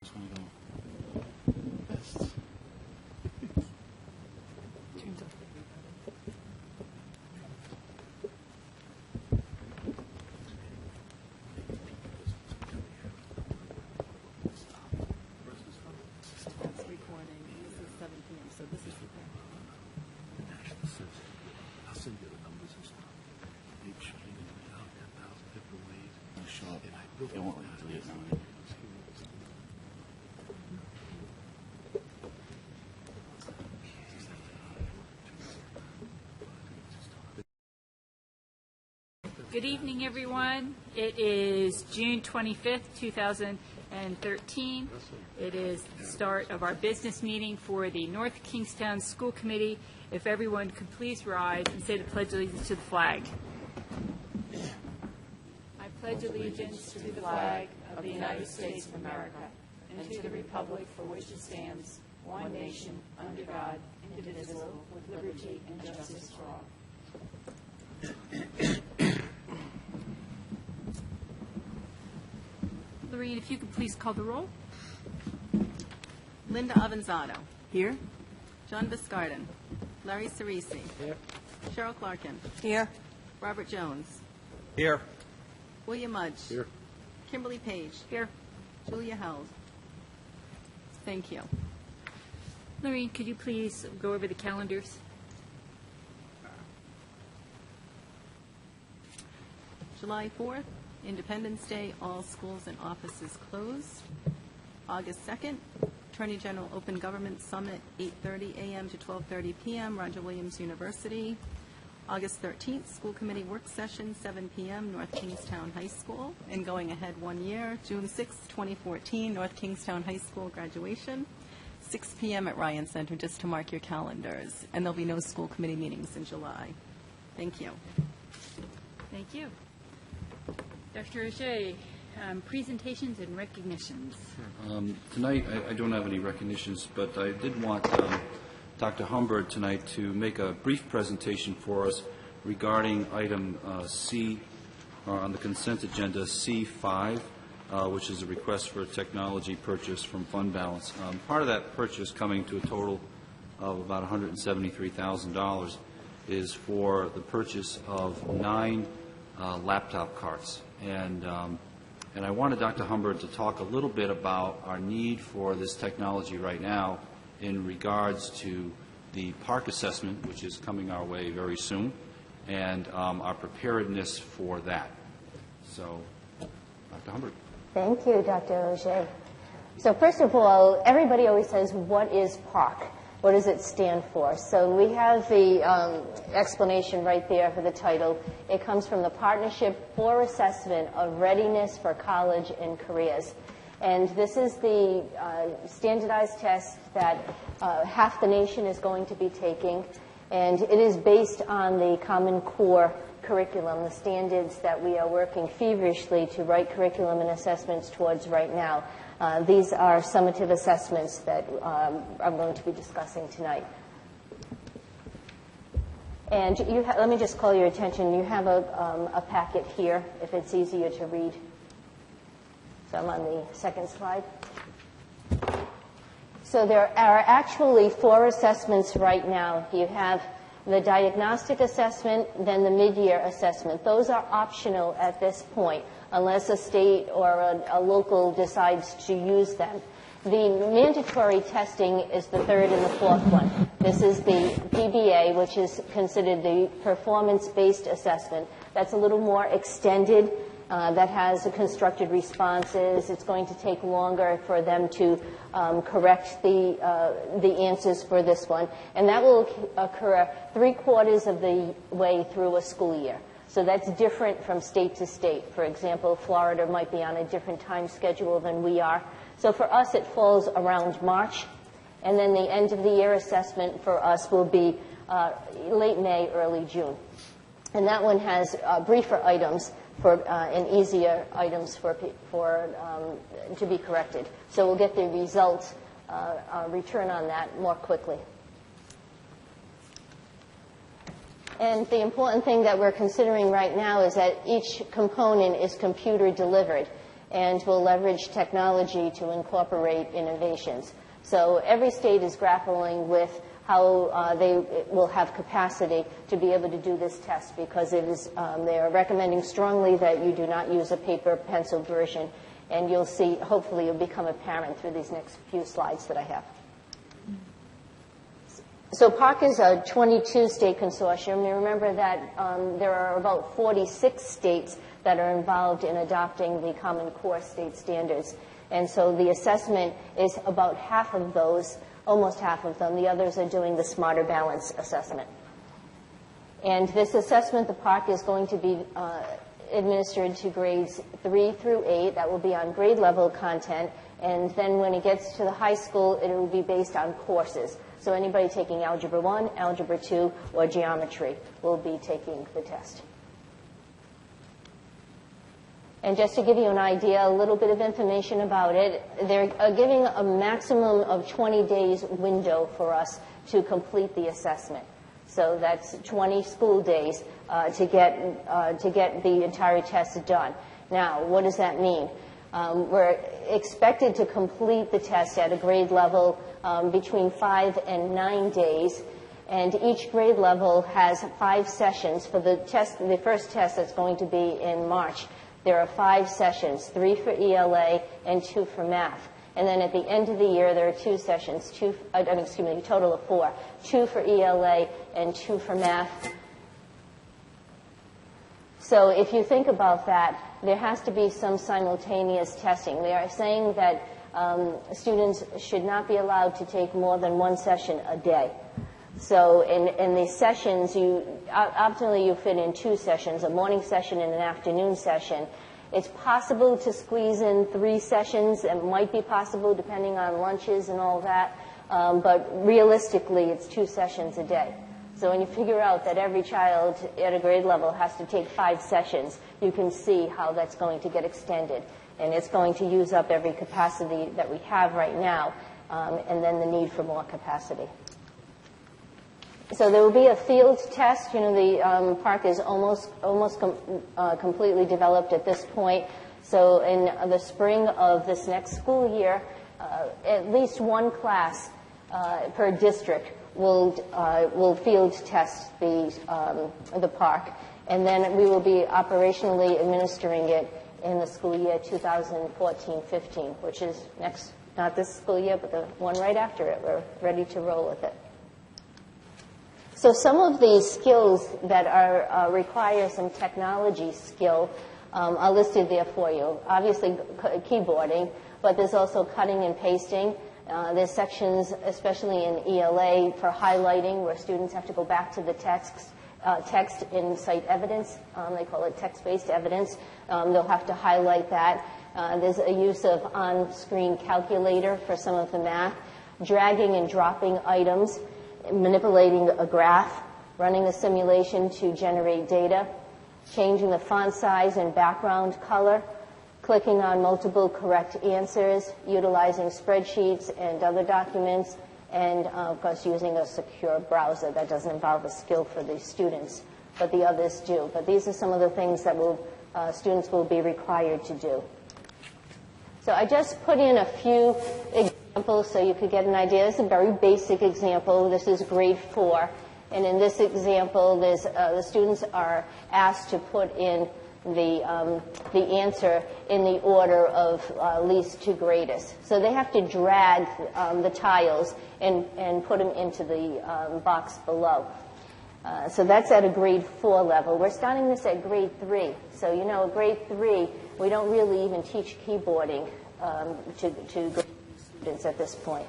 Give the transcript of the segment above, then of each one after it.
Just want to go best. That's recording. This is 7 p.m. So this is I'll send you the numbers and stuff. They've trained out 10,000 different ways. I'll show up. It won't let me delete it now. Good evening, everyone. It is June 25th, 2013. It is the start of our business meeting for the North Kingstown School Committee. If everyone could please rise and say the Pledge of Allegiance to the flag. I pledge allegiance to the flag of the United States of America and to the republic for which it stands, one nation, under God, indivisible, with liberty and justice for all. Lorraine, if you could please call the roll. Linda Avanzado. Here. John Biscardin. Larry Cerisi. Here. Cheryl Clarkin. Here. Robert Jones. Here. William Mudge. Here. Kimberly Page. Here. Julia Held. Thank you. Lorraine, could you please go over the calendars? July 4th, Independence Day, all schools and offices closed. August 2nd, Attorney General Open Government Summit, 8:30 a.m. to 12:30 p.m., Roger Williams University. August 13th, School Committee Work Session, 7 p.m., North Kingstown High School. And going ahead 1 year, June 6th, 2014, North Kingstown High School graduation, 6 p.m. at Ryan Center, just to mark your calendars. And there'll be no school committee meetings in July. Thank you. Thank you. Dr. Ajay, presentations and recognitions. Tonight, I don't have any recognitions, but I did want Dr. Humbert tonight to make a brief presentation for us regarding item C on the consent agenda, C5, which is a request for a technology purchase from fund balance. Part of that purchase, coming to a total of about $173,000, is for the purchase of 9 laptop carts. And I wanted Dr. Humbert to talk a little bit about our need for this technology right now in regards to the park assessment, which is coming our way very soon, and our preparedness for that. So, Dr. Humbert. Thank you, Dr. Auger. So first of all, everybody always says, what is PARC? What does it stand for? So we have the explanation right there for the title. It comes from the Partnership for Assessment of Readiness for College and Careers. And this is the standardized test that half the nation is going to be taking. And it is based on the Common Core curriculum, the standards that we are working feverishly to write curriculum and assessments towards right now. These are summative assessments that I'm going to be discussing tonight. And let me just call your attention. You have a packet here, if it's easier to read. So I'm on the second slide. So there are actually 4 assessments right now. You have the diagnostic assessment, then the mid-year assessment. Those are optional at this point, unless a state or a local decides to use them. The mandatory testing is the 3rd and the 4th one. This is the PBA, which is considered the performance-based assessment. That's a little more extended. That has constructed responses. It's going to take longer for them to correct the answers for this one. And that will occur 3/4 of the way through a school year. So that's different from state to state. For example, Florida might be on a different time schedule than we are. So for us, it falls around March. And then the end of the year assessment for us will be late May, early June. And that one has briefer items and easier items to be corrected. So we'll get the results, return on that more quickly. And the important thing that we're considering right now is that each component is computer delivered. and will leverage technology to incorporate innovations. So every state is grappling with how they will have capacity to be able to do this test, because it is, they are recommending strongly that you do not use a paper pencil version. And you'll see, hopefully it'll become apparent through these next few slides that I have. So PARC is a 22-state consortium. You remember that there are about 46 states that are involved in adopting the Common Core state standards. And so the assessment is about half of those, almost half of them. The others are doing the Smarter Balance assessment. And this assessment, the PARC, is going to be administered to grades 3 through 8. That will be on grade level content. And then when it gets to the high school, it will be based on courses. So anybody taking Algebra 1, Algebra 2, or Geometry will be taking the test. And just to give you an idea, a little bit of information about it, they're giving a maximum of 20 days window for us to complete the assessment. So that's 20 school days to get the entire test done. Now, what does that mean? We're expected to complete the test at a grade level between 5 and 9 days, and each grade level has 5 sessions. For the test, the first test that's going to be in March, there are 5 sessions, 3 for ELA and 2 for math. And then at the end of the year, there are 2 sessions, a total of 4, 2 for ELA and 2 for math. So if you think about that, there has to be some simultaneous testing. They are saying that students should not be allowed to take more than 1 session a day. So in the sessions, optimally you fit in 2 sessions, a morning session and an afternoon session. It's possible to squeeze in 3 sessions. It might be possible depending on lunches and all that. But realistically, it's 2 sessions a day. So when you figure out that every child at a grade level has to take 5 sessions, you can see how that's going to get extended. And it's going to use up every capacity that we have right now, and then the need for more capacity. So there will be a field test. You know, the PARC is almost completely developed at this point. So in the spring of this next school year, at least 1 class per district will field test the PARC, and then we will be operationally administering it in the school year 2014-15, which is next, not this school year, but the one right after it. We're ready to roll with it. So some of these skills that are require some technology skill are listed there for you. Obviously, keyboarding, but there's also cutting and pasting. There's sections, especially in ELA, for highlighting, where students have to go back to the text and cite evidence. They call it text-based evidence. They'll have to highlight that. There's a use of on-screen calculator for some of the math, dragging and dropping items, manipulating a graph, running a simulation to generate data, changing the font size and background color, clicking on multiple correct answers, utilizing spreadsheets and other documents, and of course using a secure browser. That doesn't involve a skill for the students, but the others do. But these are some of the things that students will be required to do. So I just put in a few examples so you could get an idea. This is a very basic example. This is grade 4. And in this example, the students are asked to put in the answer in the order of least to greatest. So they have to drag the tiles and put them into the box below. So that's at a grade 4 level. We're starting this at grade 3. So, you know, at grade 3, we don't really even teach keyboarding to grade students at this point.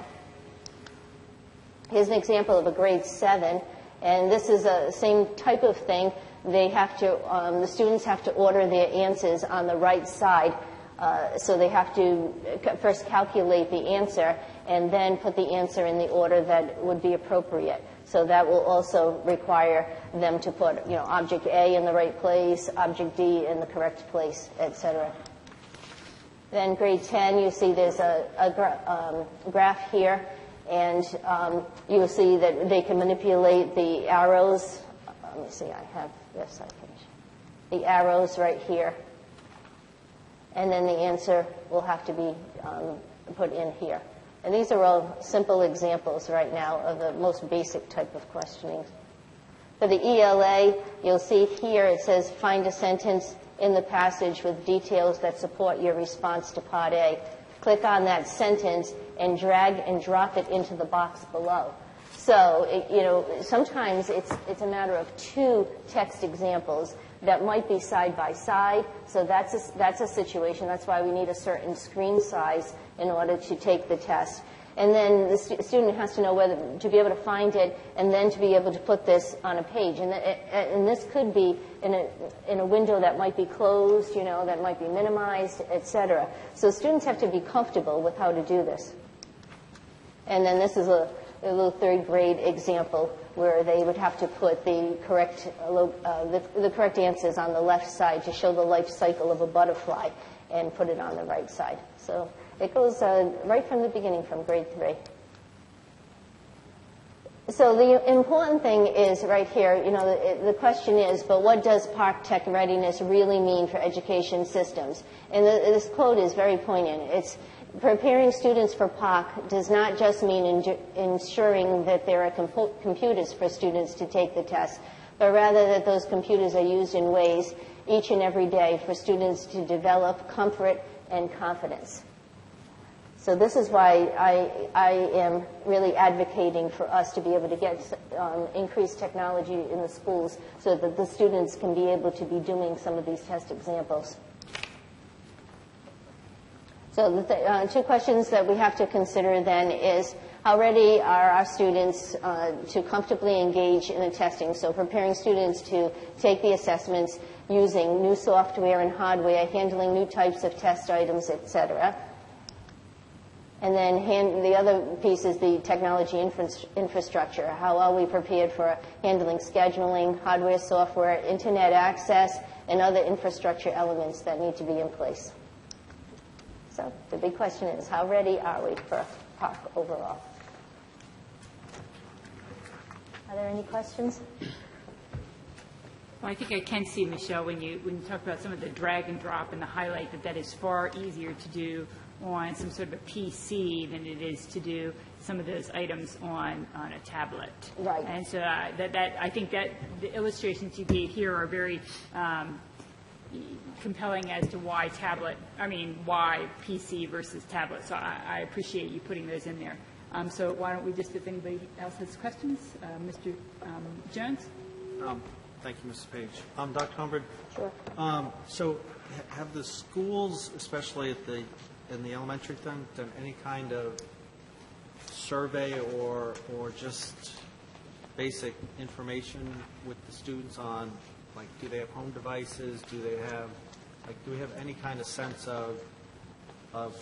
Here's an example of a grade 7, and this is the same type of thing. They have to, the students have to order their answers on the right side. So they have to first calculate the answer and then put the answer in the order that would be appropriate. So that will also require them to put, you know, object A in the right place, object D in the correct place, etc. Then grade 10, you see there's a graph here, and you'll see that they can manipulate the arrows. Let me see, I have this, I can. The arrows right here. and then the answer will have to be put in here. And these are all simple examples right now of the most basic type of questioning. For the ELA, you'll see here it says find a sentence in the passage with details that support your response to Part A. Click on that sentence and drag and drop it into the box below. So, sometimes it's a matter of two text examples that might be side by side. So that's a situation. That's why we need a certain screen size in order to take the test. And then the student has to know whether to be able to find it and then to be able to put this on a page. And this could be in a window that might be closed, that might be minimized, etc. So students have to be comfortable with how to do this. And then this is a little third grade example where they would have to put the correct answers on the left side to show the life cycle of a butterfly and put it on the right side. So it goes right from the beginning, from grade 3. So the important thing is right here, the question is, but what does PARC Tech readiness really mean for education systems? And this quote is very poignant. It's preparing students for PARC does not just mean ensuring that there are computers for students to take the test, but rather that those computers are used in ways each and every day for students to develop comfort and confidence. So this is why I am really advocating for us to be able to get increased technology in the schools so that the students can be able to be doing some of these test examples. So the two questions that we have to consider then is how ready are our students to comfortably engage in the testing? So preparing students to take the assessments using new software and hardware, handling new types of test items, etc. And then the other piece is the technology infrastructure. How are we prepared for handling scheduling, hardware, software, internet access, and other infrastructure elements that need to be in place? So the big question is, how ready are we for PARC overall? Are there any questions? Well, I think I can see, Michelle, when you talk about some of the drag and drop and the highlight, that is far easier to do on some sort of a PC than it is to do some of those items on a tablet. Right. And so I think that the illustrations you gave here are very compelling as to why why PC versus tablet. So I appreciate you putting those in there. So why don't we just, if anybody else has questions, Mr. Jones? Thank you, Mrs. Page. Dr. Humbert. Sure. So have the schools, especially in the elementary, done any kind of survey or just basic information with the students on, like, do they have home devices? Do we have any kind of sense of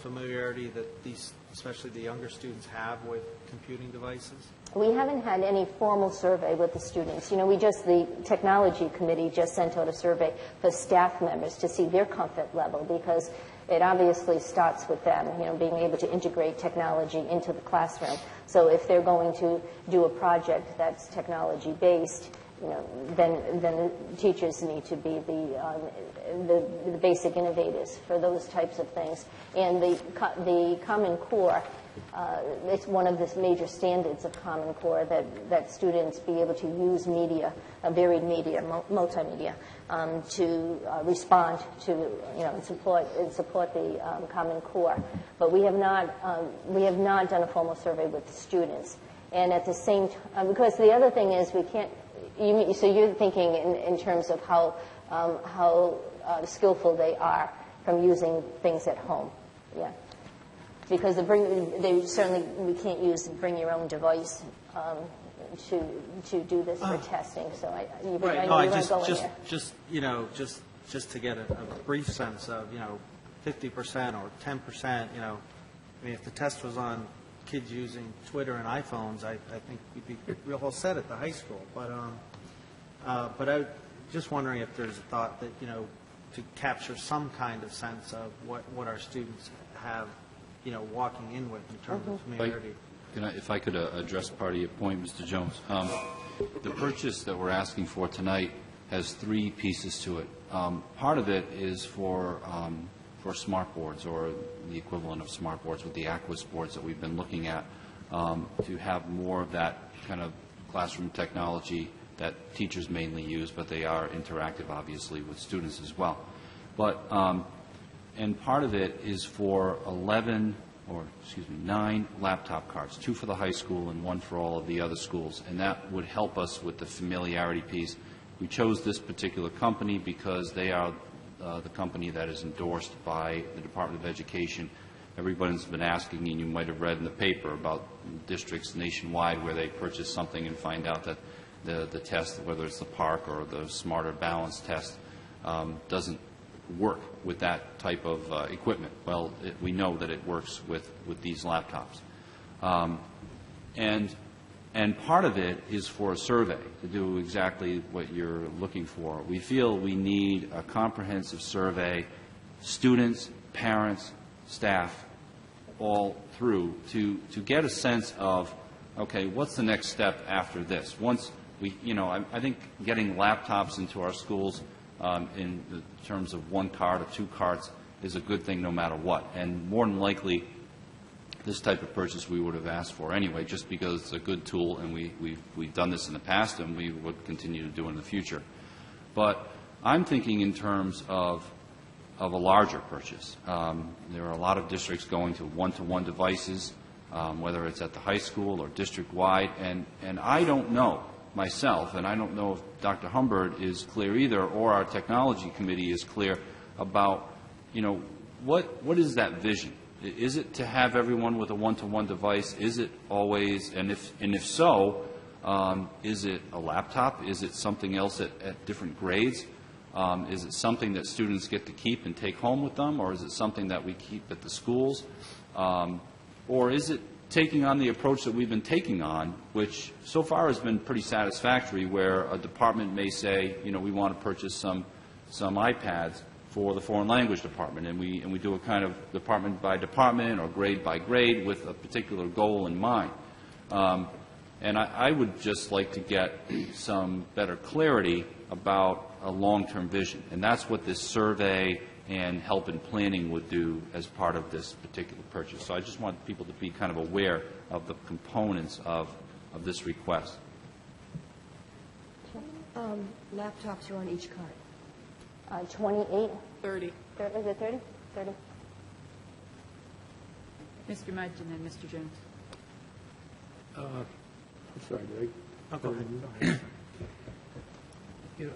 familiarity that these, especially the younger students, have with computing devices? We haven't had any formal survey with the students. The technology committee just sent out a survey for staff members to see their comfort level, because it obviously starts with them, being able to integrate technology into the classroom. So if they're going to do a project that's technology-based, then the teachers need to be the basic innovators for those types of things. And the Common Core, it's one of the major standards of Common Core that students be able to use media, varied media, multimedia, to respond to, and support the Common Core. But we have not done a formal survey with the students. And at the same time, because the other thing is we can't. So you're thinking in terms of how skillful they are from using things at home, yeah. Because we can't use bring your own device to do this for testing. So just to get a brief sense of 50% or 10%. If the test was on kids using Twitter and iPhones, I think we'd be real well set at the high school. But I'm just wondering if there's a thought that, to capture some kind of sense of what our students have, walking in with in terms of familiarity. If I could address part of your point, Mr. Jones. The purchase that we're asking for tonight has three pieces to it. Part of it is for smart boards or the equivalent of smart boards with the Aquis boards that we've been looking at, to have more of that kind of classroom technology that teachers mainly use, but they are interactive, obviously, with students as well. But, and part of it is for 9 laptop cards, 2 for the high school and 1 for all of the other schools, and that would help us with the familiarity piece. We chose this particular company because they are the company that is endorsed by the Department of Education. Everybody's been asking, and you might have read in the paper about districts nationwide where they purchase something and find out that the test, whether it's the PARC or the Smarter Balance test, doesn't work with that type of equipment. Well, we know that it works with these laptops. And part of it is for a survey to do exactly what you're looking for. We feel we need a comprehensive survey, students, parents, staff, all through, to get a sense of, okay, what's the next step after this? Once we, I think getting laptops into our schools in terms of 1 card or 2 cards is a good thing no matter what. And more than likely, this type of purchase we would have asked for anyway, just because it's a good tool, and we've done this in the past, and we would continue to do it in the future. But I'm thinking in terms of a larger purchase. There are a lot of districts going to one-to-one devices, whether it's at the high school or district-wide, and I don't know myself, and I don't know if Dr. Humbert is clear either, or our technology committee is clear about, what is that vision? Is it to have everyone with a one-to-one device? Is it always, and if so, is it a laptop? Is it something else at different grades? Is it something that students get to keep and take home with them, or is it something that we keep at the schools? Or is it taking on the approach that we've been taking on, which so far has been pretty satisfactory, where a department may say, we want to purchase some iPads for the foreign language department, and we do a kind of department by department or grade by grade with a particular goal in mind. And I would just like to get some better clarity about a long-term vision, and that's what this survey and help in planning would do as part of this particular purchase. So I just want people to be kind of aware of the components of this request. Laptops are on each card. 28? 30. Is it 30? 30. Mr. Mudge and then Mr. Jones. I'm sorry, Greg. Oh, go ahead.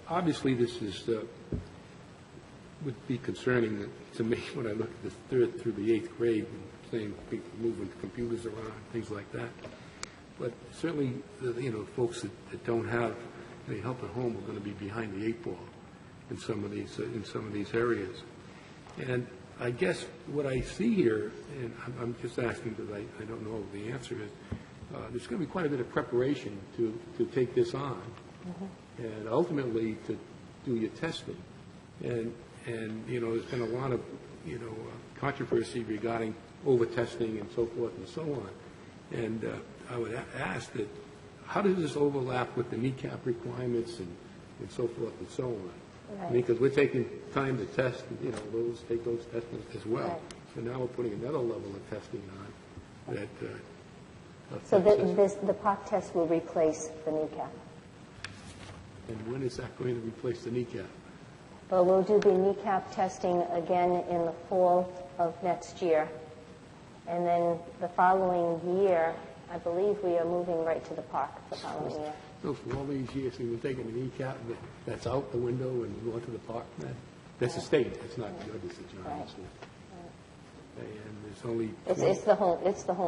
Obviously, this is would be concerning to me when I look at the 3rd through the 8th grade, and saying people moving computers around, things like that. But certainly, folks that don't have any help at home are going to be behind the 8 ball in some of these areas. And I guess what I see here, and I'm just asking because I don't know the answer is, there's going to be quite a bit of preparation to take this on, and ultimately to do your testing. And there's been a lot of controversy regarding over-testing and so forth and so on. And I would ask that, how does this overlap with the kneecap requirements and so forth and so on? Right. Because we're taking time to test, take those tests as well. Right. So now we're putting another level of testing on that. So the POC test will replace the kneecap. And when is that going to replace the kneecap? But we'll do the kneecap testing again in the fall of next year. And then the following year, I believe we are moving right to the POC the following year. So for all these years, we've been taking the kneecap, but that's out the window and going to the park. That's a state. That's not your decision, obviously. And there's only It's the whole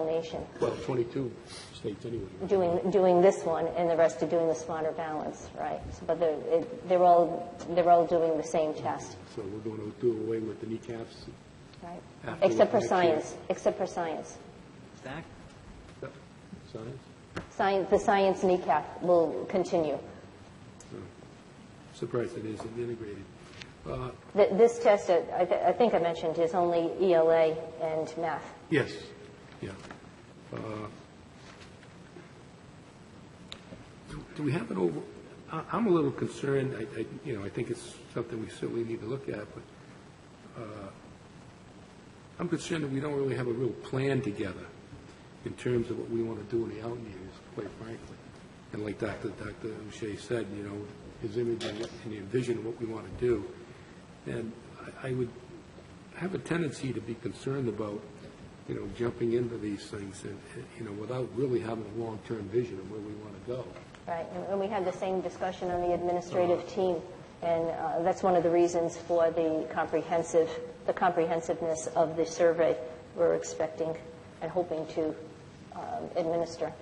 nation 22 states anyway. doing this one, and the rest are doing the Smarter Balance, right? So, but they're all doing the same test, So we're going to do away with the kneecaps. right? After Except for next year. science. Except for science. Zach? Science? The science kneecap will continue. Surprised it isn't integrated. This test, I think I mentioned, is only ELA and math. Yes. Yeah. Do we have an over? I'm a little concerned. I think it's something we certainly need to look at. But I'm concerned that we don't really have a real plan together in terms of what we want to do in the out years, quite frankly. And like Dr. O'Shea said, you know, his image and the vision of what we want to do. And I would have a tendency to be concerned about, you know, jumping into these things and, you know, without really having a long-term vision of where we want to go. Right, and we had the same discussion on the administrative team, and that's one of the reasons for the comprehensiveness of the survey we're expecting and hoping to administer.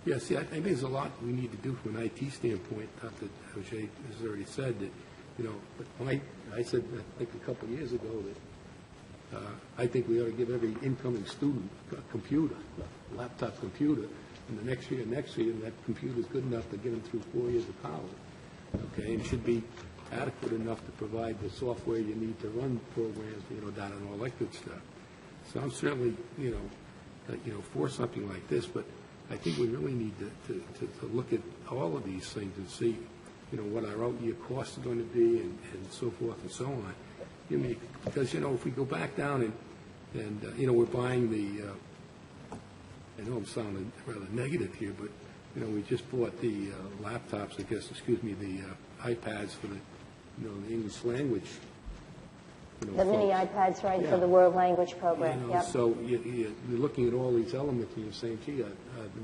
Yeah, see, I think there's a lot we need to do from an IT standpoint. Dr. O'Shea has already said that, you know, but when I said, I think a couple of years ago that I think we ought to give every incoming student a computer, a laptop computer, and the next year, and that computer is good enough to get them through 4 years of college. Okay, and should be adequate enough to provide the software you need to run programs, you know, down and all that good stuff. So I'm certainly, you know, for something like this, but I think we really need to look at all of these things and see, you know, what our out-year costs are going to be and so forth and so on. You mean, because, you know, if we go back down and you know, we're buying the, I know I'm sounding rather negative here, but, you know, we just bought the laptops, I guess, the iPads for the, you know, the English language. You know, the mini iPads, right, for the world language program. You know, yep. So you're looking at all these elements and you're saying, gee, do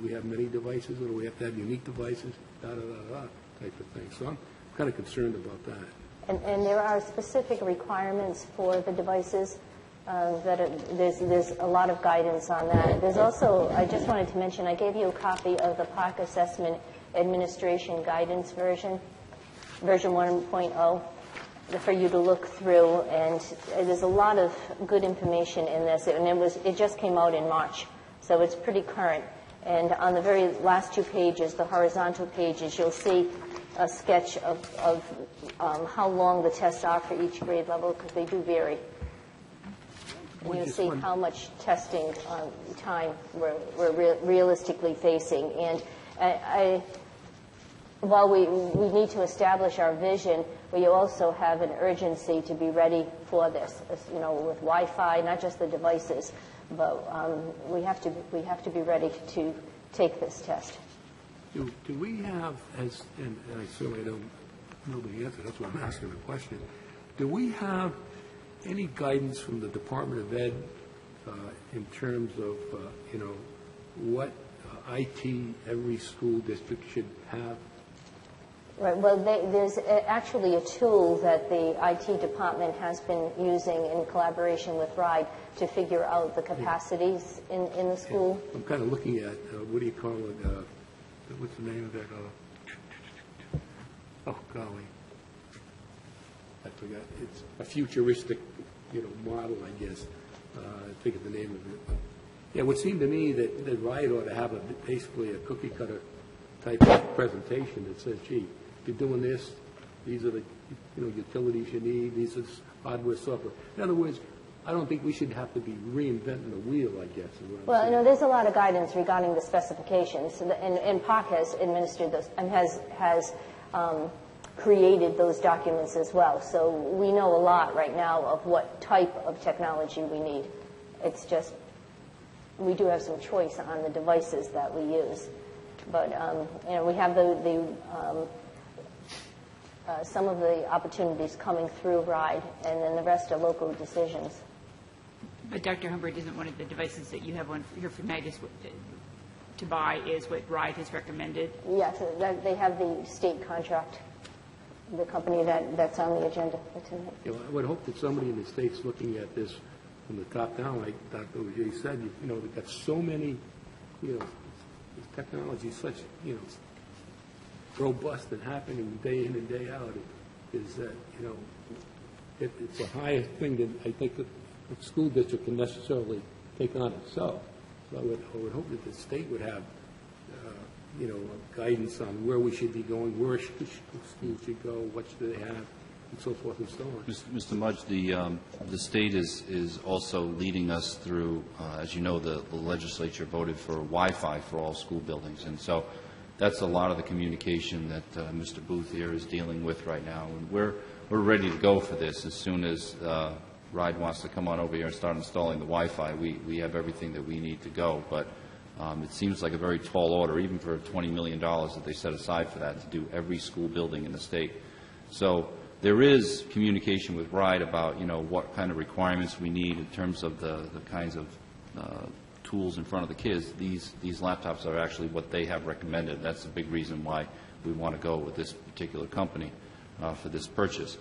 we have many devices or do we have to have unique devices, type of thing. So I'm kind of concerned about that. And there are specific requirements for the devices. There's a lot of guidance on that. There's also, I just wanted to mention, I gave you a copy of the Park Assessment Administration Guidance version 1.0, for you to look through. And there's a lot of good information in this. And it just came out in March, so it's pretty current. And on the very last 2 pages, the horizontal pages, you'll see a sketch of how long the tests are for each grade level, because they do vary. And you'll see how much testing time we're realistically facing. And while we need to establish our vision, we also have an urgency to be ready for this, you know, with Wi-Fi, not just the devices, but we have to be ready to take this test. Do we have, and I certainly don't know the answer, that's why I'm asking the question, do we have any guidance from the Department of Ed in terms of, you know, what IT every school district should have? Right. Well, there's actually a tool that the IT department has been using in collaboration with RIDE to figure out the capacities in the school. Yeah. I'm kind of looking at, what do you call it, what's the name of that? Oh, golly. I forgot. It's a futuristic, you know, model, I guess. I think of the name of it. Yeah, it would seem to me that RIDE ought to have basically a cookie-cutter type of presentation that says, gee, if you're doing this, these are the, you know, utilities you need, these are hardware, software. In other words, I don't think we should have to be reinventing the wheel, I guess. Well, you know, there's a lot of guidance regarding the specifications, and PARC has administered those and has created those documents as well. So we know a lot right now of what type of technology we need. It's just we do have some choice on the devices that we use. But, you know, we have some of the opportunities coming through RIDE, and then the rest are local decisions. But Dr. Humbert, isn't one of the devices that you have on here for tonight to buy is what RIDE has recommended? Yes, they have the state contract, the company that's on the agenda for tonight. You know, I would hope that somebody in the state's looking at this from the top down, like Dr. O'Shea said. You know, they've got so many, you know, this technology is such, you know, robust and happening day in and day out, is that, you know, it's a higher thing than I think that the school district can necessarily take on itself. So I would hope that the state would have, you know, guidance on where we should be going, where schools should go, what should they have, and so forth and so on. Mr. Mudge, the state is also leading us through, as you know, the legislature voted for Wi-Fi for all school buildings, and so that's a lot of the communication that Mr. Booth here is dealing with right now, and we're ready to go for this as soon as RIDE wants to come on over here and start installing the Wi-Fi, we have everything that we need to go. But it seems like a very tall order, even for $20 million that they set aside for that, to do every school building in the state. So there is communication with RIDE about, what kind of requirements we need in terms of the kinds of tools in front of the kids. These laptops are actually what they have recommended. That's the big reason why we want to go with this particular company for this purchase.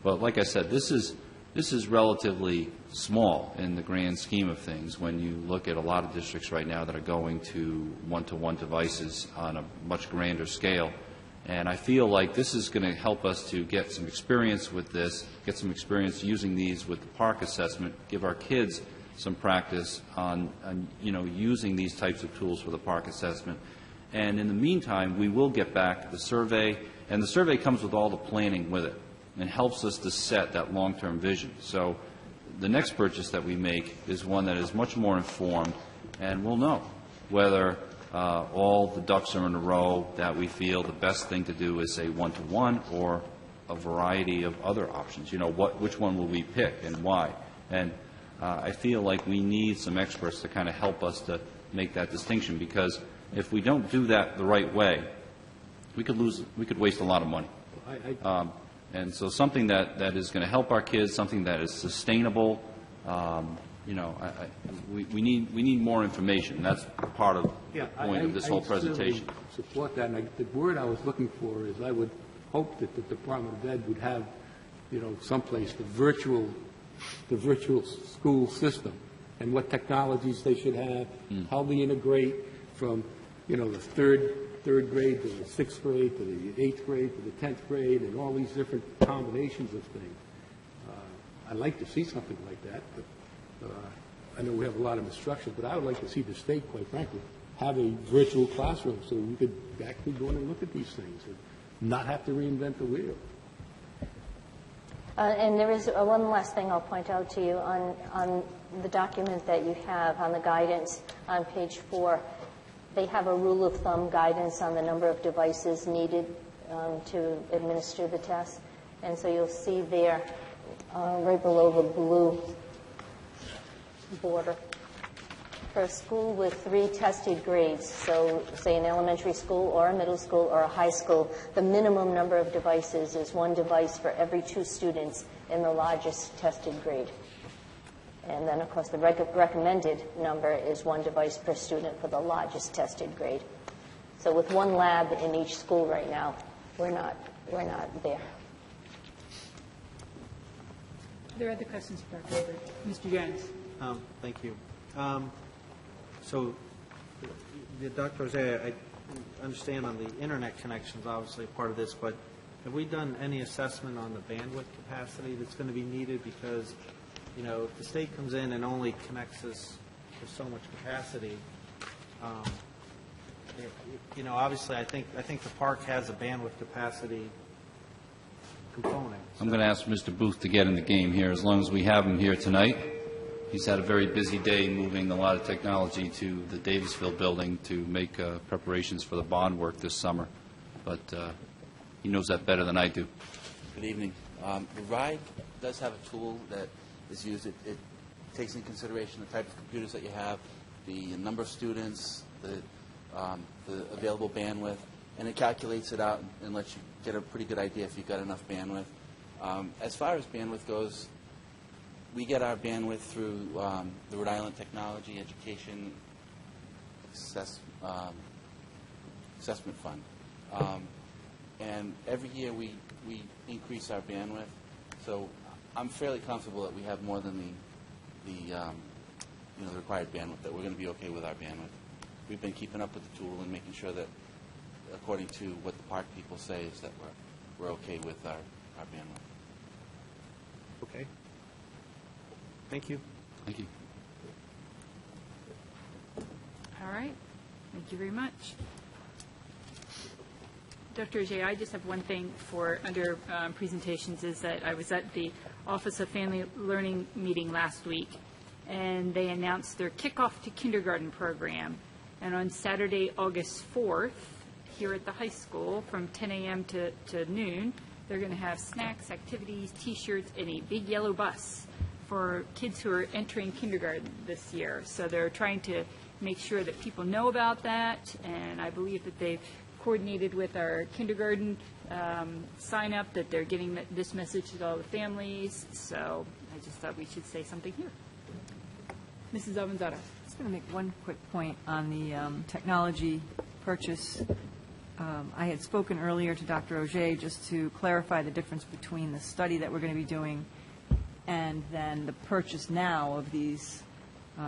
But like I said, this is relatively small in the grand scheme of things when you look at a lot of districts right now that are going to one-to-one devices on a much grander scale. And I feel like this is going to help us to get some experience with this, get some experience using these with the park assessment, give our kids some practice on using these types of tools for the park assessment. And in the meantime, we will get back the survey, and the survey comes with all the planning with it and helps us to set that long-term vision. So the next purchase that we make is one that is much more informed, and we'll know whether all the ducks are in a row, that we feel the best thing to do is say one-to-one or a variety of other options. Which one will we pick and why? And I feel like we need some experts to kind of help us to make that distinction, because if we don't do that the right way, we could waste a lot of money. And so something that is going to help our kids, something that is sustainable, we need more information. That's part of the point of this whole presentation. I support that. And the word I was looking for is I would hope that the Department of Ed would have, someplace the virtual school system and what technologies they should have, how they integrate from, the third grade to the 6th grade to the 8th grade to the 10th grade and all these different combinations of things. I'd like to see something like that, but I know we have a lot of instruction, but I would like to see the state, quite frankly, have a virtual classroom so we could actually go in and look at these things and not have to reinvent the wheel. And there is one last thing I'll point out to you on the document that you have on the guidance on page 4. They have a rule of thumb guidance on the number of devices needed to administer the test. And so you'll see there, right below the blue border, for a school with 3 tested grades, so say an elementary school or a middle school or a high school, the minimum number of devices is 1 device for every 2 students in the largest tested grade. And then, of course, the recommended number is 1 device per student for the largest tested grade. So with 1 lab in each school right now, we're not there. Are there other questions for Dr. Hubbard? Mr. Jones. Thank you. So, Dr. Jose, I understand on the internet connections, obviously part of this, but have we done any assessment on the bandwidth capacity that's going to be needed? Because, if the state comes in and only connects us with so much capacity, obviously I think the park has a bandwidth capacity component. I'm going to ask Mr. Booth to get in the game here as long as we have him here tonight. He's had a very busy day moving a lot of technology to the Davisville building to make preparations for the bond work this summer. But he knows that better than I do. Good evening. The RIDE does have a tool that is used. It takes into consideration the type of computers that you have, the number of students, the available bandwidth, and it calculates it out and lets you get a pretty good idea if you've got enough bandwidth. As far as bandwidth goes, we get our bandwidth through the Rhode Island Technology Education Assessment Fund. And every year we increase our bandwidth. So I'm fairly comfortable that we have more than the required bandwidth, that we're going to be okay with our bandwidth. We've been keeping up with the tool and making sure that, according to what the park people say, is that we're okay with our bandwidth. Okay. Thank you. Thank you. All right. Thank you very much. Dr. Ajay, I just have one thing for under presentations, is that I was at the Office of Family Learning meeting last week, and they announced their Kickoff to Kindergarten program. And on Saturday, August 4th, here at the high school from 10 a.m. to noon, they're going to have snacks, activities, T-shirts, and a big yellow bus for kids who are entering kindergarten this year. So they're trying to make sure that people know about that, and I believe that they've coordinated with our kindergarten sign up that they're getting this message to all the families. So I just thought we should say something here. Mrs. Avanzado. I'm just going to make one quick point on the technology purchase. I had spoken earlier to Dr. Auger just to clarify the difference between the study that we're going to be doing and then the purchase now of these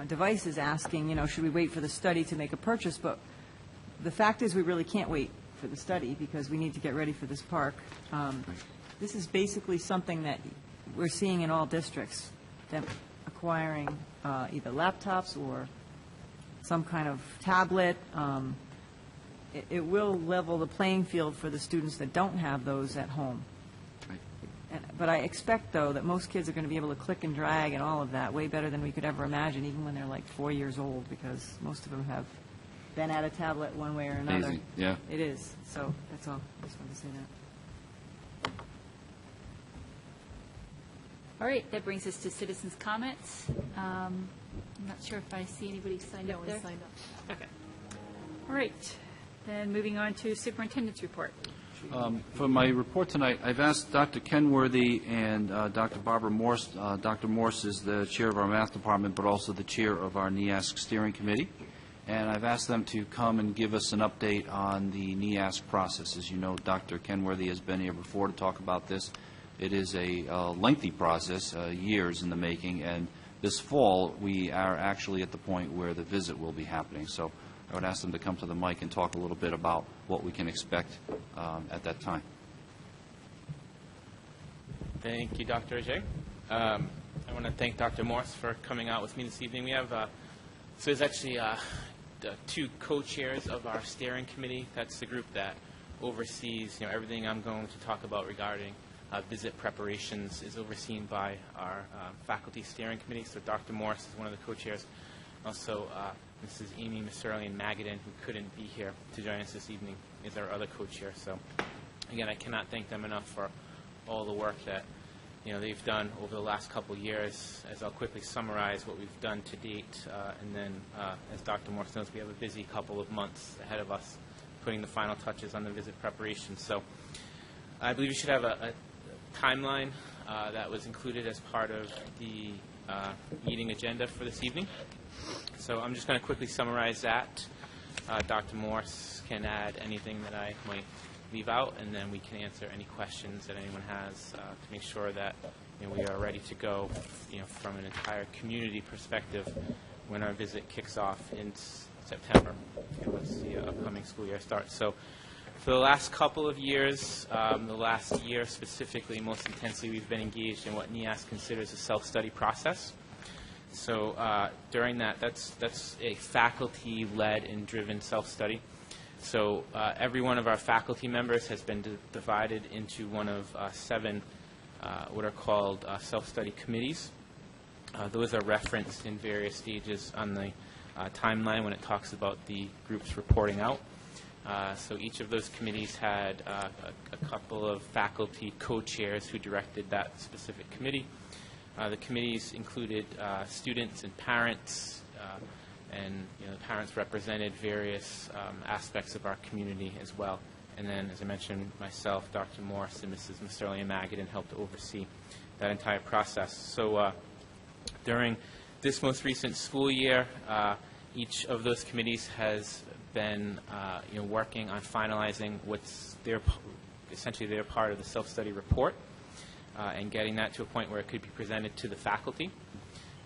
devices, asking, should we wait for the study to make a purchase? But the fact is we really can't wait for the study because we need to get ready for this park. This is basically something that we're seeing in all districts, them acquiring either laptops or some kind of tablet. It will level the playing field for the students that don't have those at home. But I expect, though, that most kids are going to be able to click and drag and all of that way better than we could ever imagine, even when they're like 4 years old, because most of them have been at a tablet one way or another. Amazing, yeah. It is. So that's all. I just wanted to say that. All right, that brings us to citizens' comments. I'm not sure if I see anybody signed up there. No one signed up. Okay. All right. Then moving on to superintendent's report. For my report tonight, I've asked Dr. Kenworthy and Dr. Barbara Morse. Dr. Morse is the chair of our math department, but also the chair of our NEASC steering committee. And I've asked them to come and give us an update on the NEASC process. As you know, Dr. Kenworthy has been here before to talk about this. It is a lengthy process, years in the making, and this fall we are actually at the point where the visit will be happening. So I would ask them to come to the mic and talk a little bit about what we can expect at that time. Thank you, Dr. Ajay. I want to thank Dr. Morse for coming out with me this evening. We have, so there's actually the two co-chairs of our steering committee. That's the group that oversees, everything I'm going to talk about regarding visit preparations is overseen by our faculty steering committee. So Dr. Morse is one of the co-chairs. Also, Mrs. Amy Magadan, who couldn't be here to join us this evening, is our other co-chair. So, again, I cannot thank them enough for all the work that they've done over the last couple of years. As I'll quickly summarize what we've done to date, and then, as Dr. Morse knows, we have a busy couple of months ahead of us, putting the final touches on the visit preparation. So, I believe you should have a timeline that was included as part of the meeting agenda for this evening. So I'm just going to quickly summarize that. Dr. Morse can add anything that I might leave out, and then we can answer any questions that anyone has to make sure that we are ready to go from an entire community perspective when our visit kicks off in September, once the upcoming school year starts. So for the last couple of years, the last year specifically, most intensely, we've been engaged in what NEASC considers a self-study process. So during that, that's a faculty-led and driven self-study. So every one of our faculty members has been divided into one of 7 what are called self-study committees. Those are referenced in various stages on the timeline when it talks about the groups reporting out. So each of those committees had a couple of faculty co-chairs who directed that specific committee. The committees included students and parents, and the parents represented various aspects of our community as well. And then, as I mentioned, myself, Dr. Morse, and Mrs. Magadan helped to oversee that entire process. So during this most recent school year, each of those committees has been working on finalizing what's essentially their part of the self-study report. And getting that to a point where it could be presented to the faculty.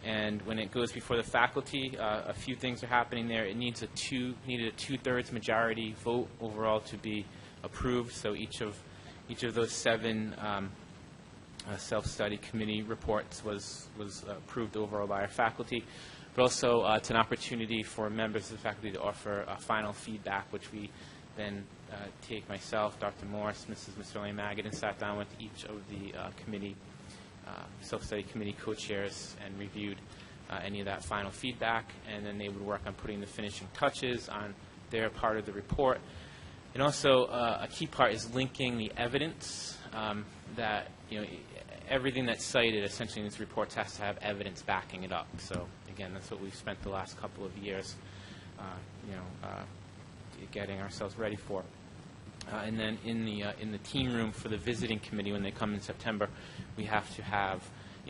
And when it goes before the faculty, a few things are happening there. It needed a 2/3 majority vote overall to be approved. So each of those 7 self-study committee reports was approved overall by our faculty. But also, it's an opportunity for members of the faculty to offer final feedback, which we then take myself, Dr. Morse, Mrs. Magadan, sat down with each of the committee, self-study committee co-chairs and reviewed any of that final feedback, and then they would work on putting the finishing touches on their part of the report. And also, a key part is linking the evidence that, everything that's cited essentially in these reports has to have evidence backing it up. So again, that's what we've spent the last couple of years, getting ourselves ready for. And then in the team room for the visiting committee, when they come in September, we have to have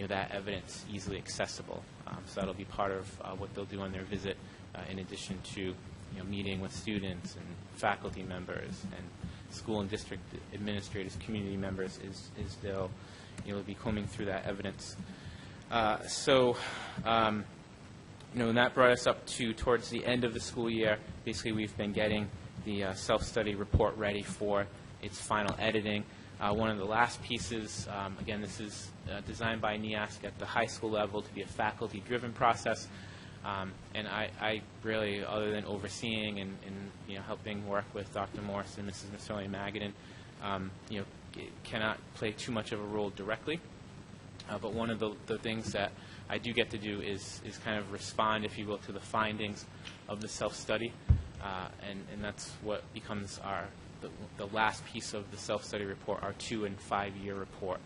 that evidence easily accessible. So that'll be part of what they'll do on their visit, in addition to meeting with students and faculty members and school and district administrators, community members. Is they'll be combing through that evidence. And that brought us up to towards the end of the school year. Basically, we've been getting the self-study report ready for its final editing. One of the last pieces, again, this is designed by NEASC at the high school level to be a faculty-driven process. And I really, other than overseeing and helping work with Dr. Morse and Mrs. Mastrolli-Magadan, cannot play too much of a role directly. But one of the things that I do get to do is kind of respond, if you will, to the findings of the self-study. And that's what becomes the last piece of the self-study report, our 2- and 5-year report.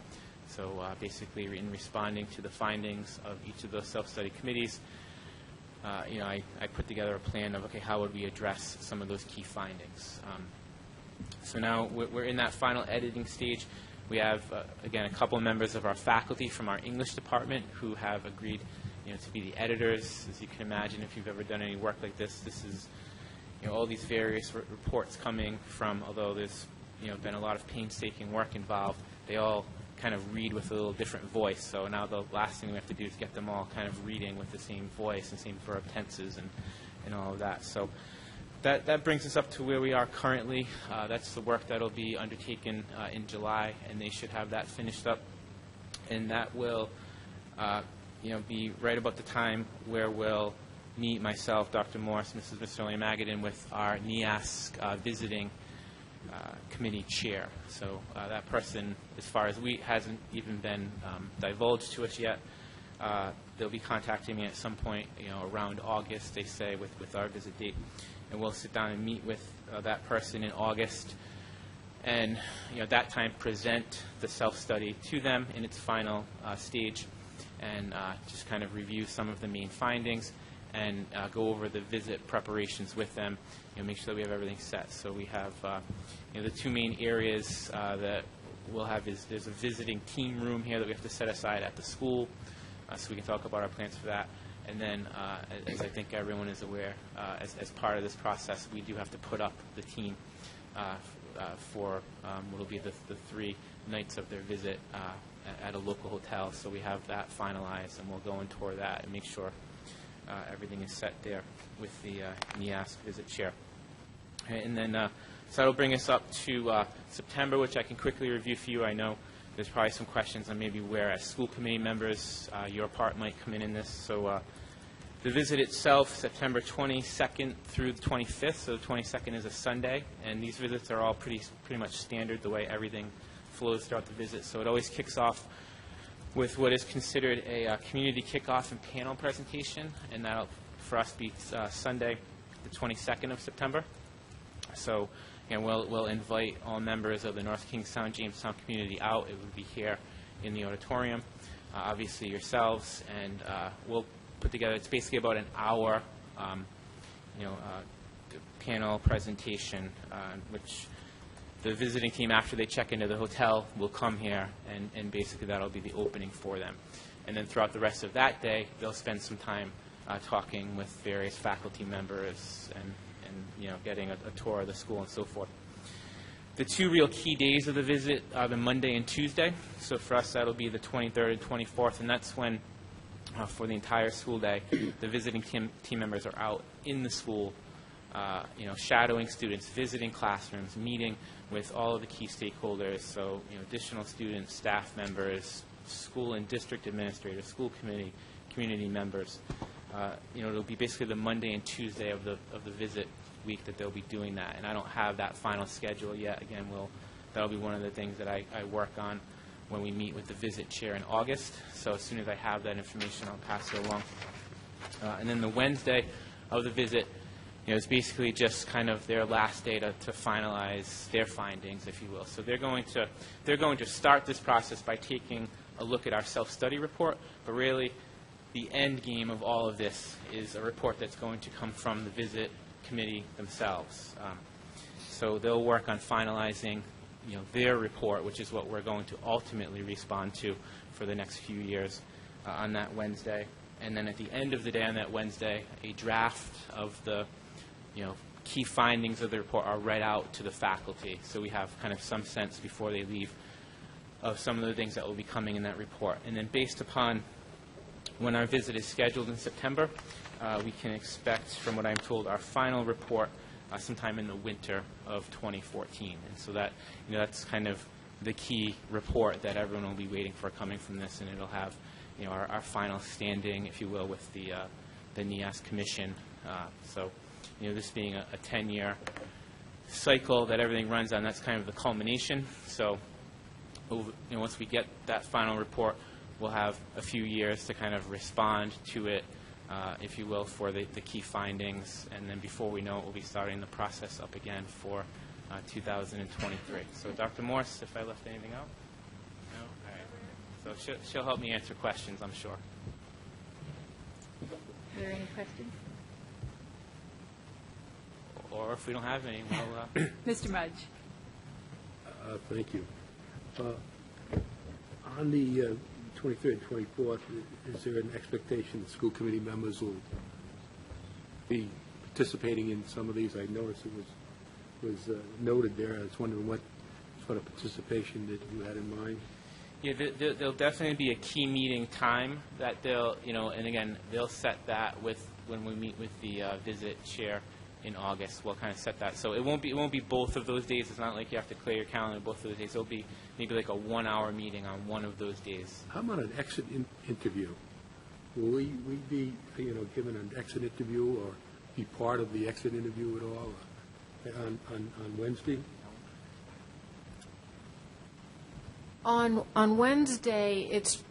So basically, in responding to the findings of each of those self-study committees, I put together a plan of, okay, how would we address some of those key findings? So now we're in that final editing stage. We have, again, a couple of members of our faculty from our English department who have agreed to be the editors. As you can imagine, if you've ever done any work like this, this is all these various reports coming from, although there's been a lot of painstaking work involved, they all kind of read with a little different voice. So now the last thing we have to do is get them all kind of reading with the same voice and same verb tenses and all of that. So that brings us up to where we are currently. That's the work that will be undertaken in July, and they should have that finished up. And that will be right about the time where we'll meet myself, Dr. Morse, Mrs. Mastrolli-Magadan, with our NEASC visiting committee chair. So that person, as far as hasn't even been divulged to us yet. They'll be contacting me at some point, around August, they say, with our visit date. And we'll sit down and meet with that person in August. And, at that time, present the self-study to them in its final stage and just kind of review some of the main findings and go over the visit preparations with them, make sure that we have everything set. So we have, the two main areas that we'll have is there's a visiting team room here that we have to set aside at the school, so we can talk about our plans for that. And then, as I think everyone is aware, as part of this process, we do have to put up the team for what will be the 3 nights of their visit at a local hotel. So we have that finalized, and we'll go and tour that and make sure everything is set there with the NEASC visit chair. And then, so that'll bring us up to September, which I can quickly review for you. I know there's probably some questions on maybe where, as school committee members, your part might come in this. So the visit itself, September 22nd through the 25th. So the 22nd is a Sunday, and these visits are all pretty much standard, the way everything flows throughout the visit. So it always kicks off with what is considered a community kickoff and panel presentation, and that'll, for us, be Sunday, the 22nd of September. So, again, we'll invite all members of the North Kingstown, Jamestown community out. It will be here in the auditorium, obviously yourselves, and we'll put together, it's basically about an hour, panel presentation, which the visiting team, after they check into the hotel, will come here, and basically that'll be the opening for them. And then throughout the rest of that day, they'll spend some time talking with various faculty members and getting a tour of the school and so forth. The 2 real key days of the visit are the Monday and Tuesday. So for us, that'll be the 23rd and 24th, and that's when, for the entire school day, the visiting team members are out in the school, shadowing students, visiting classrooms, meeting with all of the key stakeholders, so additional students, staff members, school and district administrators, school committee, community members. It'll be basically the Monday and Tuesday of the visit week that they'll be doing that, and I don't have that final schedule yet. Again, that'll be one of the things that I work on when we meet with the visit chair in August. So as soon as I have that information, I'll pass it along. And then the Wednesday of the visit, it's basically just kind of their last day to finalize their findings, if you will. So they're going to start this process by taking a look at our self-study report, but really the end game of all of this is a report that's going to come from the visit committee themselves. So they'll work on finalizing, their report, which is what we're going to ultimately respond to for the next few years on that Wednesday. And then at the end of the day on that Wednesday, a draft of the, key findings of the report are read out to the faculty. So we have kind of some sense before they leave of some of the things that will be coming in that report. And then based upon when our visit is scheduled in September, we can expect, from what I'm told, our final report sometime in the winter of 2014. And so that, that's kind of the key report that everyone will be waiting for coming from this, and it'll have, our final standing, if you will, with the NEAS Commission. So, this being a 10-year cycle that everything runs on, that's kind of the culmination. So, once we get that final report, we'll have a few years to kind of respond to it, if you will, for the key findings. And then before we know it, we'll be starting the process up again for 2023. So, Dr. Morse, if I left anything out? No? All right. So she'll help me answer questions, I'm sure. Are there any questions? Or if we don't have any, we'll... Mr. Mudge. Thank you. On the 23rd and 24th, is there an expectation that school committee members will be participating in some of these? I noticed it was noted there. I was wondering what sort of participation that you had in mind. Yeah, there'll definitely be a key meeting time that they'll, and again, they'll set that when we meet with the visit chair in August. We'll kind of set that. So it won't be both of those days. It's not like you have to clear your calendar both of those days. It'll be maybe like a 1-hour meeting on one of those days. How about an exit interview? Will we be, given an exit interview or be part of the exit interview at all on Wednesday? On Wednesday, it's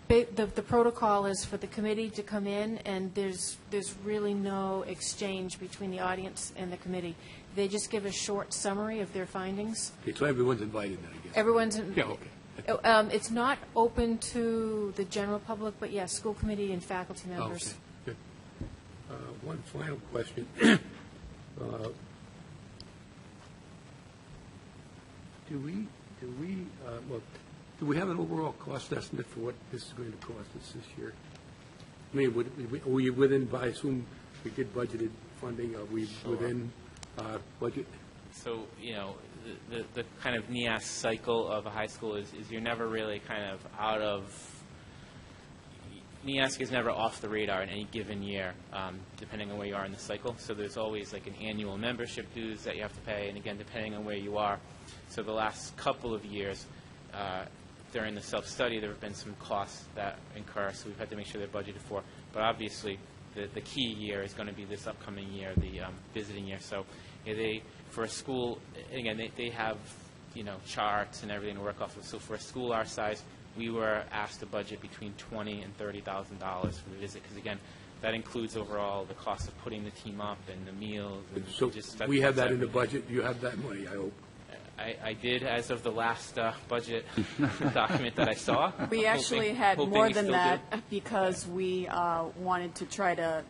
the protocol is for the committee to come in, and there's really no exchange between the audience and the committee. They just give a short summary of their findings. Okay, so everyone's invited then, I guess. Everyone's yeah, okay. It's not open to the general public, but yes, school committee and faculty members. Okay, good. One final question. Do we have an overall cost estimate for what this is going to cost us this year? I mean, are we within, I assume we did budgeted funding, are we within budget? So, the kind of NEAS cycle of a high school is you're never really kind of out of, NEAS is never off the radar in any given year, depending on where you are in the cycle. So there's always like an annual membership dues that you have to pay, and again, depending on where you are. So the last couple of years, during the self-study, there have been some costs that incur, so we've had to make sure they're budgeted for. But obviously, the key year is going to be this upcoming year, the visiting year. So for a school, again, they have, charts and everything to work off of. So for a school our size, we were asked to budget between $20,000 and $30,000 for the visit, because, again, that includes overall the cost of putting the team up and the meals. And so we have that in the budget. You have that money, I hope. I did, as of the last budget document that I saw. We actually had more than that because we wanted to try to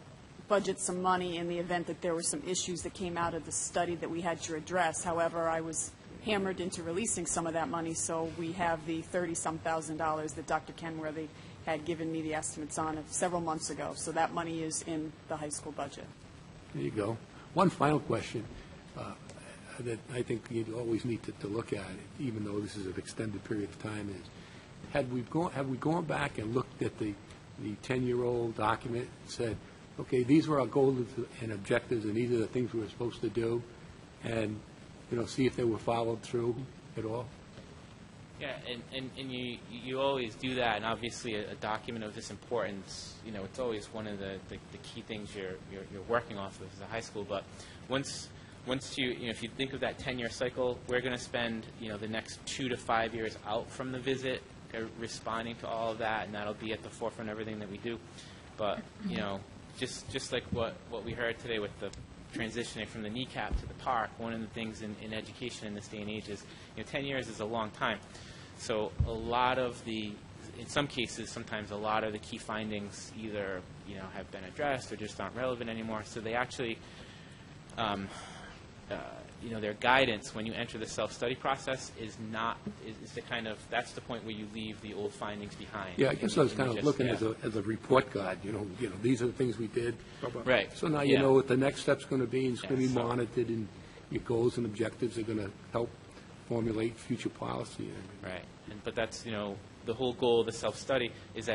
budget some money in the event that there were some issues that came out of the study that we had to address. However, I was hammered into releasing some of that money, so we have the $30-some thousand that Dr. Kenworthy had given me the estimates on several months ago. So that money is in the high school budget. There you go. One final question. That I think you always need to look at, even though this is an extended period of time, is have we gone back and looked at the 10-year-old document and said, okay, these were our goals and objectives, and these are the things we were supposed to do, and see if they were followed through at all? Yeah, and you always do that, and obviously a document of this importance, it's always one of the key things you're working off of as a high school. But once you, if you think of that 10-year cycle, we're going to spend, the next 2 to 5 years out from the visit, responding to all of that, and that'll be at the forefront of everything that we do. But, just like what we heard today with the transitioning from the kneecap to the park, one of the things in education in this day and age is, 10 years is a long time. So a lot of the in some cases, sometimes a lot of the key findings either, have been addressed or just aren't relevant anymore. So they actually, their guidance when you enter the self-study process is the kind of, that's the point where you leave the old findings behind. Yeah, I guess I was kind of looking as a report card, these are the things we did. Right. So now you know what the next step's going to be, and it's going to be monitored, and your goals and objectives are going to help formulate future policy. Right. But that's, the whole goal of the self-study is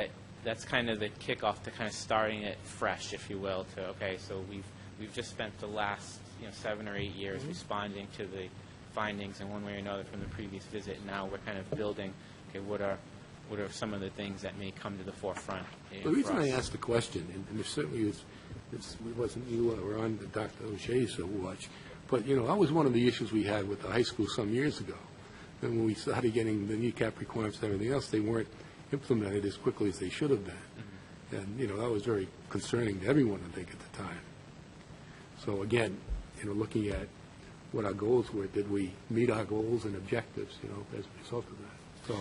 that's kind of the kickoff to kind of starting it fresh, if you will, to, okay, so we've just spent the last 7 or 8 years responding to the findings in one way or another from the previous visit. And now we're kind of building, okay, what are some of the things that may come to the forefront? The reason I asked the question, and it certainly it wasn't you or on Dr. O'Shea's watch, but, that was one of the issues we had with the high school some years ago. And when we started getting the kneecap requirements and everything else, they weren't implemented as quickly as they should have been. And, that was very concerning to everyone, I think, at the time. So, again, looking at what our goals were, did we meet our goals and objectives, as a result of that? So,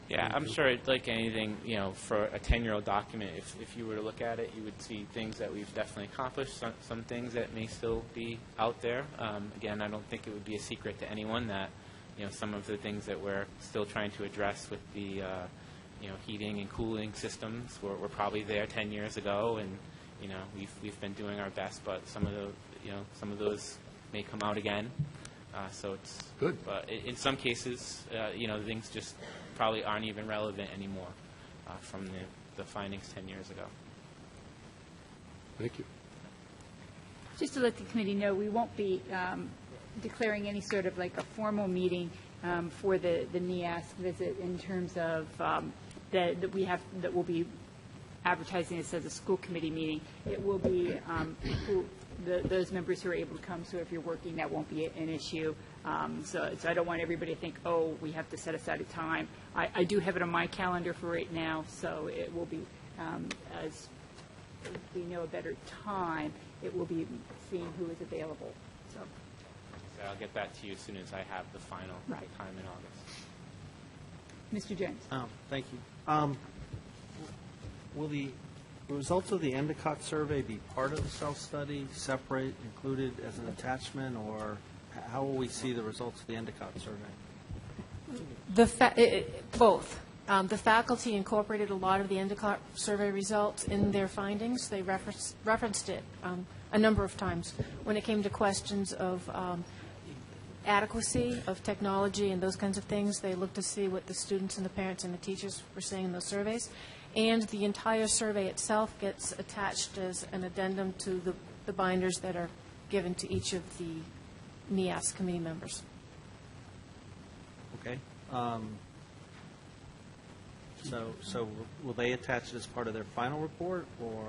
yeah, I'm sure, like anything, for a 10-year-old document, if you were to look at it, you would see things that we've definitely accomplished, some things that may still be out there. Again, I don't think it would be a secret to anyone that, some of the things that we're still trying to address with the, heating and cooling systems were probably there 10 years ago, and, we've been doing our best, but some of those may come out again. So it's good. But in some cases, things just probably aren't even relevant anymore from the findings 10 years ago. Thank you. Just to let the committee know, we won't be declaring any sort of like a formal meeting for the NEASC visit in terms of that we'll be advertising this as a school committee meeting. It will be those members who are able to come, so if you're working, that won't be an issue. So I don't want everybody to think, oh, we have to set aside a time. I do have it on my calendar for right now, so it will be, as we know a better time, it will be seeing who is available. So I'll get that to you as soon as I have the final time in August. Mr. Jones. Thank you. Will the results of the Endicott survey be part of the self-study, separate, included as an attachment, or how will we see the results of the Endicott survey? Both. The faculty incorporated a lot of the Endicott survey results in their findings. They referenced it a number of times when it came to questions of adequacy of technology and those kinds of things. They looked to see what the students and the parents and the teachers were saying in those surveys. And the entire survey itself gets attached as an addendum to the binders that are given to each of the NEASC committee members. Okay. So will they attach it as part of their final report, or,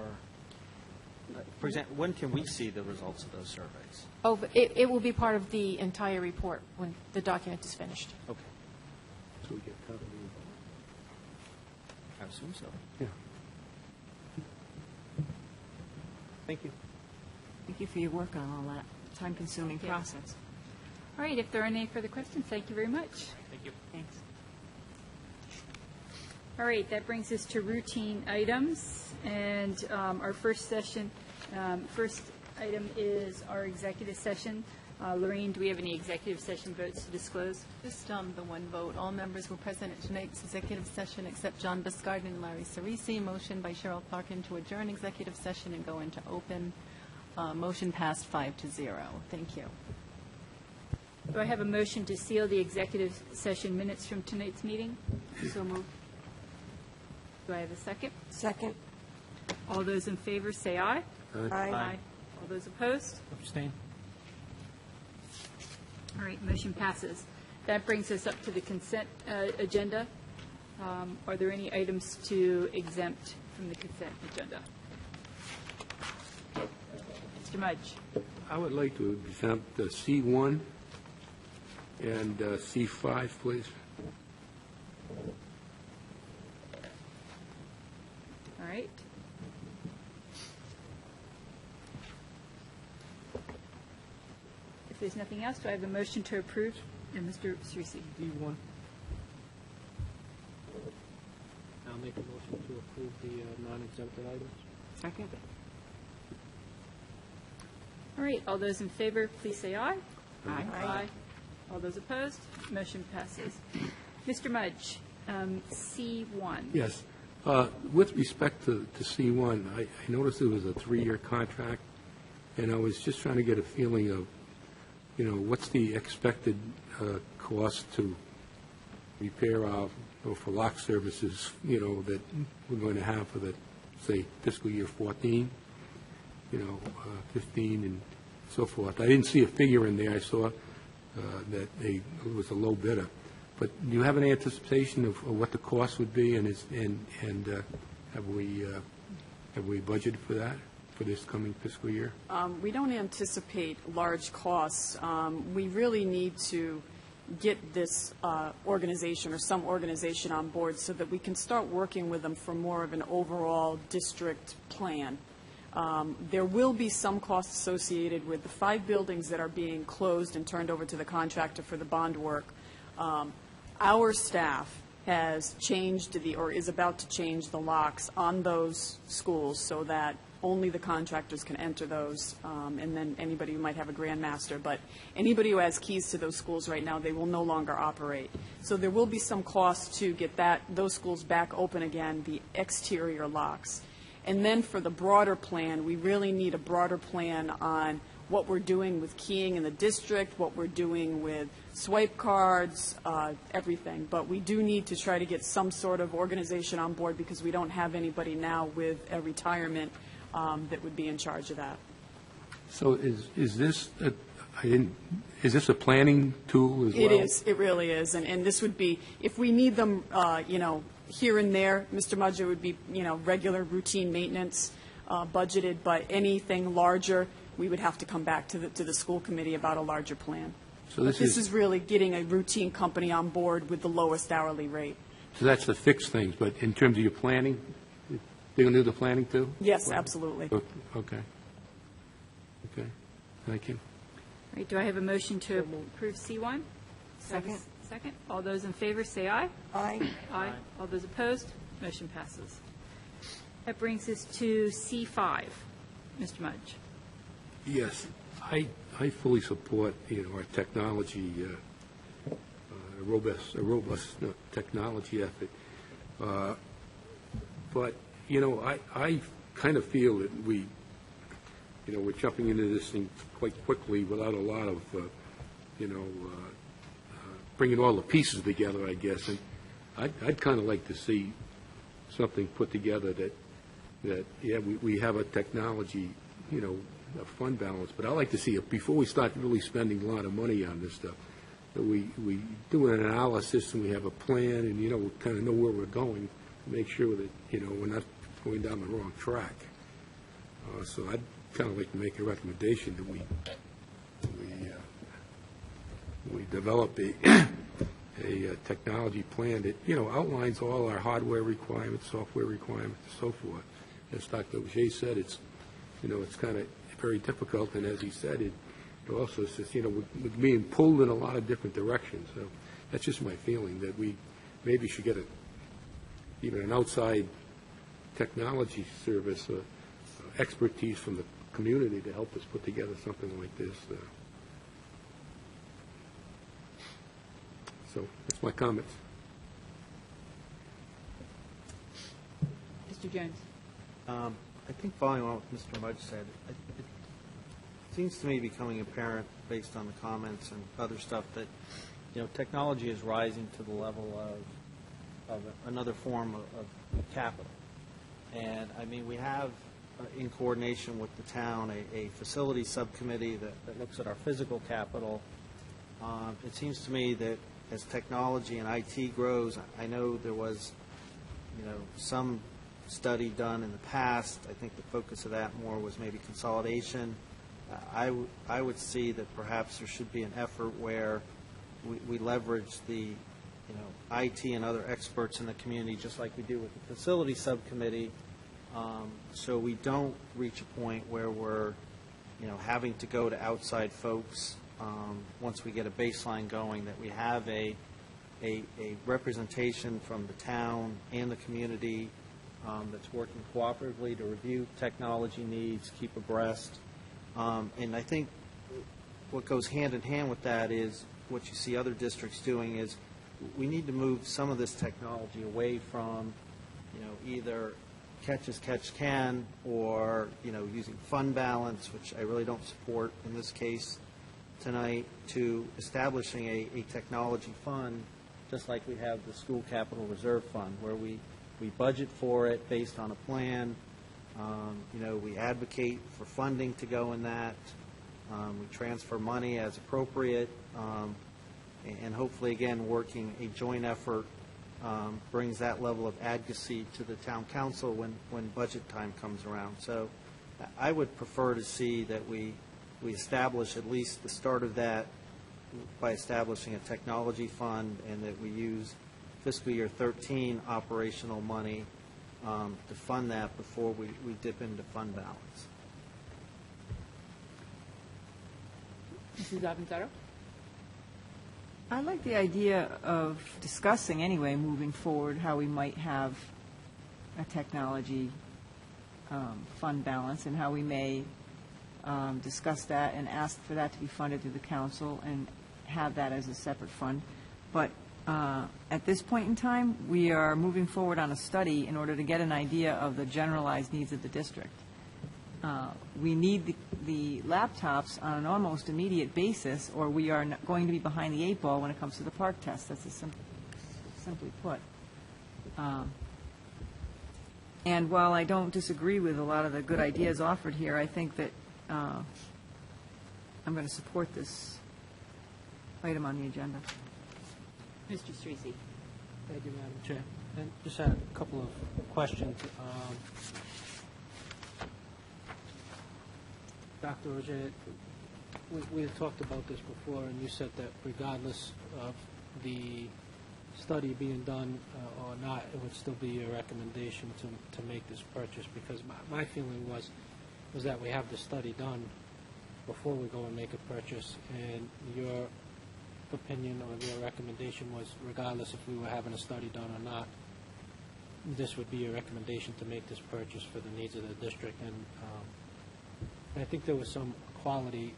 for example, when can we see the results of those surveys? Oh, but it will be part of the entire report when the document is finished. Okay. So we get covered. I assume so. Yeah. Thank you. Thank you for your work on all that time-consuming process. All right, if there are any further questions, thank you very much. Thank you. Thanks. All right, that brings us to routine items, and our first item is our executive session. Lorraine, do we have any executive session votes to disclose? Just the one vote. All members were present at tonight's executive session except John Biscard and Larry Cerisi. Motion by Cheryl Clarkin to adjourn executive session and go into open. Motion passed 5-0. Thank you. Do I have a motion to seal the executive session minutes from tonight's meeting? So moved. Do I have a second? Second. All those in favor say aye. Aye. All those opposed? Abstain. All right, motion passes. That brings us up to the consent agenda. Are there any items to exempt from the consent agenda? Mr. Mudge. I would like to exempt C1 and C5, please. All right. If there's nothing else, do I have a motion to approve? And Mr. Cerisi. D1. approve the non-exempted items. Second? All right, all those in favor, please say aye. Aye. Aye. All those opposed, motion passes. Mr. Mudge, C1. Yes. With respect to C1, I noticed it was a 3-year contract, and I was just trying to get a feeling of, what's the expected cost to repair our, for lock services, that we're going to have for the, say, fiscal year 14, 15 and so forth. I didn't see a figure in there. I saw that it was a low bidder. But do you have an anticipation of what the cost would be, and have we budgeted for that for this coming fiscal year? We don't anticipate large costs. We really need to get this organization or some organization on board so that we can start working with them for more of an overall district plan. There will be some costs associated with the 5 buildings that are being closed and turned over to the contractor for the bond work. Our staff has changed or is about to change the locks on those schools so that only the contractors can enter those, and then anybody who might have a grandmaster. But anybody who has keys to those schools right now, they will no longer operate. So there will be some cost to get those schools back open again, the exterior locks. And then for the broader plan, we really need a broader plan on what we're doing with keying in the district, what we're doing with swipe cards, everything. But we do need to try to get some sort of organization on board because we don't have anybody now with a retirement that would be in charge of that. So is this a planning tool as well? It is. It really is. And this would be, if we need them, here and there, Mr. Mudge, it would be, regular routine maintenance budgeted, but anything larger, we would have to come back to the school committee about a larger plan. So this is really getting a routine company on board with the lowest hourly rate. So that's the fixed things, but in terms of your planning, they're going to do the planning too? Yes, absolutely. Okay. Okay. Thank you. All right, do I have a motion to approve C1? Second. Second. All those in favor, say aye. Aye. Aye. All those opposed, motion passes. That brings us to C5. Mr. Mudge. Yes, I fully support, our technology, a robust technology effort. But, I kind of feel that we're jumping into this thing quite quickly without a lot of, bringing all the pieces together, I guess. And I'd kind of like to see something put together that we have a technology, a fund balance, but I'd like to see it before we start really spending a lot of money on this stuff, that we do an analysis and we have a plan and, we kind of know where we're going to make sure that, we're not going down the wrong track. So I'd kind of like to make a recommendation that we develop a technology plan that, outlines all our hardware requirements, software requirements, and so forth. As Dr. Auger said, it's kind of very difficult, and as he said, it also says, we're being pulled in a lot of different directions. So that's just my feeling, that we maybe should get even an outside technology service, expertise from the community to help us put together something like this. So that's my comments. Mr. Jones. I think following on what Mr. Mudge said, it seems to me becoming apparent based on the comments and other stuff that, technology is rising to the level of another form of capital. And, we have, in coordination with the town, a facility subcommittee that looks at our physical capital. It seems to me that as technology and IT grows, I know there was, some study done in the past. I think the focus of that more was maybe consolidation. I would see that perhaps there should be an effort where we leverage the IT and other experts in the community, just like we do with the facility subcommittee, so we don't reach a point where we're having to go to outside folks once we get a baseline going, that we have a representation from the town and the community that's working cooperatively to review technology needs, keep abreast. And I think what goes hand in hand with that is what you see other districts doing is we need to move some of this technology away from, either catch as catch can or, using fund balance, which I really don't support in this case tonight, to establishing a technology fund, just like we have the School Capital Reserve Fund, where we budget for it based on a plan. We advocate for funding to go in that. We transfer money as appropriate. And hopefully, again, working a joint effort brings that level of advocacy to the town council when budget time comes around. So I would prefer to see that we establish at least the start of that by establishing a technology fund, and that we use fiscal year 13 operational money to fund that before we dip into fund balance. Mrs. Avanzaro? I like the idea of discussing anyway, moving forward, how we might have a technology fund balance, and how we may discuss that and ask for that to be funded through the council and have that as a separate fund. But at this point in time, we are moving forward on a study in order to get an idea of the generalized needs of the district. We need the laptops on an almost immediate basis, or we are going to be behind the 8 ball when it comes to the park test. That's simply put. And while I don't disagree with a lot of the good ideas offered here, I think that I'm going to support this item on the agenda. Mr. Streese? Thank you, Madam Chair. And just had a couple of questions. Dr. Roger, we had talked about this before, and you said that regardless of the study being done or not, it would still be your recommendation to make this purchase, because my feeling was that we have the study done before we go and make a purchase, and your opinion or your recommendation was regardless if we were having a study done or not, this would be your recommendation to make this purchase for the needs of the district. And I think there were some quality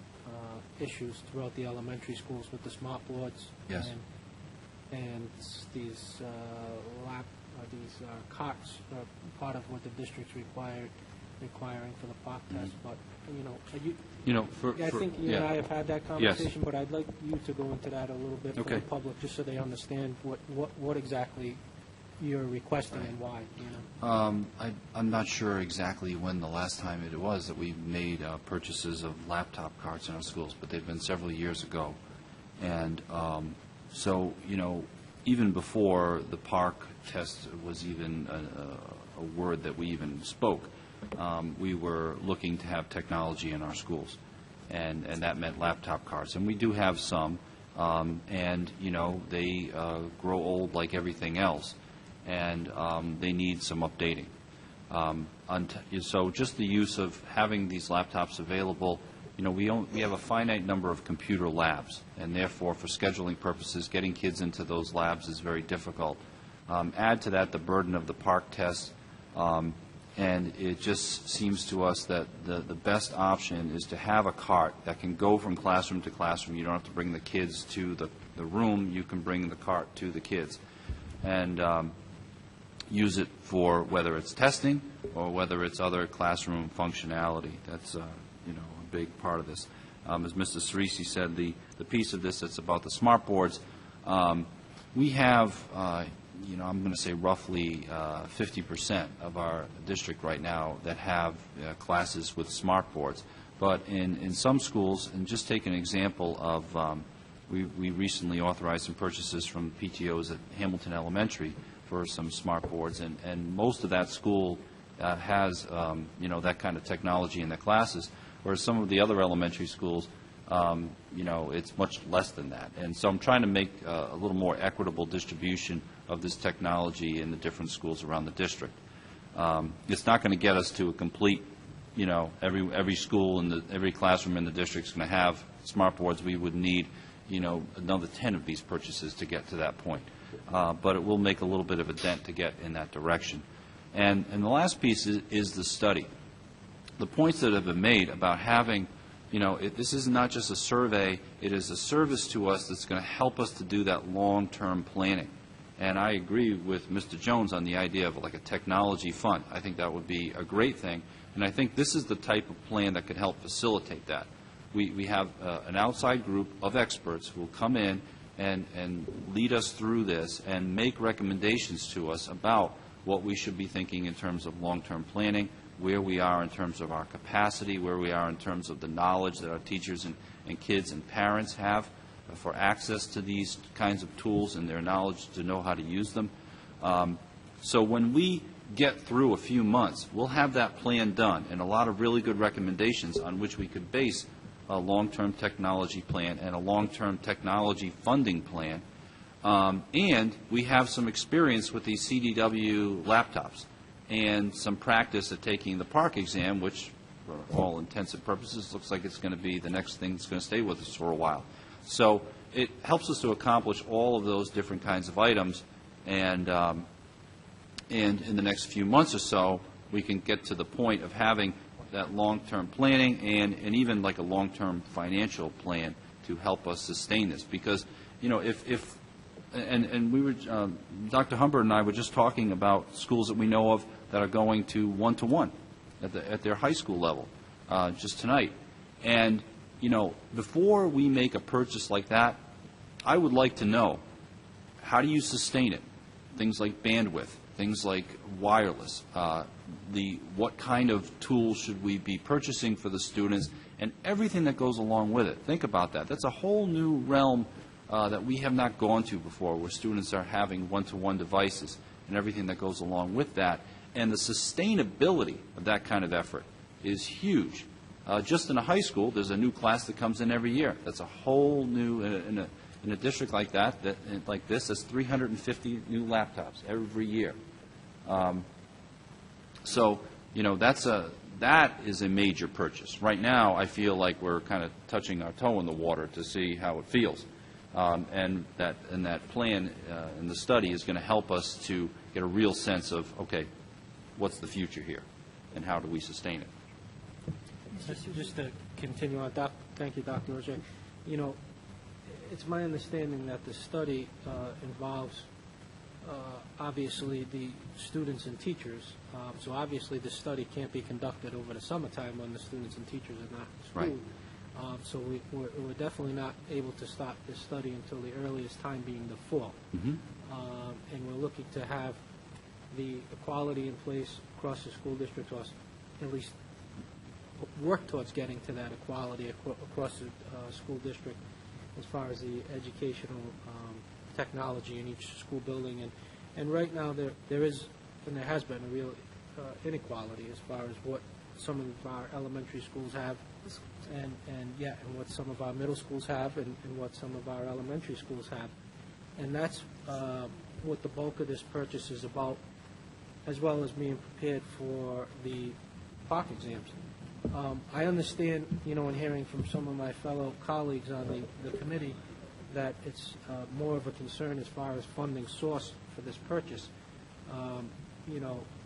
issues throughout the elementary schools with the smart boards. Yes. And these carts are part of what the district's requiring for the park test. But I think you and I have had that conversation. Yes. But I'd like you to go into that a little bit for the public, just so they understand what exactly you're requesting and why. I'm not sure exactly when the last time it was that we made purchases of laptop carts in our schools, but they've been several years ago. And so, even before the park test was even a word that we even spoke, we were looking to have technology in our schools, and that meant laptop carts. And we do have some, and, they grow old like everything else, and they need some updating. So just the use of having these laptops available, we have a finite number of computer labs, and therefore for scheduling purposes, getting kids into those labs is very difficult. Add to that the burden of the park test, and it just seems to us that the best option is to have a cart that can go from classroom to classroom. You don't have to bring the kids to the room. You can bring the cart to the kids. And use it for whether it's testing or whether it's other classroom functionality. That's a big part of this. As Mr. Cerisi said, the piece of this that's about the smart boards, we have, I'm going to say roughly 50% of our district right now that have classes with smart boards. But in some schools, and just take an example of, we recently authorized some purchases from PTOs at Hamilton Elementary for some smart boards, and most of that school has that kind of technology in the classes, whereas some of the other elementary schools, it's much less than that. And so I'm trying to make a little more equitable distribution of this technology in the different schools around the district. It's not going to get us to a complete, every school and every classroom in the district is going to have smart boards. We would need, another 10 of these purchases to get to that point. But it will make a little bit of a dent to get in that direction. And the last piece is the study. The points that have been made about having, this is not just a survey, it is a service to us that's going to help us to do that long-term planning. And I agree with Mr. Jones on the idea of like a technology fund. I think that would be a great thing. And I think this is the type of plan that could help facilitate that. We have an outside group of experts who will come in and lead us through this and make recommendations to us about what we should be thinking in terms of long-term planning, where we are in terms of our capacity, where we are in terms of the knowledge that our teachers and kids and parents have for access to these kinds of tools and their knowledge to know how to use them. So when we get through a few months, we'll have that plan done and a lot of really good recommendations on which we could base a long-term technology plan and a long-term technology funding plan. And we have some experience with these CDW laptops and some practice at taking the PARCC exam, which for all intents and purposes looks like it's going to be the next thing that's going to stay with us for a while. So it helps us to accomplish all of those different kinds of items, and in the next few months or so, we can get to the point of having that long-term planning and even like a long-term financial plan to help us sustain this. Because, if we were, Dr. Humbert and I were just talking about schools that we know of that are going to one-to-one at their high school level just tonight. And, before we make a purchase like that, I would like to know, how do you sustain it? Things like bandwidth, things like wireless, what kind of tools should we be purchasing for the students, and everything that goes along with it. Think about that. That's a whole new realm that we have not gone to before, where students are having one-to-one devices and everything that goes along with that. And the sustainability of that kind of effort is huge. Just in a high school, there's a new class that comes in every year. That's a whole new, in a district like that, like this, that's 350 new laptops every year. So, that is a major purchase. Right now, I feel like we're kind of touching our toe in the water to see how it feels. And that plan and the study is going to help us to get a real sense of, okay, what's the future here, and how do we sustain it? Just to continue on, thank you, Dr. Roger. It's my understanding that the study involves obviously the students and teachers. So obviously the study can't be conducted over the summertime when the students and teachers are not in school. Right. So we're definitely not able to start this study until the earliest time being the fall. Mm-hmm. And we're looking to have the equality in place across the school district, or at least work towards getting to that equality across the school district as far as the educational technology in each school building. And right now there is, and there has been, a real inequality as far as what some of our elementary schools have and what some of our middle schools have and what some of our elementary schools have. And that's what the bulk of this purchase is about, as well as being prepared for the PARCC exams. I understand, in hearing from some of my fellow colleagues on the committee, that it's more of a concern as far as funding source for this purchase.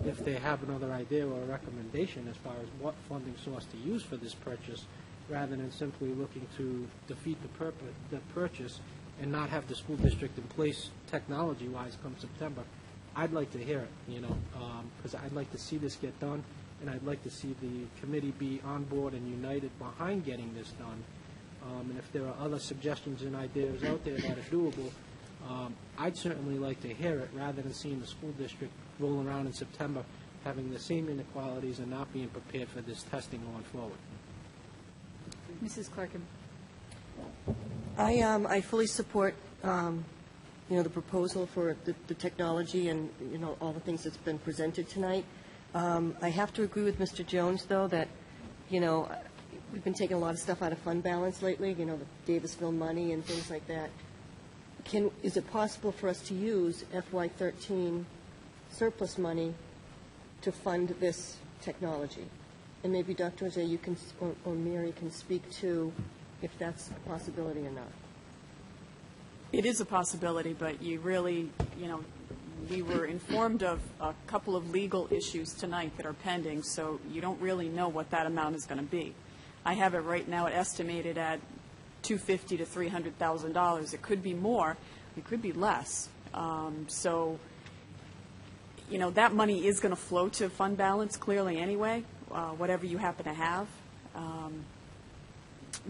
If they have another idea or a recommendation as far as what funding source to use for this purchase, rather than simply looking to defeat the purchase and not have the school district in place technology-wise come September, I'd like to hear it, because I'd like to see this get done, and I'd like to see the committee be on board and united behind getting this done. And if there are other suggestions and ideas out there that are doable, I'd certainly like to hear it, rather than seeing the school district roll around in September having the same inequalities and not being prepared for this testing going forward. Mrs. Clarkin. I fully support, the proposal for the technology and, all the things that's been presented tonight. I have to agree with Mr. Jones, though, that, we've been taking a lot of stuff out of fund balance lately, the Davisville money and things like that. Is it possible for us to use FY13 surplus money to fund this technology? And maybe Dr. Jose, you can, or Mary can speak to if that's a possibility or not. It is a possibility, but you really, We were informed of a couple of legal issues tonight that are pending, so you don't really know what that amount is going to be. I have it right now estimated at $250,000 to $300,000. It could be more. It could be less. So, you know, that money is going to flow to fund balance clearly anyway, whatever you happen to have.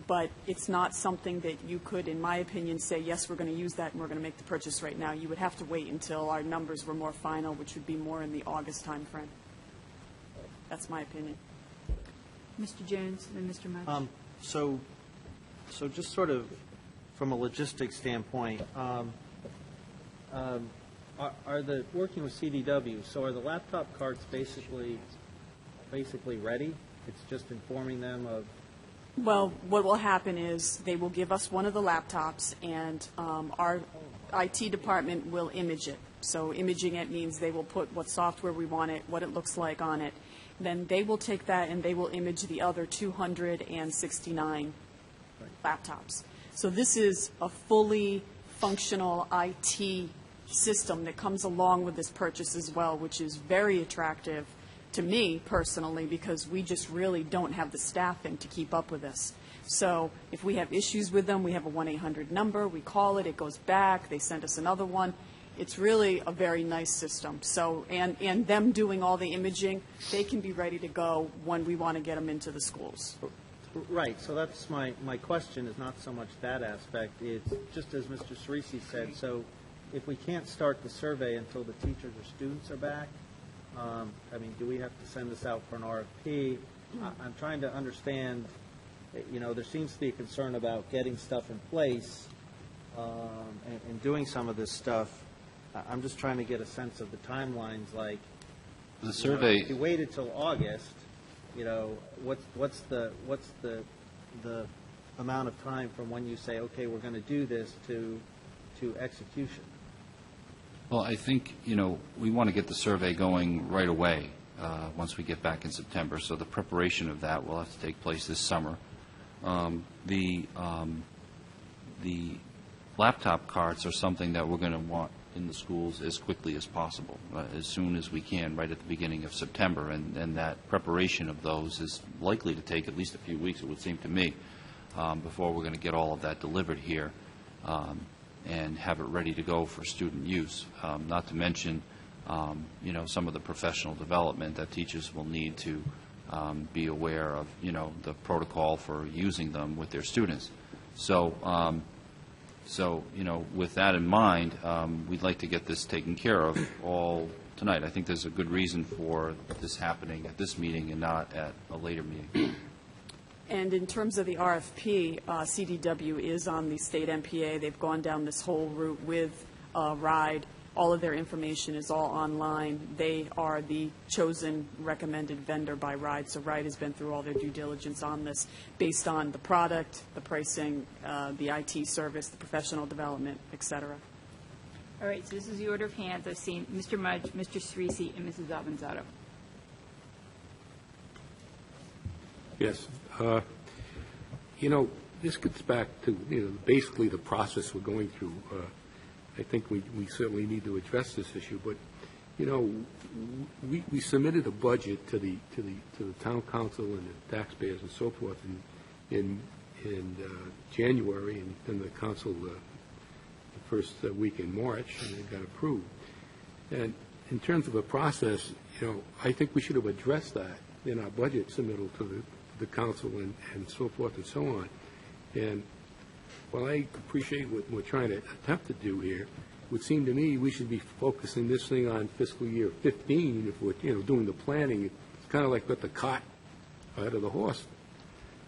But it's not something that you could, in my opinion, say, yes, we're going to use that and we're going to make the purchase right now. You would have to wait until our numbers were more final, which would be more in the August timeframe. That's my opinion. Mr. Jones and Mr. Mudge. So just sort of from a logistics standpoint, are the, working with CDW, so are the laptop carts basically ready? It's just informing them of... Well, what will happen is they will give us one of the laptops, and our IT department will image it. So imaging it means they will put what software we want it, what it looks like on it. Then they will take that and they will image the other 269 laptops. So this is a fully functional IT system that comes along with this purchase as well, which is very attractive to me personally, because we just really don't have the staffing to keep up with this. So if we have issues with them, we have a 1-800 number, we call it, it goes back, they send us another one. It's really a very nice system. So, and them doing all the imaging, they can be ready to go when we want to get them into the schools. Right, so that's my question is not so much that aspect. It's just as Mr. Cerisi said, so if we can't start the survey until the teachers or students are back, I mean, do we have to send this out for an RFP? I'm trying to understand, you know, there seems to be a concern about getting stuff in place and doing some of this stuff. I'm just trying to get a sense of the timelines, like the survey. If you waited till August, you know, what's the amount of time from when you say, okay, we're going to do this to execution? Well, I think, you know, we want to get the survey going right away once we get back in September. So the preparation of that will have to take place this summer. The laptop carts are something that we're going to want in the schools as quickly as possible, as soon as we can, right at the beginning of September. And that preparation of those is likely to take at least a few weeks, it would seem to me, before we're going to get all of that delivered here. And have it ready to go for student use. Not to mention, you know, some of the professional development that teachers will need to be aware of, you know, the protocol for using them with their students. So, you know, with that in mind, we'd like to get this taken care of all tonight. I think there's a good reason for this happening at this meeting and not at a later meeting. And in terms of the RFP, CDW is on the state MPA. They've gone down this whole route with RIDE. All of their information is all online. They are the chosen recommended vendor by RIDE. So RIDE has been through all their due diligence on this based on the product, the pricing, the IT service, the professional development, et cetera. All right, so this is the order of hands. I've seen Mr. Mudge, Mr. Cerisi, and Mrs. Avanzato. Yes. You know, this gets back to, you know, basically the process we're going through. I think we certainly need to address this issue, but, you know, we submitted a budget to the town council and the taxpayers and so forth in January, and then the council the first week in March, and it got approved. And in terms of a process, you know, I think we should have addressed that in our budget submittal to the council and so forth and so on. And while I appreciate what we're trying to attempt to do here, it would seem to me we should be focusing this thing on fiscal year 15 if we're, you know, doing the planning. It's kind of like put the cart ahead of the horse,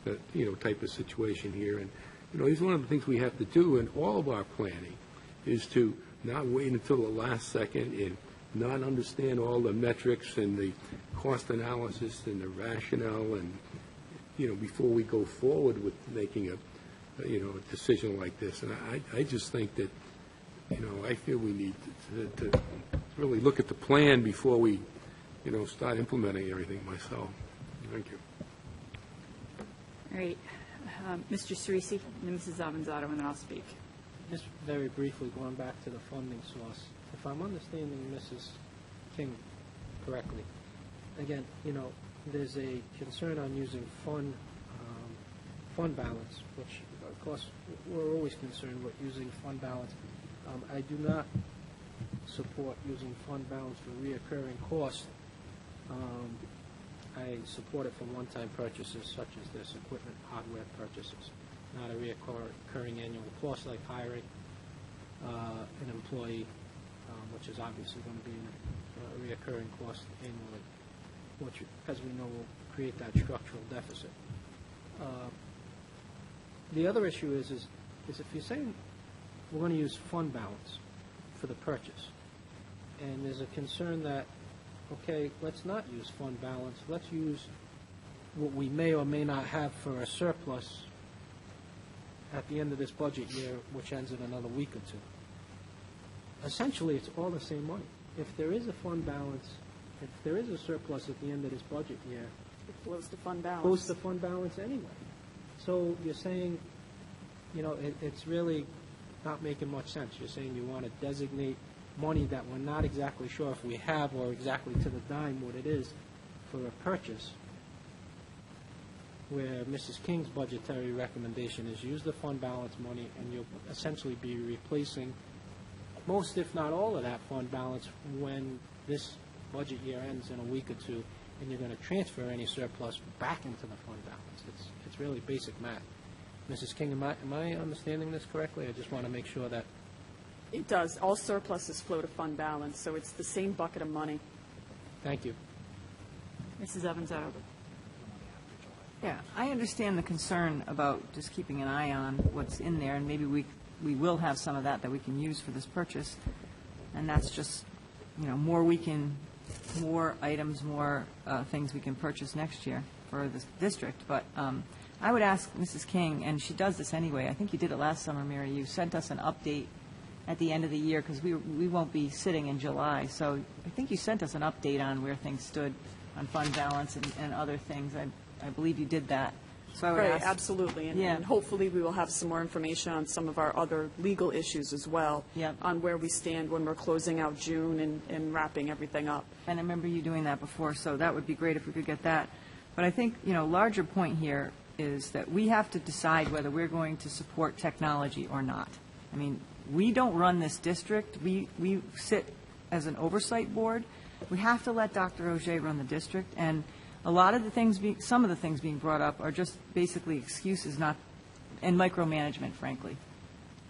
that, you know, type of situation here. And, you know, it's one of the things we have to do in all of our planning is to not wait until the last second and not understand all the metrics and the cost analysis and the rationale, and, you know, before we go forward with making a decision like this. And I just think that, you know, I feel we need to really look at the plan before we, you know, start implementing everything myself. Thank you. All right. Mr. Cerisi and Mrs. Avanzato, and then I'll speak. Just very briefly, going back to the funding source, if I'm understanding Mrs. King correctly, again, there's a concern on using fund balance, which, of course, we're always concerned with using fund balance. I do not support using fund balance for reoccurring costs. I support it for one-time purchases such as this equipment, hardware purchases, not a reoccurring annual cost like hiring an employee, which is obviously going to be a reoccurring cost annually, which, as we know, will create that structural deficit. The other issue is if you're saying we're going to use fund balance for the purchase, and there's a concern that, okay, let's not use fund balance, let's use what we may or may not have for a surplus at the end of this budget year, which ends in another week or two. Essentially, it's all the same money. If there is a fund balance, if there is a surplus at the end of this budget year, It flows to fund balance. goes to fund balance anyway. So you're saying, it's really not making much sense. You're saying you want to designate money that we're not exactly sure if we have or exactly to the dime what it is for a purchase, where Mrs. King's budgetary recommendation is use the fund balance money, and you'll essentially be replacing most, if not all, of that fund balance when this budget year ends in a week or two, and you're going to transfer any surplus back into the fund balance. It's really basic math. Mrs. King, am I understanding this correctly? I just want to make sure that... It does. All surpluses flow to fund balance, so it's the same bucket of money. Thank you. Mrs. Evans-Adler. Yeah, I understand the concern about just keeping an eye on what's in there, and maybe we will have some of that we can use for this purchase, and that's just, more items, more things we can purchase next year for this district. But I would ask Mrs. King, and she does this anyway, I think you did it last summer, Mary, you sent us an update at the end of the year, because we won't be sitting in July, so I think you sent us an update on where things stood on fund balance and other things. I believe you did that. So I would Right, ask, absolutely. Yeah. And hopefully we will have some more information on some of our other legal issues as well, Yep. on where we stand when we're closing out June and wrapping everything up. And I remember you doing that before, so that would be great if we could get that. But I think, larger point here is that we have to decide whether we're going to support technology or not. I mean, we don't run this district. We sit as an oversight board. We have to let Dr. Auger run the district, and a lot of the things, some of the things being brought up are just basically excuses, and micromanagement, frankly.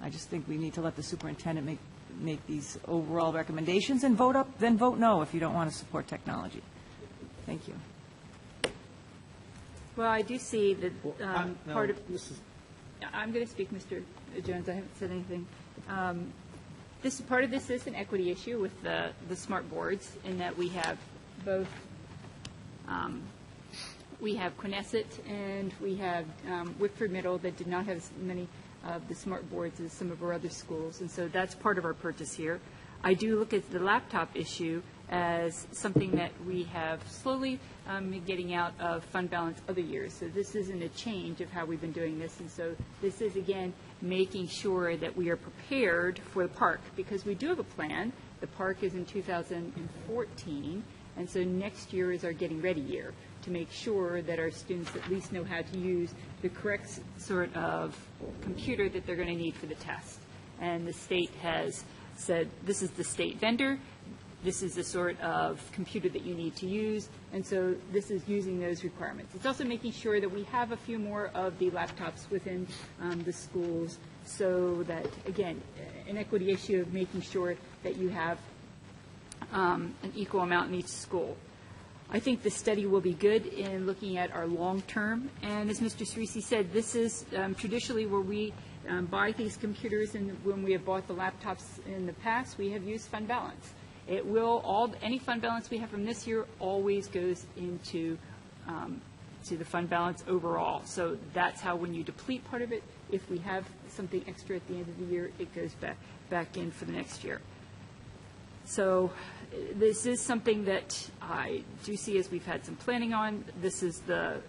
I just think we need to let the superintendent make these overall recommendations and then vote no if you don't want to support technology. Thank you. Well, I do see that no, part of... this is- I'm going to speak, Mr. Jones. I haven't said anything. Part of this is an equity issue with the smart boards, in that we have both, we have Quinnesset and we have Wickford Middle that did not have as many of the smart boards as some of our other schools, and so that's part of our purchase here. I do look at the laptop issue as something that we have slowly been getting out of fund balance other years. So this isn't a change of how we've been doing this. And so this is, again, making sure that we are prepared for the park, because we do have a plan. The park is in 2014, and so next year is our getting ready year to make sure that our students at least know how to use the correct sort of computer that they're going to need for the test. And the state has said, this is the state vendor, this is the sort of computer that you need to use, and so this is using those requirements. It's also making sure that we have a few more of the laptops within the schools, so that, again, an equity issue of making sure that you have an equal amount in each school. I think the study will be good in looking at our long-term, and as Mr. Cerisi said, this is traditionally where we buy these computers, and when we have bought the laptops in the past, we have used fund balance. It will, any fund balance we have from this year always goes into to the fund balance overall. So that's how, when you deplete part of it, if we have something extra at the end of the year, it goes back in for the next year. So this is something that I do see as we've had some planning on. This is the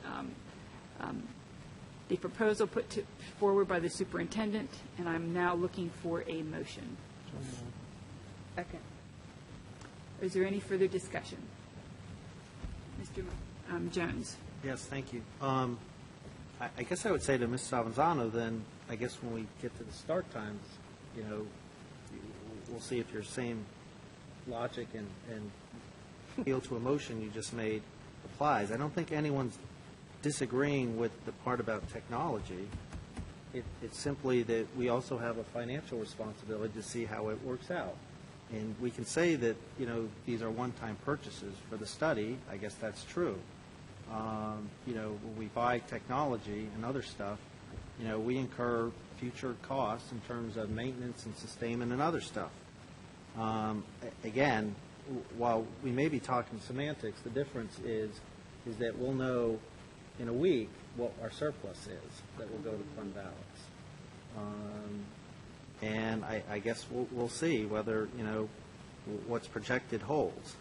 proposal put forward by the superintendent, and I'm now looking for a motion. Second. Is there any further discussion? Mr. Jones? Yes, thank you. I guess I would say to Mrs. Avanzano, then, I guess when we get to the start times, you know, we'll see if your same logic and appeal to emotion you just made applies. I don't think anyone's disagreeing with the part about technology. It's simply that we also have a financial responsibility to see how it works out. And we can say that, you know, these are one-time purchases for the study. I guess that's true. You know, when we buy technology and other stuff, you know, we incur future costs in terms of maintenance and sustainment and other stuff. Again, while we may be talking semantics, the difference is that we'll know in a week what our surplus is that will go to fund balance. And I guess we'll see whether, you know, what's projected holds.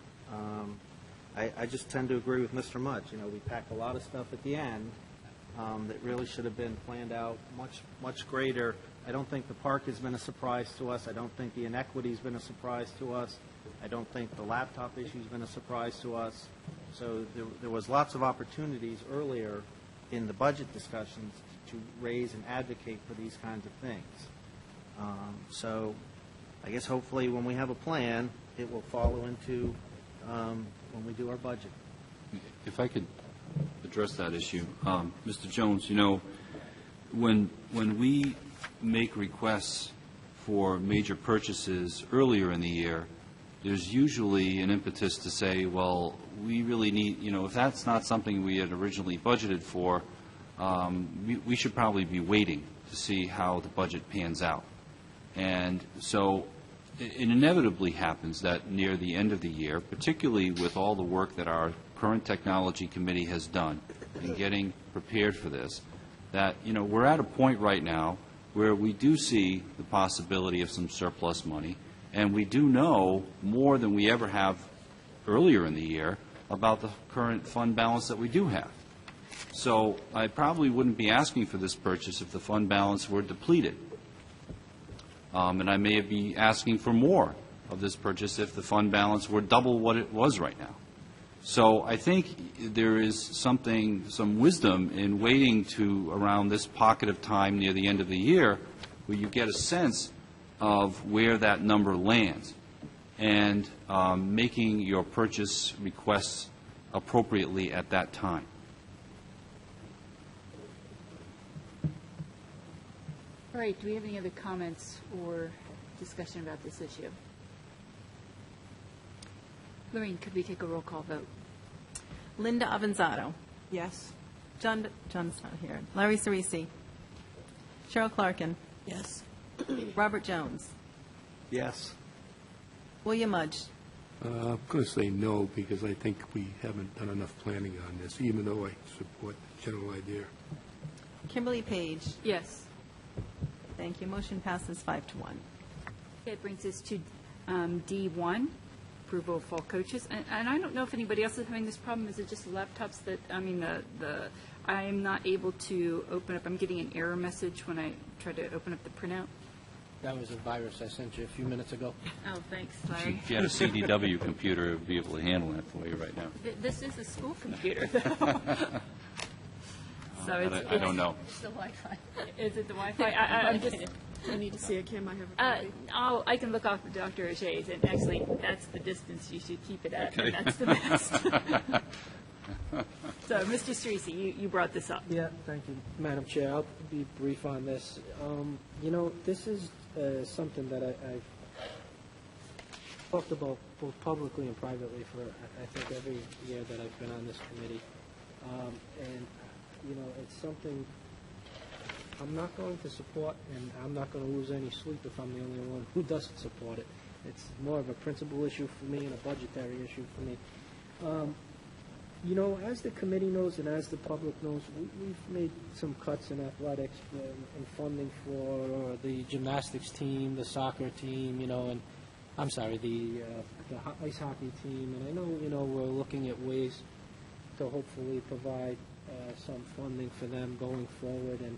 I just tend to agree with Mr. Mudge. You know, we pack a lot of stuff at the end that really should have been planned out much greater. I don't think the park has been a surprise to us. I don't think the inequity has been a surprise to us. I don't think the laptop issue has been a surprise to us. So there was lots of opportunities earlier in the budget discussions to raise and advocate for these kinds of things. So I guess hopefully when we have a plan, it will follow into when we do our budget. If I could address that issue. Mr. Jones, you know, when we make requests for major purchases earlier in the year, there's usually an impetus to say, well, we really need, you know, if that's not something we had originally budgeted for, we should probably be waiting to see how the budget pans out. And so it inevitably happens that near the end of the year, particularly with all the work that our current technology committee has done in getting prepared for this, that, you know, we're at a point right now where we do see the possibility of some surplus money, and we do know more than we ever have earlier in the year about the current fund balance that we do have. So I probably wouldn't be asking for this purchase if the fund balance were depleted. And I may be asking for more of this purchase if the fund balance were double what it was right now. So I think there is some wisdom in waiting to around this pocket of time near the end of the year where you get a sense of where that number lands and making your purchase requests appropriately at that time. All right, do we have any other comments or discussion about this issue? Lorraine, could we take a roll call vote? Linda Avanzado. Yes. John's not here. Larry Cerisi. Cheryl Clarkin. Yes. Robert Jones. Yes. William Mudge. I'm going to say no because I think we haven't done enough planning on this, even though I support the general idea. Kimberly Page. Yes. Thank you. Motion passes 5-1. Okay, it brings us to D1, approval of fall coaches. And I don't know if anybody else is having this problem. Is it just the laptops that, I mean, I am not able to open up. I'm getting an error message when I try to open up the printout. That was a virus I sent you a few minutes ago. Oh, thanks, Larry. If you had a CDW computer, it would be able to handle that for you right now. This is a school computer, though. So I don't know. It's the Wi-Fi. Is it the Wi-Fi? I'm just. I need to see a Kim. I have a copy. I can look off of Dr. O'Shea's, and actually, that's the distance you should keep it at, Okay. and that's the best. So, Mr. Cerisi, you brought this up. Yeah, thank you, Madam Chair. I'll be brief on this. You know, this is something that I've talked about both publicly and privately for, I think, every year that I've been on this committee. And, you know, it's something I'm not going to support, and I'm not going to lose any sleep if I'm the only one who doesn't support it. It's more of a principal issue for me and a budgetary issue for me. You know, as the committee knows and as the public knows, we've made some cuts in athletics and funding for the gymnastics team, the soccer team, you know, and I'm sorry, the ice hockey team. And I know, you know, we're looking at ways to hopefully provide some funding for them going forward and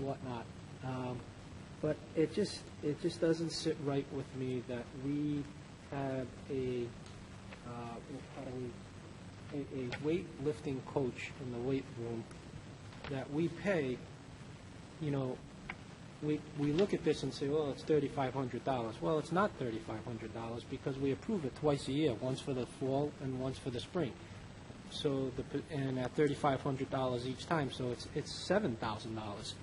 whatnot. But it just doesn't sit right with me that we have a weightlifting coach in the weight room that we pay. You know, we look at this and say, well, it's $3,500. Well, it's not $3,500 because we approve it twice a year, once for the fall and once for the spring. So and at $3,500 each time, so it's $7,000.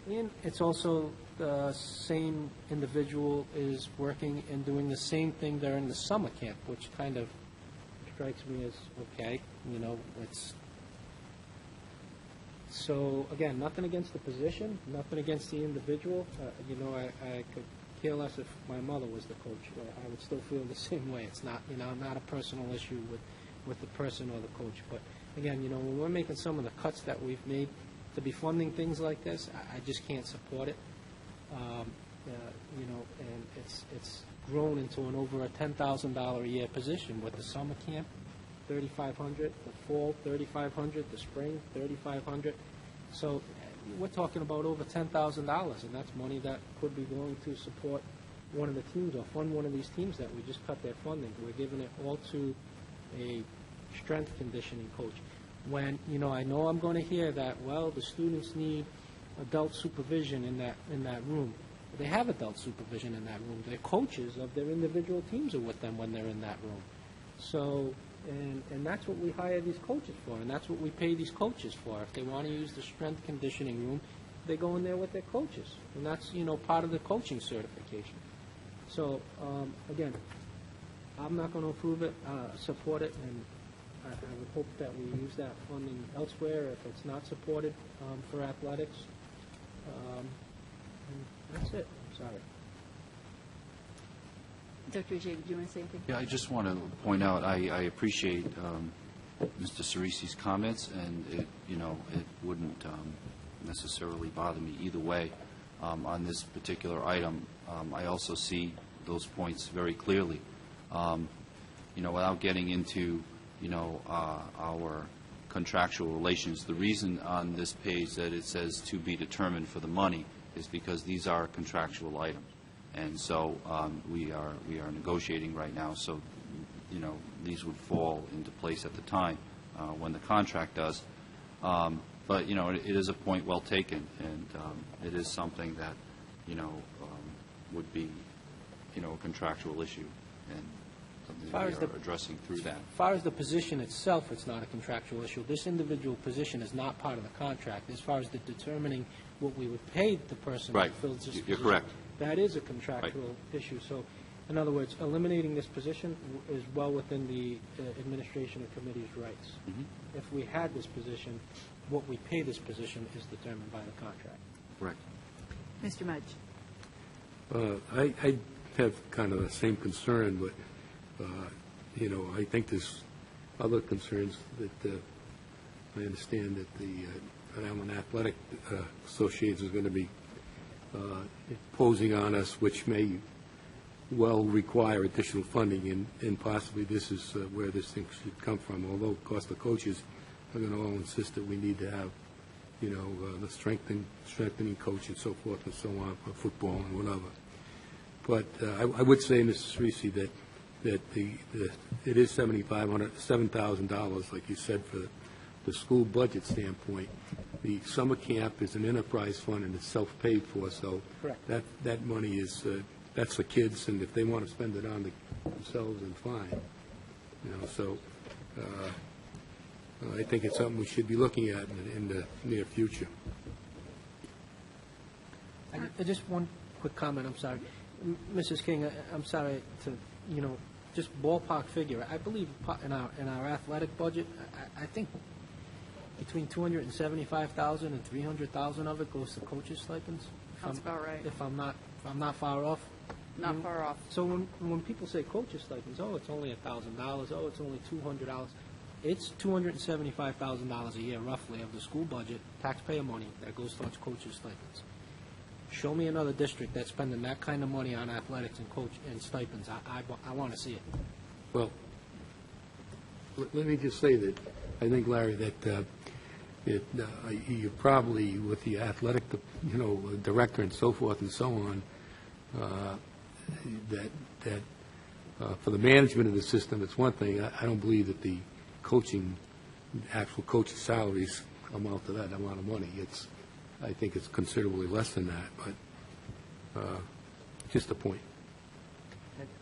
And it's also the same individual is working and doing the same thing during the summer camp, which kind of strikes me as okay. You know, it's so again, nothing against the position, nothing against the individual. You know, I could care less if my mother was the coach. I would still feel the same way. It's not, you know, not a personal issue with the person or the coach. But again, you know, when we're making some of the cuts that we've made to be funding things like this, I just can't support it. You know, and it's grown into an over a $10,000 a year position with the summer camp, $3,500, the fall, $3,500, the spring, $3,500. So we're talking about over $10,000, and that's money that could be going to support one of the teams or fund one of these teams that we just cut their funding. We're giving it all to a strength conditioning coach. When, you know I'm going to hear that, well, the students need adult supervision in that room. They have adult supervision in that room. Their coaches of their individual teams are with them when they're in that room. So, and that's what we hire these coaches for, and that's what we pay these coaches for. If they want to use the strength conditioning room, they go in there with their coaches, and that's, you know, part of the coaching certification. So, again, I'm not going to approve it, support it, and I would hope that we use that funding elsewhere if it's not supported for athletics. And that's it. I'm sorry. Dr. Ajay, did you want to say anything? Yeah, I just want to point out, I appreciate Mr. Cerisi's comments, and it wouldn't necessarily bother me either way on this particular item. I also see those points very clearly. Without getting into our contractual relations, the reason on this page that it says to be determined for the money is because these are contractual items. And so we are negotiating right now, so these would fall into place at the time when the contract does. But it is a point well taken, and it is something that would be a contractual issue, and something that we are addressing through that. As far as the position itself, it's not a contractual issue. This individual position is not part of the contract. As far as the determining what we would pay the person Right. who fills this You're position, correct. that is a contractual issue. So, in other words, eliminating this position is well within the administration and committee's rights. Mm-hmm. If we had this position, what we pay this position is determined by the contract. Correct. Mr. Mudge. I have kind of the same concern, but, I think there's other concerns that I understand that the Allen Athletic Association is going to be imposing on us, which may well require additional funding, and possibly this is where this thing should come from, although, of course, the coaches are going to all insist that we need to have, the strengthening coach and so forth and so on for football and whatever. But I would say, Mrs. Cerisi, that it is $7,000, like you said, for the school budget standpoint. The summer camp is an enterprise fund and it's self-paid for, so Correct. that money is that's for kids, and if they want to spend it on themselves, then fine. So I think it's something we should be looking at in the near future. Just one quick comment, I'm sorry. Mrs. King, I'm sorry to, just ballpark figure. I believe in our athletic budget, I think between $275,000 and $300,000 of it goes to coaches' stipends. Sounds about right. If I'm not far off. Not far off. So when people say coaches' stipends, oh, it's only $1,000, oh, it's only $200. It's $275,000 a year, roughly, of the school budget, taxpayer money, that goes towards coaches' stipends. Show me another district that's spending that kind of money on athletics and coach and stipends. I want to see it. Well, let me just say that I think, Larry, that you probably, with the athletic, director and so forth and so on, that for the management of the system, it's one thing. I don't believe that the actual coach's salaries amount to that amount of money. I think it's considerably less than that, but just a point.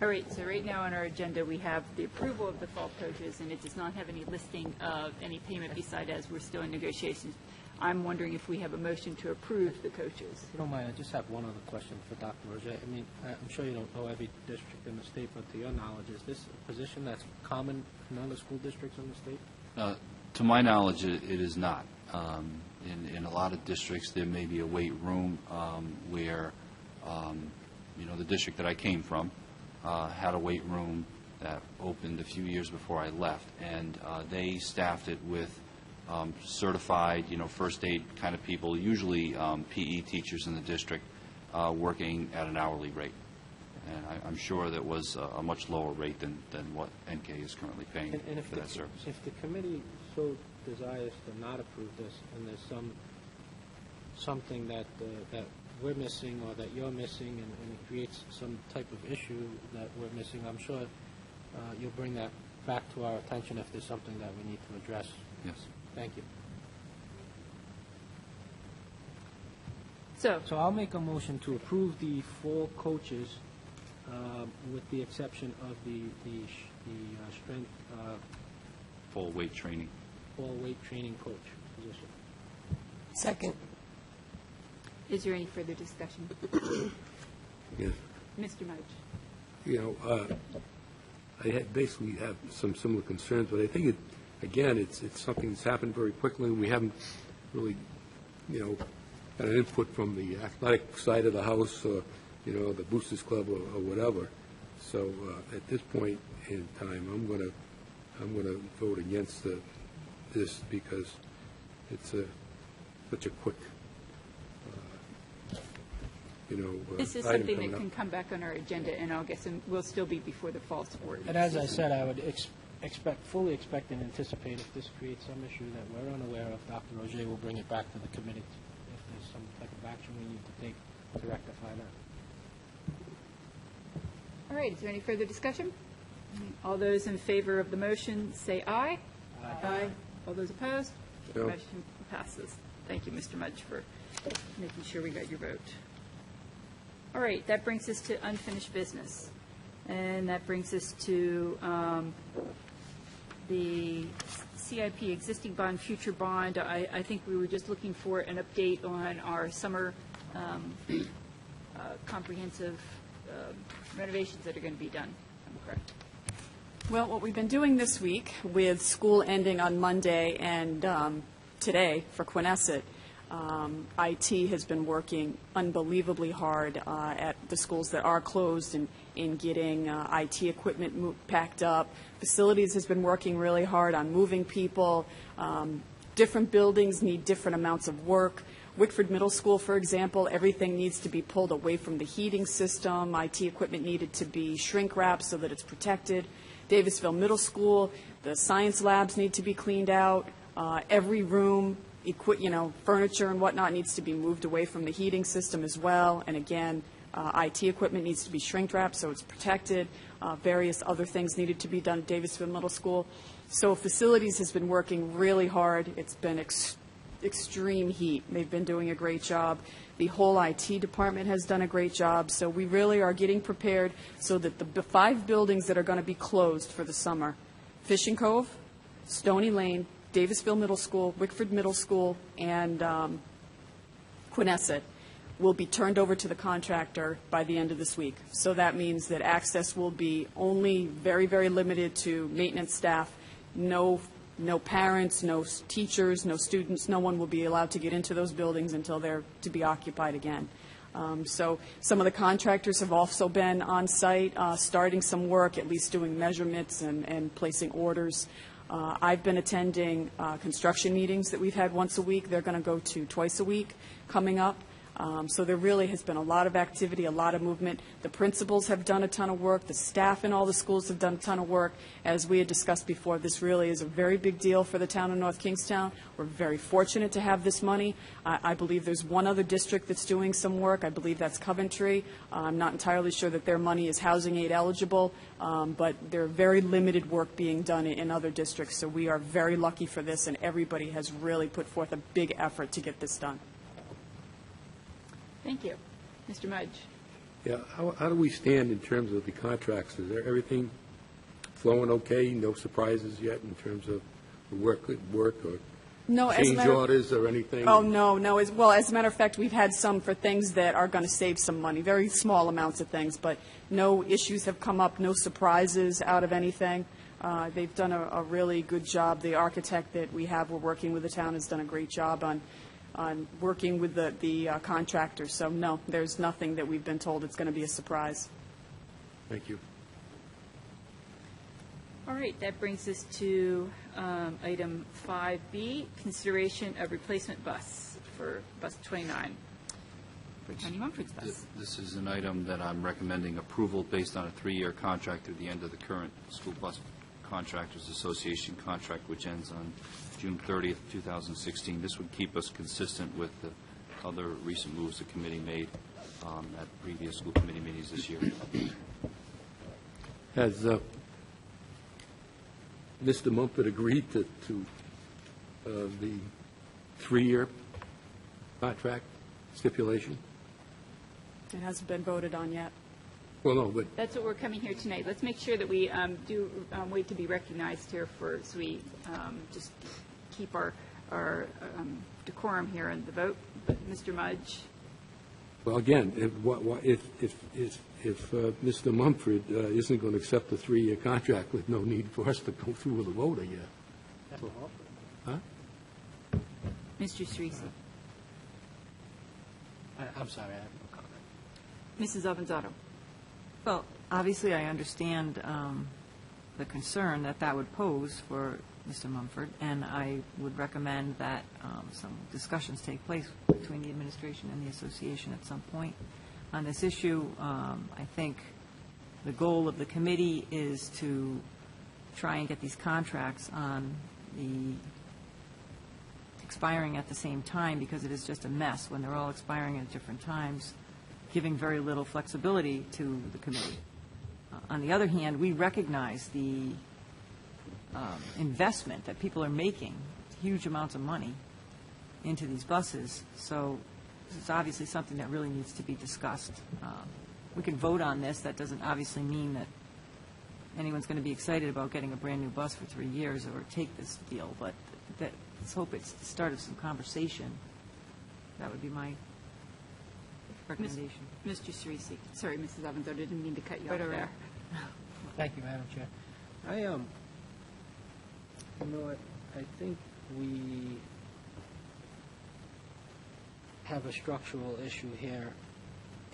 All right, so right now on our agenda, we have the approval of the fall coaches, and it does not have any listing of any payment beside as we're still in negotiations. I'm wondering if we have a motion to approve the coaches. If you don't mind, I just have one other question for Dr. Roger. I mean, I'm sure you don't know every district in the state, but to your knowledge, is this a position that's common in other school districts in the state? To my knowledge, it is not. In a lot of districts, there may be a weight room where, the district that I came from had a weight room that opened a few years before I left, and they staffed it with certified, first aid kind of people, usually PE teachers in the district, working at an hourly rate. And I'm sure that was a much lower rate than what NK is currently paying for that service. If the committee so desires to not approve this, and there's something that we're missing or that you're missing, and it creates some type of issue that we're missing, I'm sure you'll bring that back to our attention if there's something that we need to address. Yes. Thank you. So I'll make a motion to approve the 4 coaches with the exception of the strength Full weight training. full weight training coach position. Second. is there any further discussion? Yes. Mr. Mudge. I basically have some similar concerns, but I think it's something that's happened very quickly. We haven't really, got an input from the athletic side of the house, or, the Boosters Club or whatever. So at this point in time, I'm going to vote against this because it's such a quick, This is item something coming that up. can come back on our agenda in August, and will still be before the fall sport. And as I said, I would fully expect and anticipate if this creates some issue that we're unaware of, Dr. Roger will bring it back to the committee if there's some type of action we need to take to rectify that. All right, is there any further discussion? All those in favor of the motion, say aye. Aye. All those opposed? No. Motion passes. Thank you, Mr. Mudge, for making sure we got your vote. All right, that brings us to unfinished business. And that brings us to the CIP existing bond, future bond. I think we were just looking for an update on our summer comprehensive renovations that are going to be done. I'm correct. Well, what we've been doing this week, with school ending on Monday and today for Quinnesset, IT has been working unbelievably hard at the schools that are closed in getting IT equipment packed up. Facilities has been working really hard on moving people. Different buildings need different amounts of work. Wickford Middle School, for example, everything needs to be pulled away from the heating system. IT equipment needed to be shrink wrapped so that it's protected. Davisville Middle School, the science labs need to be cleaned out. Every room, furniture and whatnot needs to be moved away from the heating system as well. And again, IT equipment needs to be shrink wrapped so it's protected. Various other things needed to be done at Davisville Middle School. So facilities has been working really hard. It's been extreme heat. They've been doing a great job. The whole IT department has done a great job. So we really are getting prepared so that the 5 buildings that are going to be closed for the summer, Fishing Cove, Stony Lane, Davisville Middle School, Wickford Middle School, and Quinnesset, will be turned over to the contractor by the end of this week. So that means that access will be only very, very limited to maintenance staff. No parents, no teachers, no students. No one will be allowed to get into those buildings until they're to be occupied again. So some of the contractors have also been on site, starting some work, at least doing measurements and placing orders. I've been attending construction meetings that we've had once a week. They're going to go to twice a week coming up. So there really has been a lot of activity, a lot of movement. The principals have done a ton of work. The staff in all the schools have done a ton of work. As we had discussed before, this really is a very big deal for the town of North Kingstown. We're very fortunate to have this money. I believe there's one other district that's doing some work. I believe that's Coventry. I'm not entirely sure that their money is housing aid eligible, but there's very limited work being done in other districts. So we are very lucky for this, and everybody has really put forth a big effort to get this done. Thank you. Mr. Mudge. Yeah, how do we stand in terms of the contracts? Is there everything flowing okay? No surprises yet in terms of the work or No, change orders or anything? Oh, no. Well, as a matter of fact, we've had some for things that are going to save some money, very small amounts of things, but no issues have come up, no surprises out of anything. They've done a really good job. The architect that we have, we're working with the town, has done a great job on working with the contractors. So, no, there's nothing that we've been told it's going to be a surprise. Thank you. All right, that brings us to item 5B, consideration of replacement bus for bus 29 for Tony Mumford's bus. This is an item that I'm recommending approval based on a 3-year contract through the end of the current School Bus Contractors Association contract, which ends on June 30th, 2016. This would keep us consistent with the other recent moves the committee made at previous school committee meetings this year. Has Mr. Mumford agreed to the 3-year contract stipulation? It hasn't been voted on yet. Well, no, but That's what we're coming here tonight. Let's make sure that we do wait to be recognized here so we just keep our decorum here in the vote. But Mr. Mudge. well, again, if Mr. Mumford isn't going to accept the 3-year contract with no need for us to go through with a vote again. Huh? Mr. Cerisi. I'm sorry, I have no comment. Mrs. Avanzato. Well, obviously, I understand the concern that would pose for Mr. Mumford, and I would recommend that some discussions take place between the administration and the association at some point on this issue. I think the goal of the committee is to try and get these contracts on the expiring at the same time, because it is just a mess when they're all expiring at different times, giving very little flexibility to the committee. On the other hand, we recognize the investment that people are making, huge amounts of money, into these buses. So this is obviously something that really needs to be discussed. We can vote on this. That doesn't obviously mean that anyone's going to be excited about getting a brand-new bus for 3 years or take this deal, but let's hope it's the start of some conversation. That would be my recommendation. Mr. Cerisi. Sorry, Mrs. Avanzato, didn't mean to cut you off there. Thank you, Madam Chair. I think we have a structural issue here,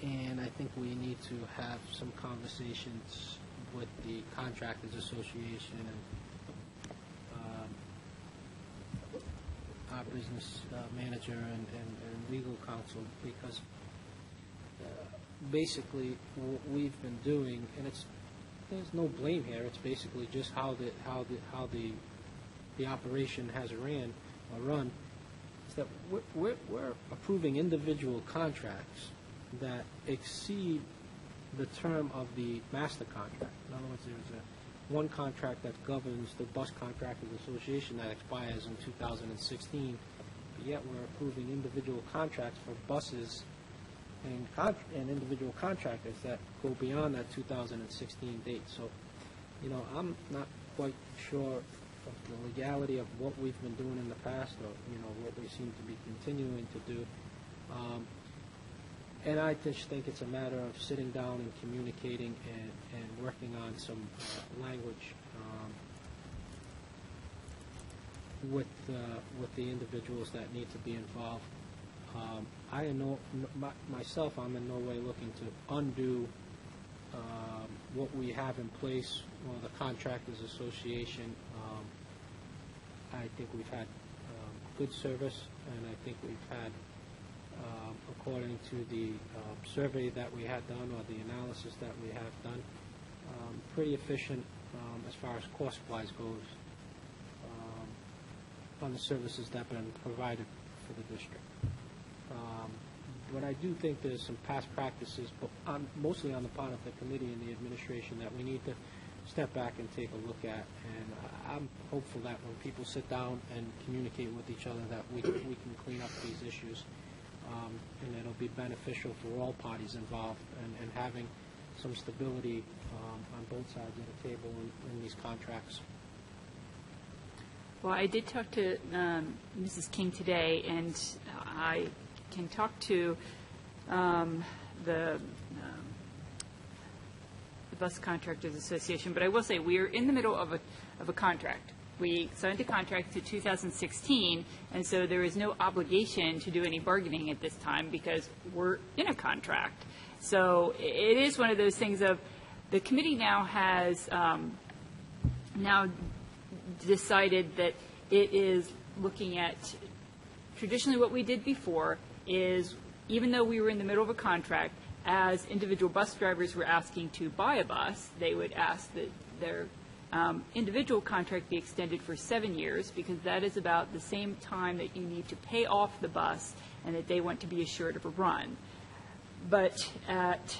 and I think we need to have some conversations with the Contractors Association and our business manager and legal counsel, because basically what we've been doing, and there's no blame here. It's basically just how the operation has run. Is that we're approving individual contracts that exceed the term of the master contract. In other words, there's one contract that governs the Bus Contractors Association that expires in 2016, but yet we're approving individual contracts for buses and individual contractors that go beyond that 2016 date. So, I'm not quite sure of the legality of what we've been doing in the past, or what we seem to be continuing to do. And I just think it's a matter of sitting down and communicating and working on some language with the individuals that need to be involved. I am myself, I'm in no way looking to undo what we have in place. Well, the Contractors Association, I think we've had good service, and I think we've had according to the survey that we had done or the analysis that we have done, pretty efficient as far as cost-wise goes on the services that have been provided for the district. But I do think there's some past practices, but mostly on the part of the committee and the administration, that we need to step back and take a look at. And I'm hopeful that when people sit down and communicate with each other, that we can clean up these issues, and it'll be beneficial for all parties involved, and having some stability on both sides of the table in these contracts. Well, I did talk to Mrs. King today, and I can talk to the Bus Contractors Association, but I will say we are in the middle of a contract. We signed a contract to 2016, and so there is no obligation to do any bargaining at this time because we're in a contract. So it is one of those things of the committee now has now decided that it is looking at traditionally what we did before is, even though we were in the middle of a contract, as individual bus drivers were asking to buy a bus, they would ask that their individual contract be extended for 7 years, because that is about the same time that you need to pay off the bus and that they want to be assured of a run. But at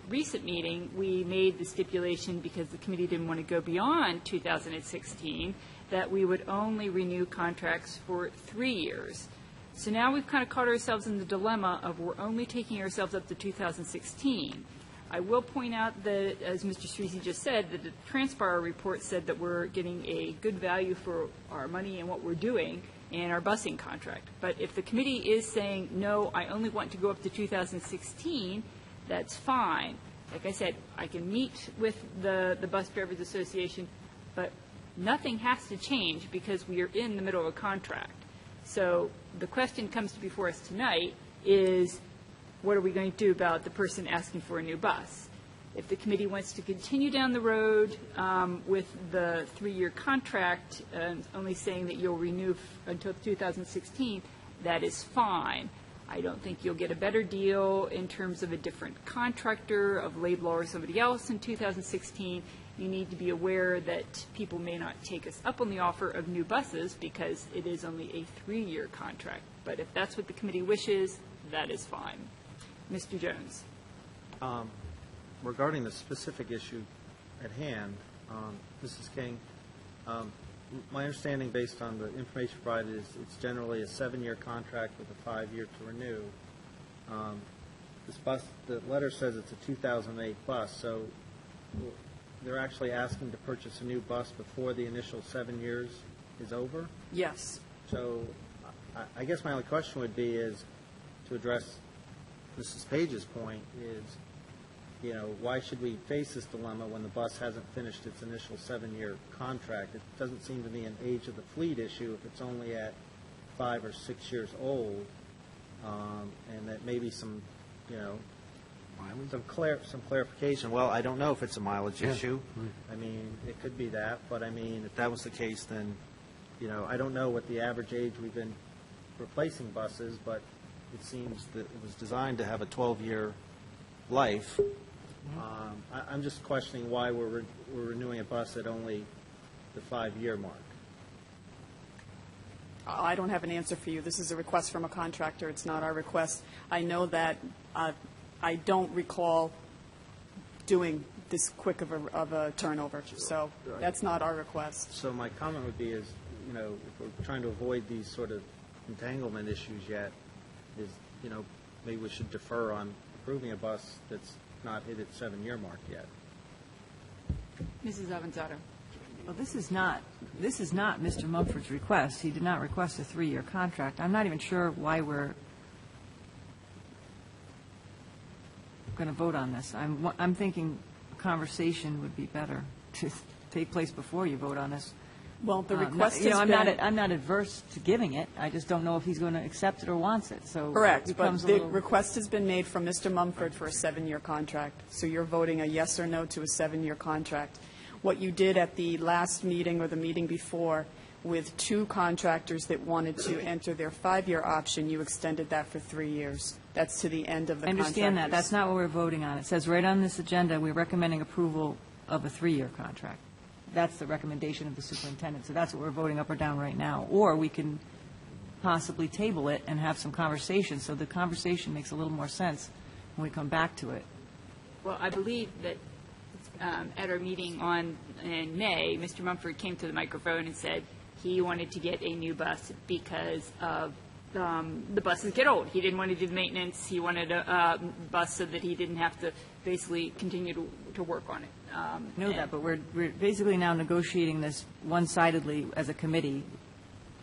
recent meeting, we made the stipulation, because the committee didn't want to go beyond 2016, that we would only renew contracts for 3 years. So now we've kind of caught ourselves in the dilemma of we're only taking ourselves up to 2016. I will point out that, as Mr. Streese just said, that the Transpire report said that we're getting a good value for our money and what we're doing in our busing contract. But if the committee is saying, no, I only want to go up to 2016, that's fine. Like I said, I can meet with the Bus Drivers Association, but nothing has to change because we are in the middle of a contract. So the question comes before us tonight is, what are we going to do about the person asking for a new bus? If the committee wants to continue down the road with the 3-year contract, only saying that you'll renew until 2016, that is fine. I don't think you'll get a better deal in terms of a different contractor, of Laidlaw or somebody else in 2016. You need to be aware that people may not take us up on the offer of new buses because it is only a 3-year contract. But if that's what the committee wishes, that is fine. Mr. Jones. Regarding the specific issue at hand, Mrs. King, my understanding based on the information provided is it's generally a 7-year contract with a 5-year to renew. This bus, the letter says it's a 2008 bus, so they're actually asking to purchase a new bus before the initial 7 years is over? Yes. So I guess my only question would be is, to address Mrs. Page's point, is, you know, why should we face this dilemma when the bus hasn't finished its initial 7-year contract? It doesn't seem to me an age of the fleet issue if it's only at 5 or 6 years old, and that maybe some, you know, some clarification. Well, I don't know if it's a mileage issue. I mean, it could be that, but I mean, if that was the case, then, you know, I don't know what the average age we've been replacing buses, but it seems that it was designed to have a 12-year life. I'm just questioning why we're renewing a bus at only the 5-year mark. I don't have an answer for you. This is a request from a contractor. It's not our request. I know that I don't recall doing this quick of a turnover, so that's not our request. So my comment would be is, you know, if we're trying to avoid these sort of entanglement issues yet, is, you know, maybe we should defer on approving a bus that's not hit its 7-year mark yet. Mrs. Avanzado. Well, this is not Mr. Mumford's request. He did not request a 3-year contract. I'm not even sure why we're going to vote on this. I'm thinking a conversation would be better to take place before you vote on this. Well, the request you know, has been... I'm not adverse to giving it. I just don't know if he's going to accept it or wants it. So Correct, but the request has been made from Mr. Mumford for a 7-year contract. So you're voting a yes or no to a 7-year contract. What you did at the last meeting or the meeting before with 2 contractors that wanted to enter their 5-year option, you extended that for 3 years. That's to the end of the I contractors. understand that. That's not what we're voting on. It says right on this agenda, we're recommending approval of a 3-year contract. That's the recommendation of the superintendent. So that's what we're voting up or down right now. Or we can possibly table it and have some conversation, so the conversation makes a little more sense when we come back to it. Well, I believe that at our meeting in May, Mr. Mumford came to the microphone and said he wanted to get a new bus because of the buses get old. He didn't want to do the maintenance. He wanted a bus so that he didn't have to basically continue to work on it. I know that, but we're basically now negotiating this one-sidedly as a committee.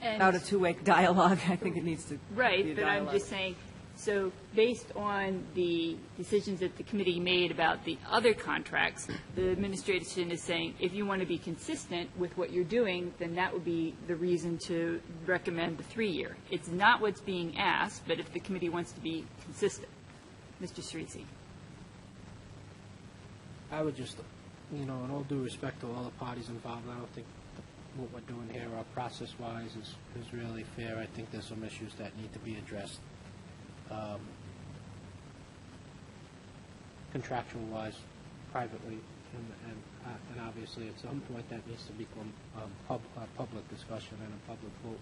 Without a two-way dialogue, I think it needs to be a Right, but dialogue. I'm just saying, so based on the decisions that the committee made about the other contracts, the administration is saying if you want to be consistent with what you're doing, then that would be the reason to recommend the 3-year. It's not what's being asked, but if the committee wants to be consistent. Mr. Cerisi. I would just, in all due respect to all the parties involved, I don't think what we're doing here, process-wise, is really fair. I think there's some issues that need to be addressed. Contractual-wise, privately, and obviously at some point that needs to become public discussion and a public vote.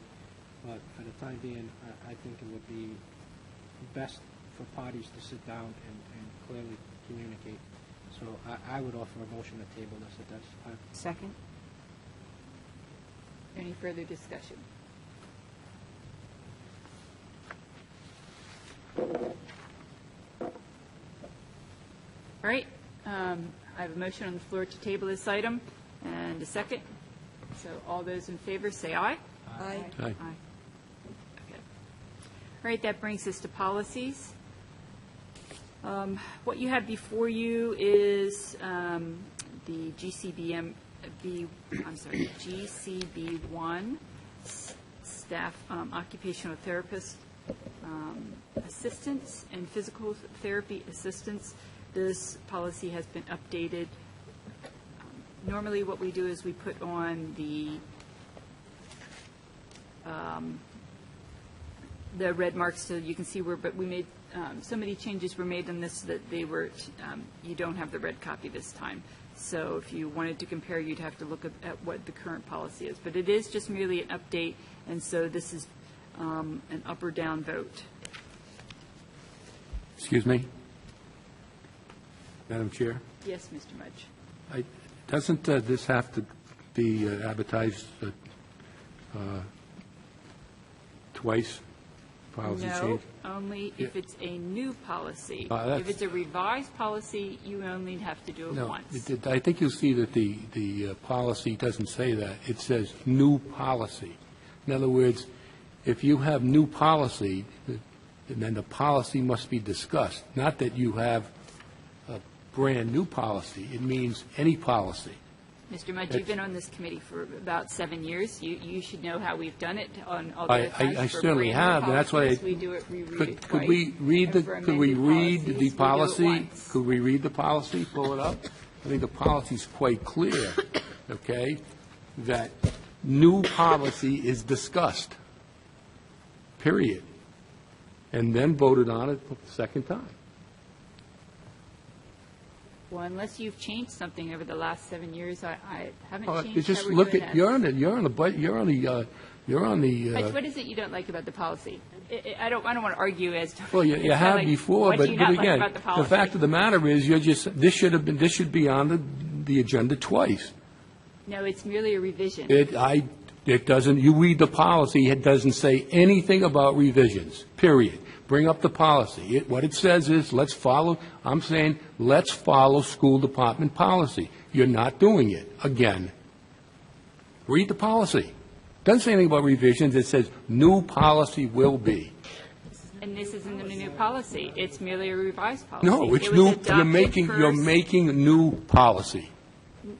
But for the time being, I think it would be best for parties to sit down and clearly communicate. So I would offer a motion to table this at this time. Second? Any further discussion? All right, I have a motion on the floor to table this item, and a second. So all those in favor say aye. Aye. Aye. Okay. All right, that brings us to policies. What you have before you is the GCB1 staff occupational therapist assistants and physical therapy assistants. This policy has been updated. Normally what we do is we put on the red marks so you can see where, but we made so many changes were made on this that they were, you don't have the red copy this time. So if you wanted to compare, you'd have to look at what the current policy is. But it is just merely an update, and so this is an up or down vote. Excuse me? Madam Chair? Yes, Mr. Mudge. Doesn't this have to be advertised twice? Policy No, change? only if it's a new policy. That's- If it's a revised policy, you only have to do it No, once. I think you'll see that the policy doesn't say that. It says new policy. In other words, if you have new policy, then the policy must be discussed, not that you have a brand-new policy. It means any policy. Mr. Mudge, you've been on this committee for about 7 years. You should know how we've done it on all the other times. I For certainly brand-new have, and that's why policies, we do it, we read it Could twice. we read And for could we amended read policies, the we do it policy? once. Could we read the policy, pull it up? I think the policy's quite clear, okay, that new policy is discussed, period, and then voted on it the second time. Well, unless you've changed something over the last 7 years, I haven't Oh, changed it's just how we're look doing at, that. you're on the Mudge, what is it you don't like about the policy? I don't want to argue as to. well, you it's not have like, before, what but do you not like again, about the policy? fact of the matter is, this should be on the agenda twice. No, it's merely a revision. It doesn't, you read the policy, it doesn't say anything about revisions, period. Bring up the policy. What it says is, let's follow school department policy. You're not doing it, again. Read the policy. Doesn't say anything about revisions, it says new policy will be. And this isn't a new policy. It's merely a revised policy. No, it's It was new, adopted you're first- making new policy.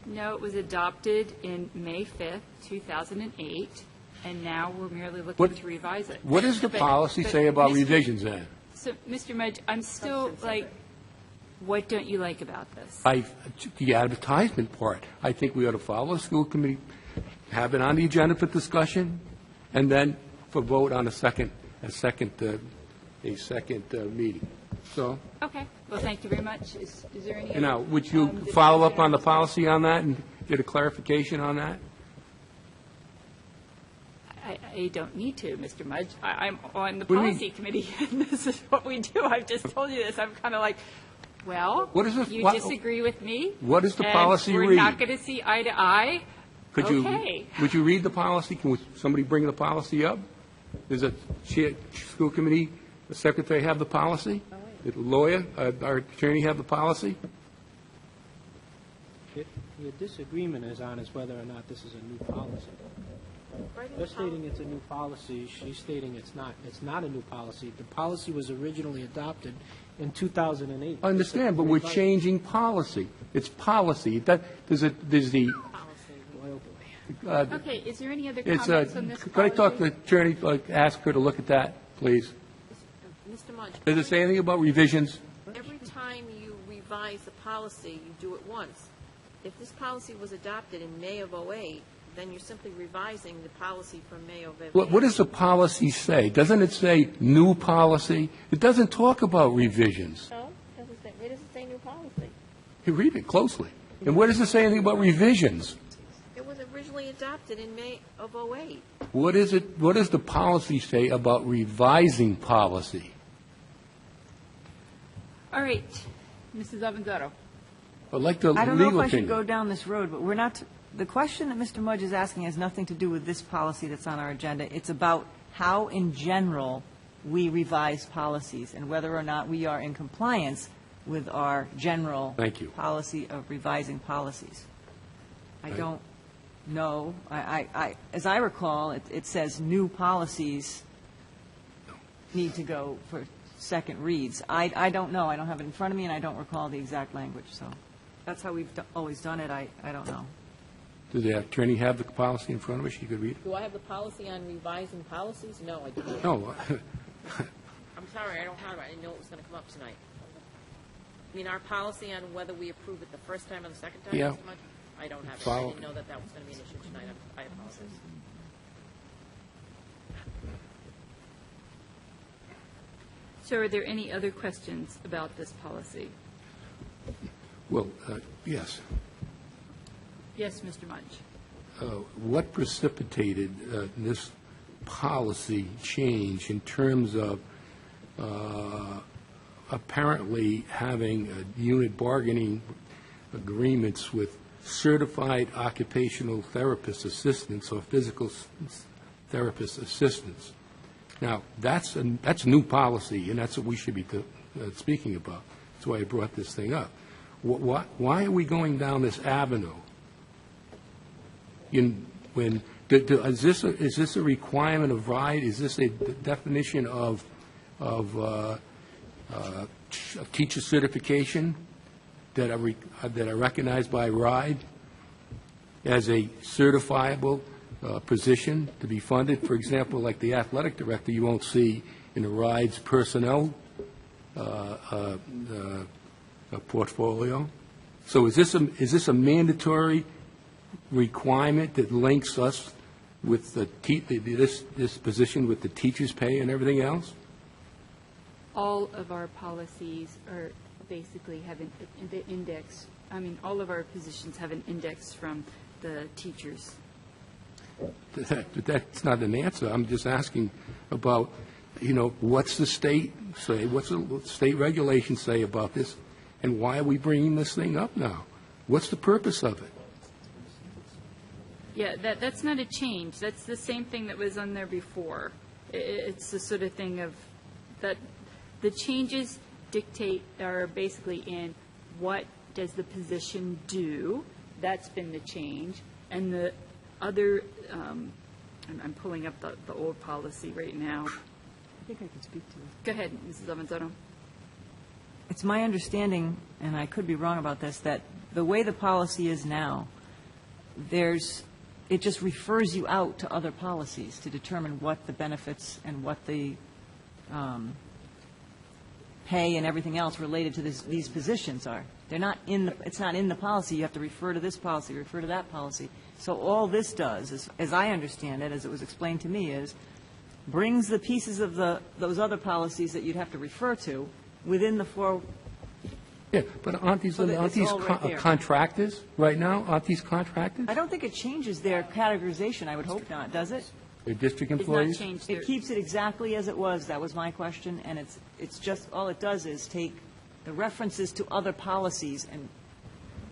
No, it was adopted in May 5th, 2008, and now we're merely looking What- to revise it. What does the But- policy but say about Mr. revisions then? So, Mr. Mudge, I'm still like, what don't you like about this? The advertisement part, I think we ought to follow the school committee have it on the agenda for discussion, and then for vote on a second meeting. So, Okay, well, thank you very much. Is there any? now, would you follow up on the policy on that and get a clarification on that? I don't need to, Mr. Mudge. I'm on the What do you mean? policy committee, and this is what we do. I've just told you this. I'm kind of like, well, What is this- you what- disagree with me? What does the and policy we're read? not going to see eye to eye? Could Okay. would you read the policy? Can somebody bring the policy up? Does a school committee, the secretary have the policy? Did the lawyer, our attorney have the policy? Your disagreement is on is whether or not this is a new policy. They're stating it's a new policy, she's stating it's not. It's not a new policy. The policy was originally adopted in 2008. I understand, but we're changing policy. It's policy. There's the... Okay, is there any other It's comments on this Could I talk to the attorney, ask her to look at that, please? Mr. Mudge, Does it say anything about revisions? every time you revise a policy, you do it once. If this policy was adopted in May of '08, then you're simply revising the policy from May of '08. What does the policy say? Doesn't it say new policy? It doesn't talk about revisions. No, it doesn't say new policy. You read it closely. And what does it say anything about revisions? It was originally adopted in May of '08. What does the policy say about revising policy? All right, Mrs. Avanzado. I'd like the legal I opinion. don't know if I should go down this road, but we're not, the question that Mr. Mudge is asking has nothing to do with this policy that's on our agenda. It's about how, in general, we revise policies and whether or not we are in compliance with our general Thank you. policy of revising policies. I don't know. As I recall, it says new policies need to go for second reads. I don't know. I don't have it in front of me, and I don't recall the exact language, so that's how we've always done it. I don't know. Does the attorney have the policy in front of her? She could read it? Do I have the policy on revising policies? No, I do not. No. I'm sorry, I don't have it. I didn't know it was going to come up tonight. I mean, our policy on whether we approve it the first time or the second time, Yeah. Mr. Mudge? I don't have it. I Follow- didn't know that that was going to be an issue tonight. I apologize. So are there any other questions about this policy? Well, yes. Yes, Mr. Mudge. What precipitated this policy change in terms of apparently having unit bargaining agreements with certified occupational therapist assistants or physical therapist assistants? Now, that's new policy, and that's what we should be speaking about. That's why I brought this thing up. Why are we going down this avenue? Is this a requirement of RIDE? Is this a definition of teacher certification that are recognized by RIDE as a certifiable position to be funded? For example, like the athletic director, you won't see in the RIDE's personnel portfolio. So is this a mandatory requirement that links us with this position with the teacher's pay and everything else? All of our policies are basically have an index. I mean, all of our positions have an index from the teachers. That's not an answer. I'm just asking about, what's the state say? What's the state regulations say about this? And why are we bringing this thing up now? What's the purpose of it? Yeah, that's not a change. That's the same thing that was on there before. It's the sort of thing of that the changes are basically in what does the position do. That's been the change. And the other, I'm pulling up the old policy right now. I think I can speak to it. Go ahead, Mrs. Avanzado. It's my understanding, and I could be wrong about this, that the way the policy is now, it just refers you out to other policies to determine what the benefits and what the pay and everything else related to these positions are. They're not it's not in the policy. You have to refer to this policy, refer to that policy. So all this does, as I understand it, as it was explained to me, is brings the pieces of those other policies that you'd have to refer to within the four. Yeah, but aren't these all right there. contractors right now? Aren't these contractors? I don't think it changes their categorization. I would hope not, does it? They're district It's employees? not changed. It keeps it exactly as it was. That was my question. And it's just, all it does is take the references to other policies and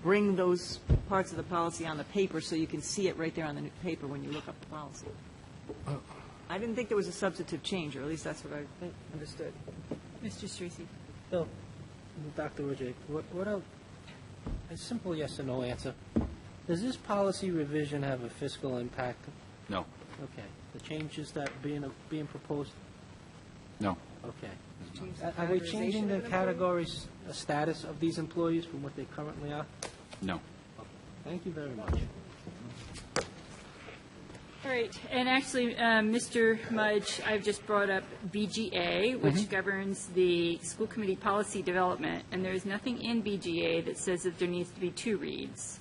bring those parts of the policy on the paper so you can see it right there on the paper when you look up the policy. I didn't think there was a substantive change, or at least that's what I understood. Mr. Streese. Bill, Dr. Roger, what a simple yes or no answer. Does this policy revision have a fiscal impact? No. Okay. The changes that being proposed? No. Okay. Are we changing the categories, status of these employees from what they currently are? No. Thank you very much. All right, and actually, Mr. Mudge, I've just brought up BGA, which governs the school committee policy development, and there is nothing in BGA that says that there needs to be 2 reads.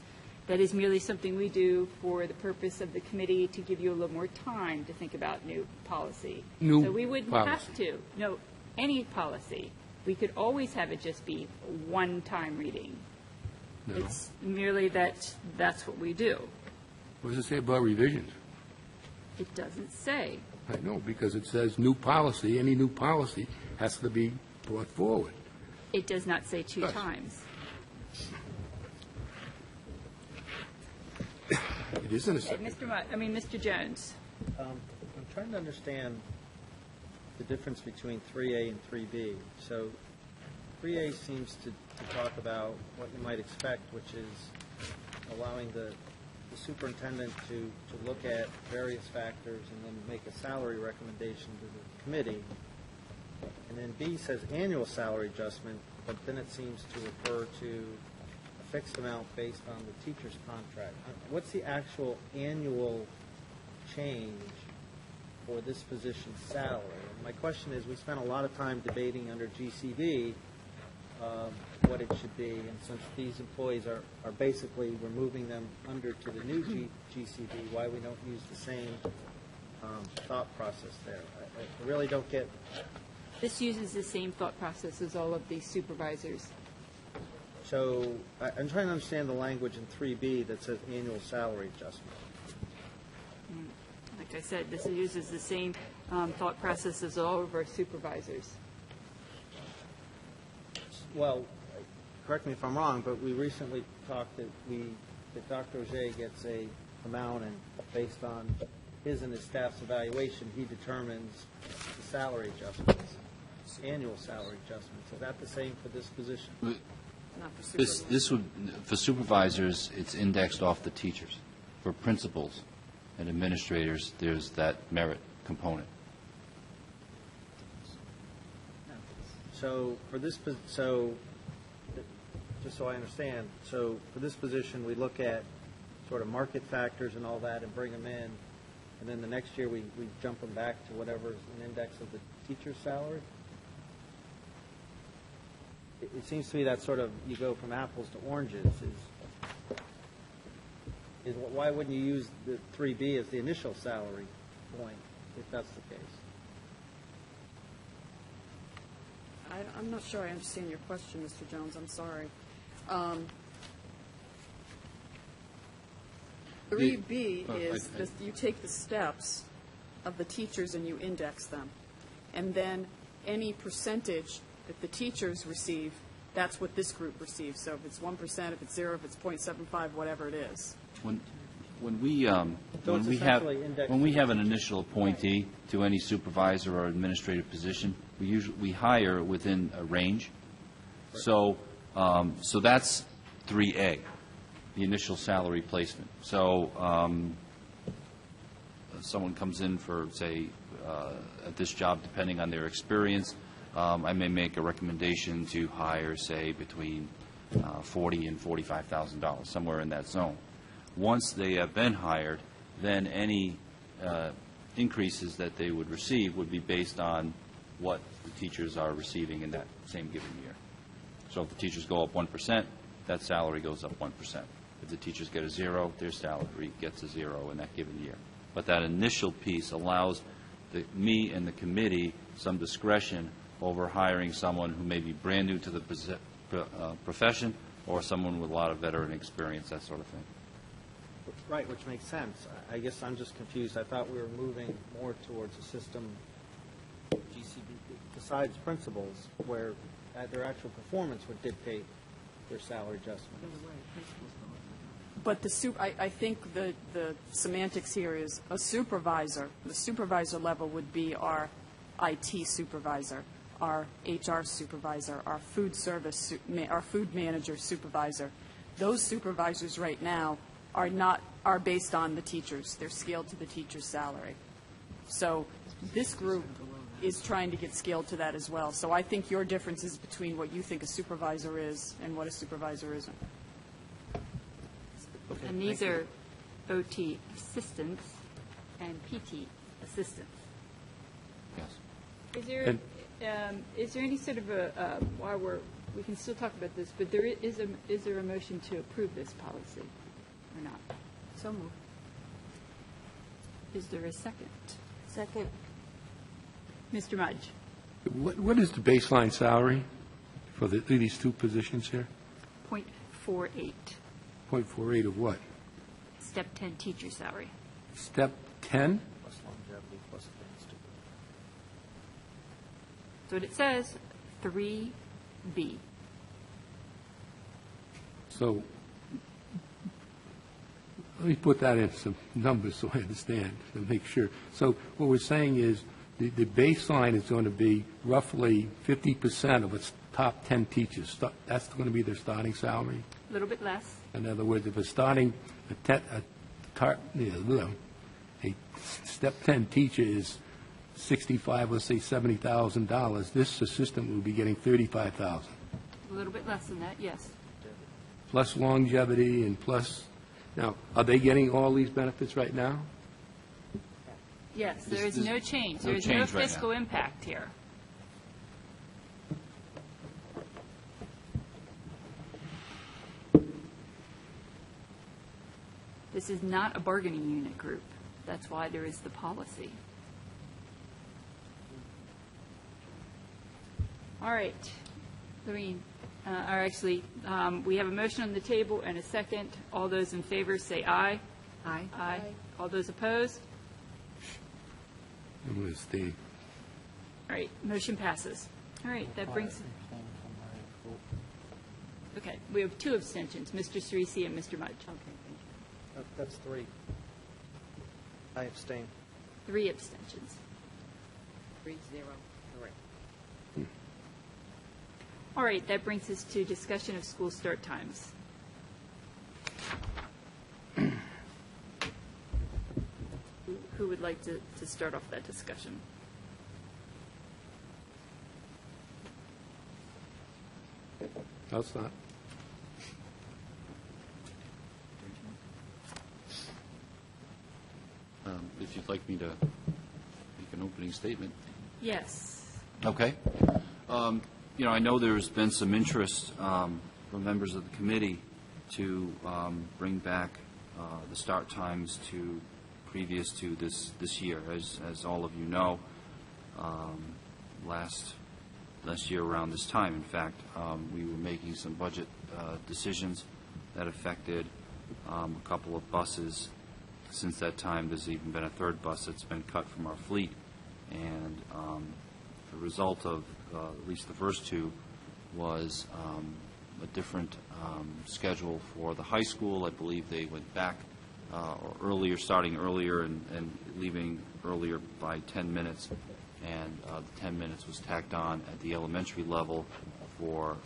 That is merely something we do for the purpose of the committee to give you a little more time to think about new policy. So we wouldn't have to. No, any policy. We could always have it just be one-time reading. No. It's merely that's what we do. What does it say about revisions? It doesn't say. I know, because it says new policy, any new policy has to be brought forward. It does not say 2 Yes. times. It isn't a second. Mr. Jones. I'm trying to understand the difference between 3A and 3B. So 3A seems to talk about what you might expect, which is allowing the superintendent to look at various factors and then make a salary recommendation to the committee. And then B says annual salary adjustment, but then it seems to refer to a fixed amount based on the teacher's contract. What's the actual annual change for this position's salary? And my question is, we spent a lot of time debating under GCB what it should be, and since these employees are basically, we're moving them under to the new GCB, why we don't use the same thought process there? I really don't get. This uses the same thought process as all of these supervisors. So I'm trying to understand the language in 3B that says annual salary adjustment. Like I said, this uses the same thought process as all of our supervisors. Well, correct me if I'm wrong, but we recently talked that Dr. Auger gets a amount, and based on his and his staff's evaluation, he determines the salary adjustments, annual salary adjustments. Is that the same for this position? Not for supervisors. This would, for supervisors, it's indexed off the teachers. For principals and administrators, there's that merit component. So for this, just so I understand, so for this position, we look at sort of market factors and all that and bring them in, and then the next year we jump them back to whatever's an index of the teacher's salary? It seems to me that sort of, you go from apples to oranges. Is why wouldn't you use the 3B as the initial salary point, if that's the case? I'm not sure I understand your question, Mr. Jones. I'm sorry. 3B is you take the steps of the teachers and you index them. And then any percentage that the teachers receive, that's what this group receives. So if it's 1%, if it's 0, if it's 0.75, whatever it is. When we have an initial appointee to any supervisor or administrative position, we hire within a range. So that's 3A, the initial salary placement. So someone comes in for, say, at this job, depending on their experience, I may make a recommendation to hire, say, between $40,000 and $45,000, somewhere in that zone. Once they have been hired, then any increases that they would receive would be based on what the teachers are receiving in that same given year. So if the teachers go up 1%, that salary goes up 1%. If the teachers get a 0, their salary gets a 0 in that given year. But that initial piece allows me and the committee some discretion over hiring someone who may be brand new to the profession or someone with a lot of veteran experience, that sort of thing. Right, which makes sense. I guess I'm just confused. I thought we were moving more towards a system, besides principals, where their actual performance would dictate their salary adjustments. But I think the semantics here is a supervisor. The supervisor level would be our IT supervisor, our HR supervisor, our food service, our food manager supervisor. Those supervisors right now are based on the teachers. They're scaled to the teacher's salary. So this group is trying to get scaled to that as well. So I think your difference is between what you think a supervisor is and what a supervisor isn't. Okay, And these are OT assistants and PT assistants. Yes. Is there any sort of while we can still talk about this, but is there a motion to approve this policy or not? So moved. Is there a second? Second. Mr. Mudge? What is the baseline salary for these two positions here? 0.48. 0.48 of what? Step 10 teacher salary. Step 10? Plus longevity, plus advanced degree. So what it says, 3B. So let me put that in some numbers so I understand, to make sure. So what we're saying is the baseline is going to be roughly 50% of its top 10 teachers. That's going to be their starting salary? A little bit less. In other words, if it's starting a step 10 teacher is $65, let's say $70,000, this assistant will be getting $35,000. A little bit less than that, yes. Plus longevity and plus, now, are they getting all these benefits right now? Yes, there is no change. no There is no change right now. fiscal impact here. This is not a bargaining unit group. That's why there is the policy. All right. Lorene, we have a motion on the table and a second. All those in favor say aye. Aye. Aye. All those opposed? I'm going to stay. All right, motion passes. All right, that brings, okay, we have 2 abstentions, Mr. Cerisi and Mr. Mudge. That's 3. I abstain. 3 abstentions. 3-0. Correct. All right, that brings us to discussion of school start times. Who would like to start off that discussion? I'll start. If you'd like me to make an opening statement. Yes. Okay. I know there's been some interest from members of the committee to bring back the start times to previous to this year. As all of you know, last year around this time, in fact, we were making some budget decisions that affected a couple of buses. Since that time, there's even been a 3rd bus that's been cut from our fleet. And the result of at least the first 2 was a different schedule for the high school. I believe they went back earlier, starting earlier and leaving earlier by 10 minutes. And the 10 minutes was tacked on at the elementary level for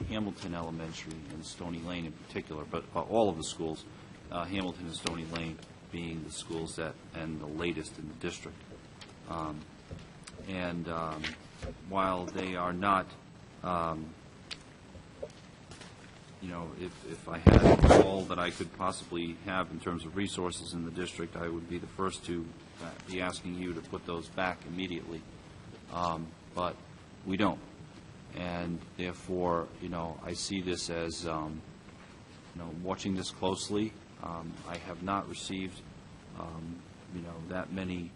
Hamilton Elementary and Stony Lane in particular, but all of the schools, Hamilton and Stony Lane being the schools that and the latest in the district. While they are not, if I had all that I could possibly have in terms of resources in the district, I would be the first to be asking you to put those back immediately. But we don't. And therefore, I see this as watching this closely. I have not received, that many.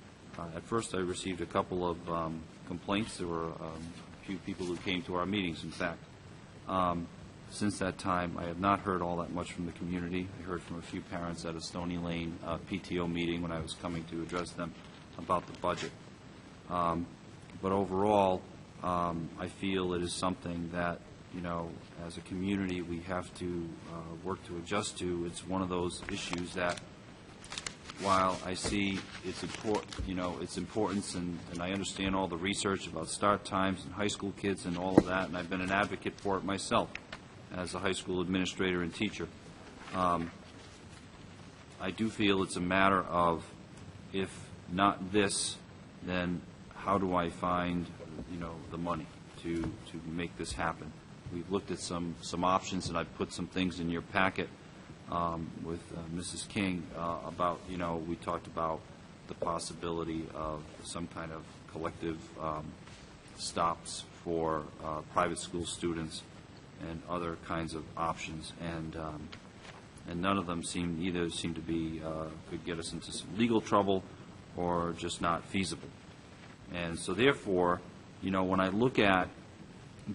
At first, I received a couple of complaints. There were a few people who came to our meetings, in fact. Since that time, I have not heard all that much from the community. I heard from a few parents at a Stony Lane PTO meeting when I was coming to address them about the budget. But overall, I feel it is something that, as a community, we have to work to adjust to. It's one of those issues that, while I see its importance, and I understand all the research about start times and high school kids and all of that, and I've been an advocate for it myself as a high school administrator and teacher, I do feel it's a matter of, if not this, then how do I find, the money to make this happen? We've looked at some options, and I've put some things in your packet with Mrs. King about, we talked about the possibility of some kind of collective stops for private school students and other kinds of options, and none of them seem to be could get us into some legal trouble or just not feasible. And so therefore, when I look at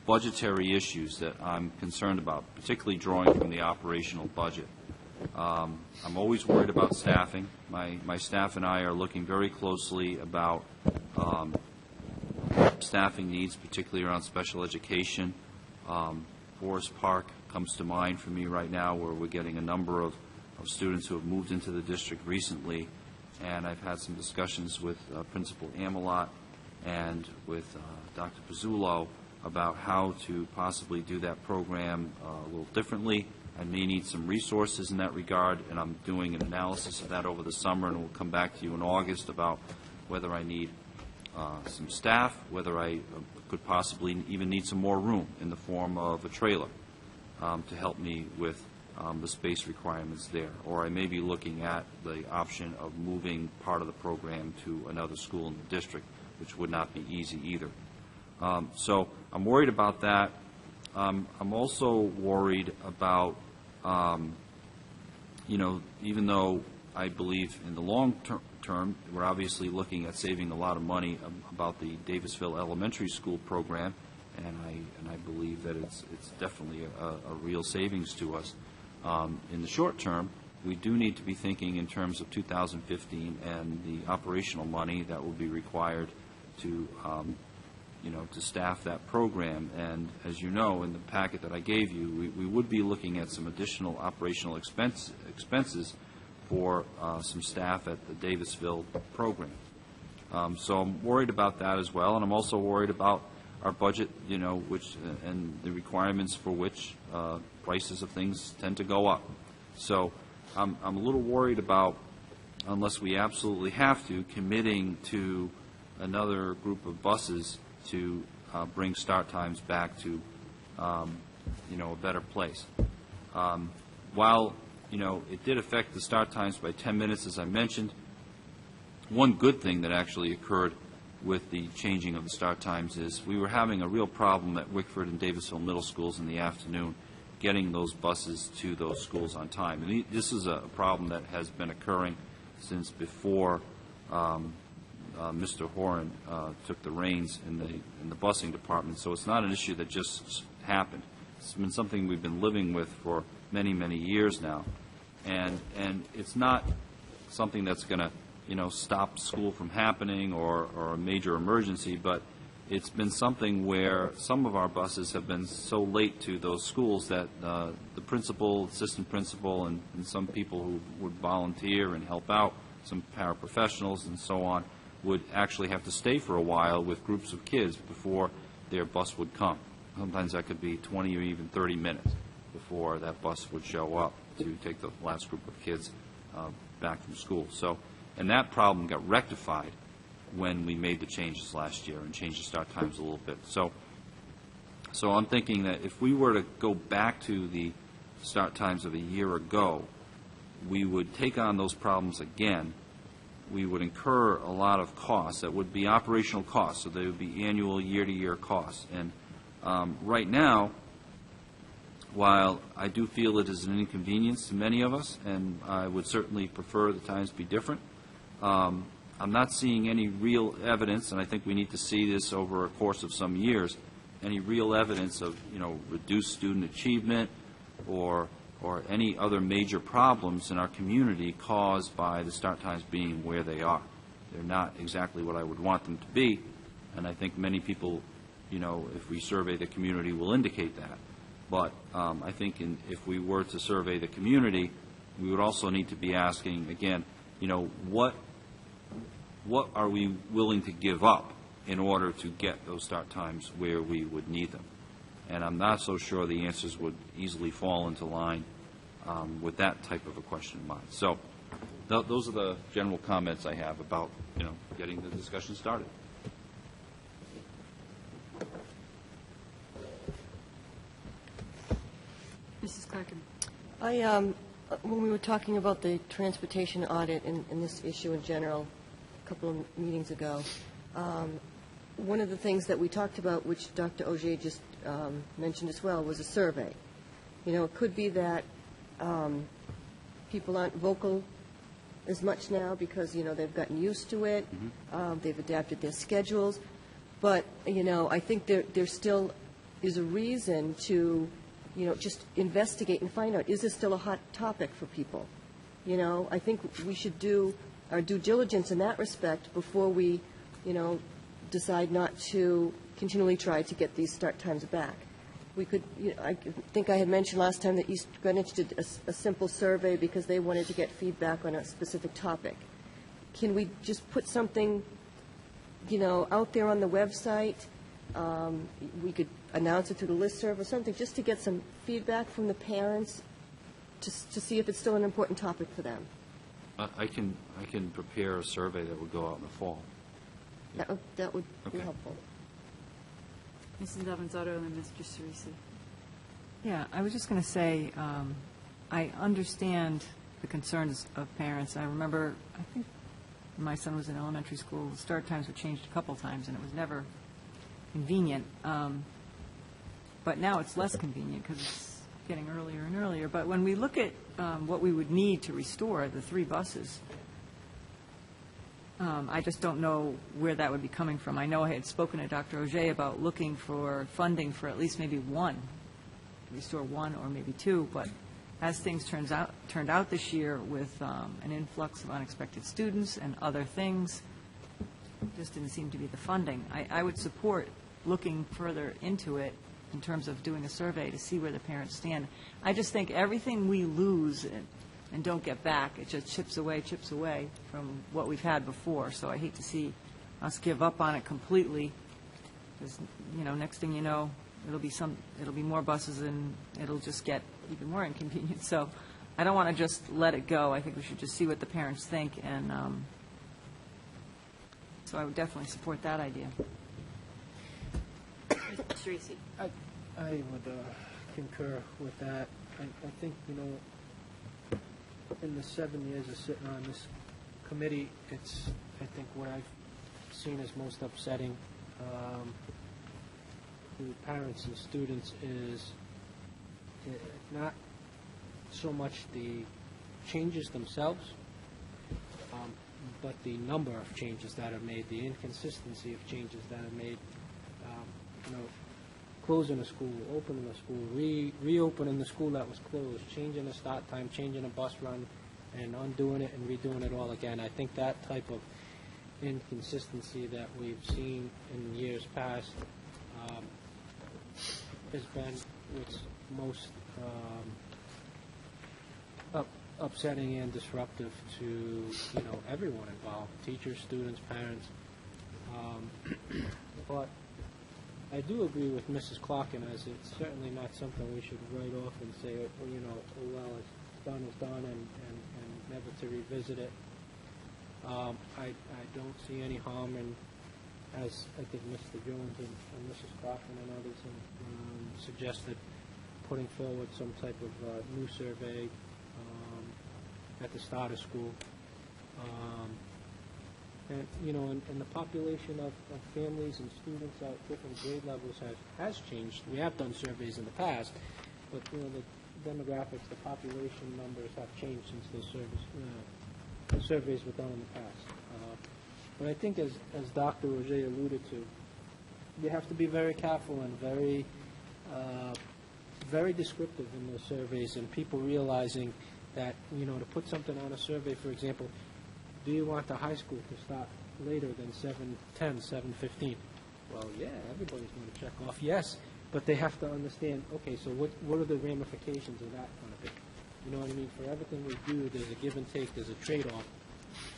budgetary issues that I'm concerned about, particularly drawing from the operational budget, I'm always worried about staffing. My staff and I are looking very closely about staffing needs, particularly around special education. Forest Park comes to mind for me right now, where we're getting a number of students who have moved into the district recently, and I've had some discussions with Principal Amelot and with Dr. Pizzullo about how to possibly do that program a little differently. I may need some resources in that regard, and I'm doing an analysis of that over the summer, and we'll come back to you in August about whether I need some staff, whether I could possibly even need some more room in the form of a trailer to help me with the space requirements there. Or I may be looking at the option of moving part of the program to another school in the district, which would not be easy either. So I'm worried about that. I'm also worried about, even though I believe in the long term, we're obviously looking at saving a lot of money about the Davisville Elementary School program, and I believe that it's definitely a real savings to us. In the short term, we do need to be thinking in terms of 2015 and the operational money that will be required to to staff that program. And as you know, in the packet that I gave you, we would be looking at some additional operational expenses for some staff at the Davisville program. So I'm worried about that as well, and I'm also worried about our budget, which and the requirements for which prices of things tend to go up. So I'm a little worried about, unless we absolutely have to, committing to another group of buses to bring start times back to, a better place. While, it did affect the start times by 10 minutes, as I mentioned, one good thing that actually occurred with the changing of the start times is we were having a real problem at Wickford and Davisville middle schools in the afternoon getting those buses to those schools on time. And this is a problem that has been occurring since before Mr. Horan took the reins in the busing department. So it's not an issue that just happened. It's been something we've been living with for many, many years now. And it's not something that's going to, stop school from happening or a major emergency, but it's been something where some of our buses have been so late to those schools that the principal, assistant principal, and some people who would volunteer and help out, some paraprofessionals and so on, would actually have to stay for a while with groups of kids before their bus would come. Sometimes that could be 20 or even 30 minutes before that bus would show up to take the last group of kids back from school. So, and that problem got rectified when we made the changes last year and changed the start times a little bit. So I'm thinking that if we were to go back to the start times of a year ago, we would take on those problems again. We would incur a lot of costs that would be operational costs, so they would be annual, year-to-year costs. And right now, while I do feel it is an inconvenience to many of us, and I would certainly prefer the times be different, I'm not seeing any real evidence, and I think we need to see this over a course of some years, any real evidence of, reduced student achievement or any other major problems in our community caused by the start times being where they are. They're not exactly what I would want them to be, and I think many people, if we survey the community, will indicate that. But I think if we were to survey the community, we would also need to be asking, again, what are we willing to give up in order to get those start times where we would need them? And I'm not so sure the answers would easily fall into line with that type of a question in mind. So those are the general comments I have about, getting the discussion started. Mrs. Clarkin. When we were talking about the transportation audit and this issue in general a couple of meetings ago, one of the things that we talked about, which Dr. Auger just mentioned as well, was a survey. It could be that people aren't vocal as much now because, they've gotten used to it. They've adapted their schedules. But, I think there still is a reason to, just investigate and find out, is this still a hot topic for people? I think we should do our due diligence in that respect before we, decide not to continually try to get these start times back. We could, I think I had mentioned last time that East Greenwich did a simple survey because they wanted to get feedback on a specific topic. Can we just put something, out there on the website? We could announce it through the listserv or something, just to get some feedback from the parents to see if it's still an important topic for them. I can prepare a survey that would go out in the fall. That would be Okay. helpful. Mrs. Avanzato and then Mr. Cerisi. Yeah, I was just going to say, I understand the concerns of parents. I remember, I think when my son was in elementary school, the start times were changed a couple times, and it was never convenient. But now it's less convenient because it's getting earlier and earlier. But when we look at what we would need to restore the 3 buses, I just don't know where that would be coming from. I know I had spoken to Dr. Auger about looking for funding for at least maybe 1, restore 1 or maybe 2, but as things turned out this year with an influx of unexpected students and other things, just didn't seem to be the funding. I would support looking further into it in terms of doing a survey to see where the parents stand. I just think everything we lose and don't get back, it just chips away from what we've had before. So I hate to see us give up on it completely, because, next thing you know, it'll be more buses and it'll just get even more inconvenient. So I don't want to just let it go. I think we should just see what the parents think, and so I would definitely support that idea. Mr. Cerisi. I would concur with that. I think, in the 7 years of sitting on this committee, it's, I think, what I've seen as most upsetting to parents and students is not so much the changes themselves, but the number of changes that are made, the inconsistency of changes that are made. Closing a school, opening a school, reopening the school that was closed, changing the start time, changing a bus run, and undoing it and redoing it all again. I think that type of inconsistency that we've seen in years past has been what's most upsetting and disruptive to everyone involved, teachers, students, parents. But I do agree with Mrs. Clarkin, as it's certainly not something we should write off and say, well, it's done and never to revisit it. I don't see any harm in, as I think Mr. Jones and Mrs. Clarkin and others have suggested, putting forward some type of new survey at the start of school. And the population of families and students at different grade levels has changed. We have done surveys in the past, but, you know, the demographics, the population numbers have changed since the surveys were done in the past. But I think, as Dr. Roger alluded to, you have to be very careful and very descriptive in those surveys, and people realizing that, you know, to put something on a survey, for example, do you want the high school to start later than 7:10, 7:15? Well, yeah, everybody's going to check off yes, but they have to understand, okay, so what are the ramifications of that going to be? You know what I mean? For everything we do, there's a give and take, there's a trade-off.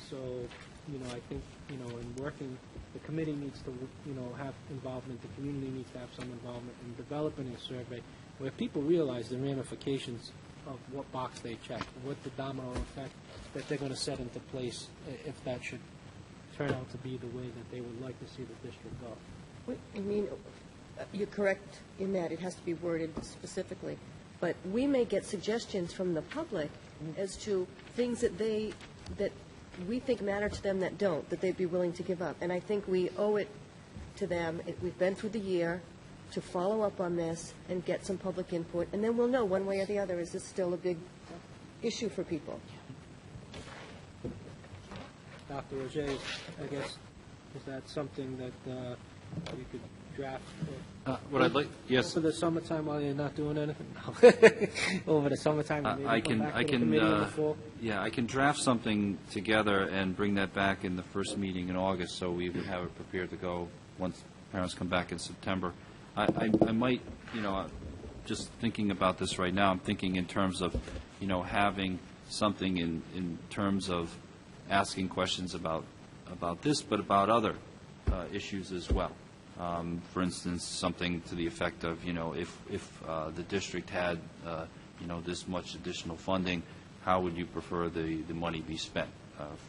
So, you know, I think, you know, in working, the committee needs to, you know, have involvement, the community needs to have some involvement in developing a survey where people realize the ramifications of what box they check, what the domino effect that they're going to set into place if that should turn out to be the way that they would like to see the district go. I mean, you're correct in that it has to be worded specifically, but we may get suggestions from the public as to things that we think matter to them that don't, that they'd be willing to give up. And I think we owe it to them, we've been through the year, to follow up on this and get some public input, and then we'll know one way or the other, is this still a big issue for people? Dr. Roger, I guess, is that something that you could draft? What I'd like, yes. Over the summertime while you're not doing anything? No. Over the summertime, maybe I come can, back I to the can, committee in the fall? yeah, I can draft something together and bring that back in the first meeting in August, so we would have it prepared to go once parents come back in September. I might, you know, just thinking about this right now, I'm thinking in terms of, you know, having something in terms of asking questions about this, but about other issues as well. For instance, something to the effect of, you know, if the district had, you know, this much additional funding, how would you prefer the money be spent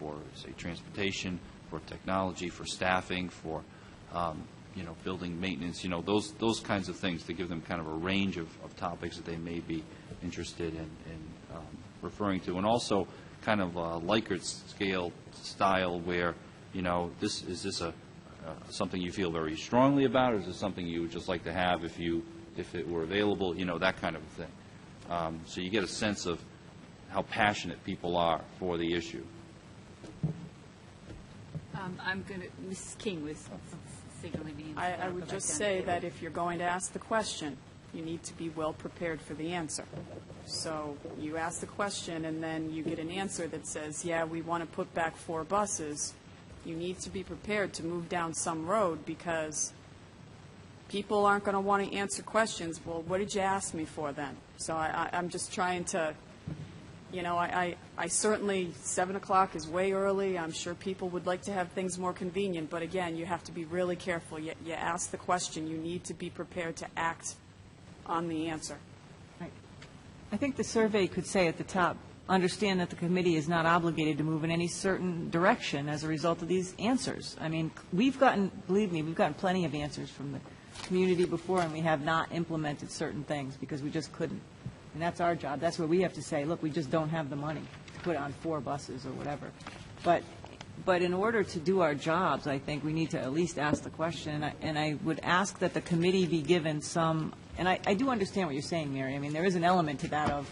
for, say, transportation, for technology, for staffing, for, you know, building maintenance, you know, those kinds of things, to give them kind of a range of topics that they may be interested in referring to. And also kind of a Likert scale style where, you know, is this something you feel very strongly about, or is this something you would just like to have if it were available, you know, that kind of thing. So you get a sense of how passionate people are for the issue. I'm going to, Mrs. King was signaling me. I would just say that if you're going to ask the question, you need to be well prepared for the answer. So you ask the question and then you get an answer that says, yeah, we want to put back 4 buses. You need to be prepared to move down some road, because people aren't going to want to answer questions. Well, what did you ask me for then? So I'm just trying to, you know, I certainly, 7 o'clock is way early. I'm sure people would like to have things more convenient. But again, you have to be really careful. You ask the question. You need to be prepared to act on the answer. Right. I think the survey could say at the top, understand that the committee is not obligated to move in any certain direction as a result of these answers. I mean, we've gotten, believe me, we've gotten plenty of answers from the community before, and we have not implemented certain things because we just couldn't. And that's our job. That's where we have to say, look, we just don't have the money to put on 4 buses or whatever. But in order to do our jobs, I think we need to at least ask the question, and I would ask that the committee be given some, and I do understand what you're saying, Mary. I mean, there is an element to that of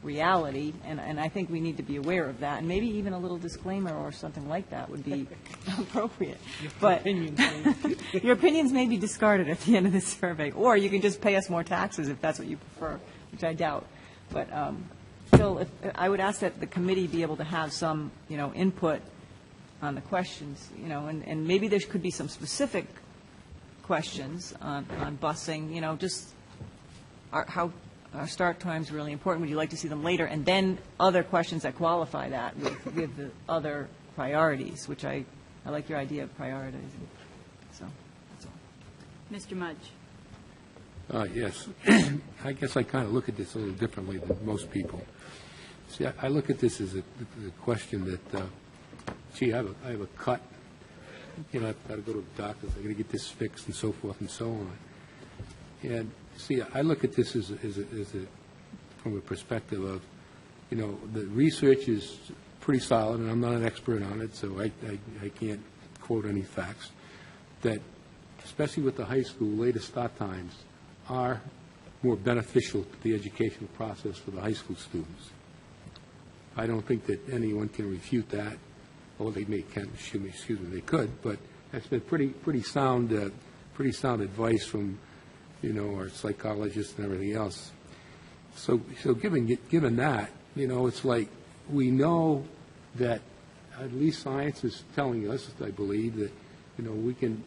reality, and I think we need to be aware of that, and maybe even a little disclaimer or something like that would be appropriate. But your opinions may be discarded at the end of this survey, or you can just pay us more taxes if that's what you prefer, which I doubt. But still, I would ask that the committee be able to have some, you know, input on the questions, you know, and maybe there could be some specific questions on busing, you know, just how our start times are really important. Would you like to see them later? And then other questions that qualify that with the other priorities, which I like your idea of prioritizing. So that's all. Mr. Mudge. Yes. I guess I kind of look at this a little differently than most people. See, I look at this as a question that, gee, I have a cut. You know, I've got to go to the doctor. I've got to get this fixed and so forth and so on. And see, I look at this as from a perspective of, you know, the research is pretty solid, and I'm not an expert on it, so I can't quote any facts, that especially with the high school, later start times are more beneficial to the educational process for the high school students. I don't think that anyone can refute that. Well, they they could, but that's been pretty sound advice from, our psychologists and everything else. So given that, it's like we know that at least science is telling us, I believe, that, we can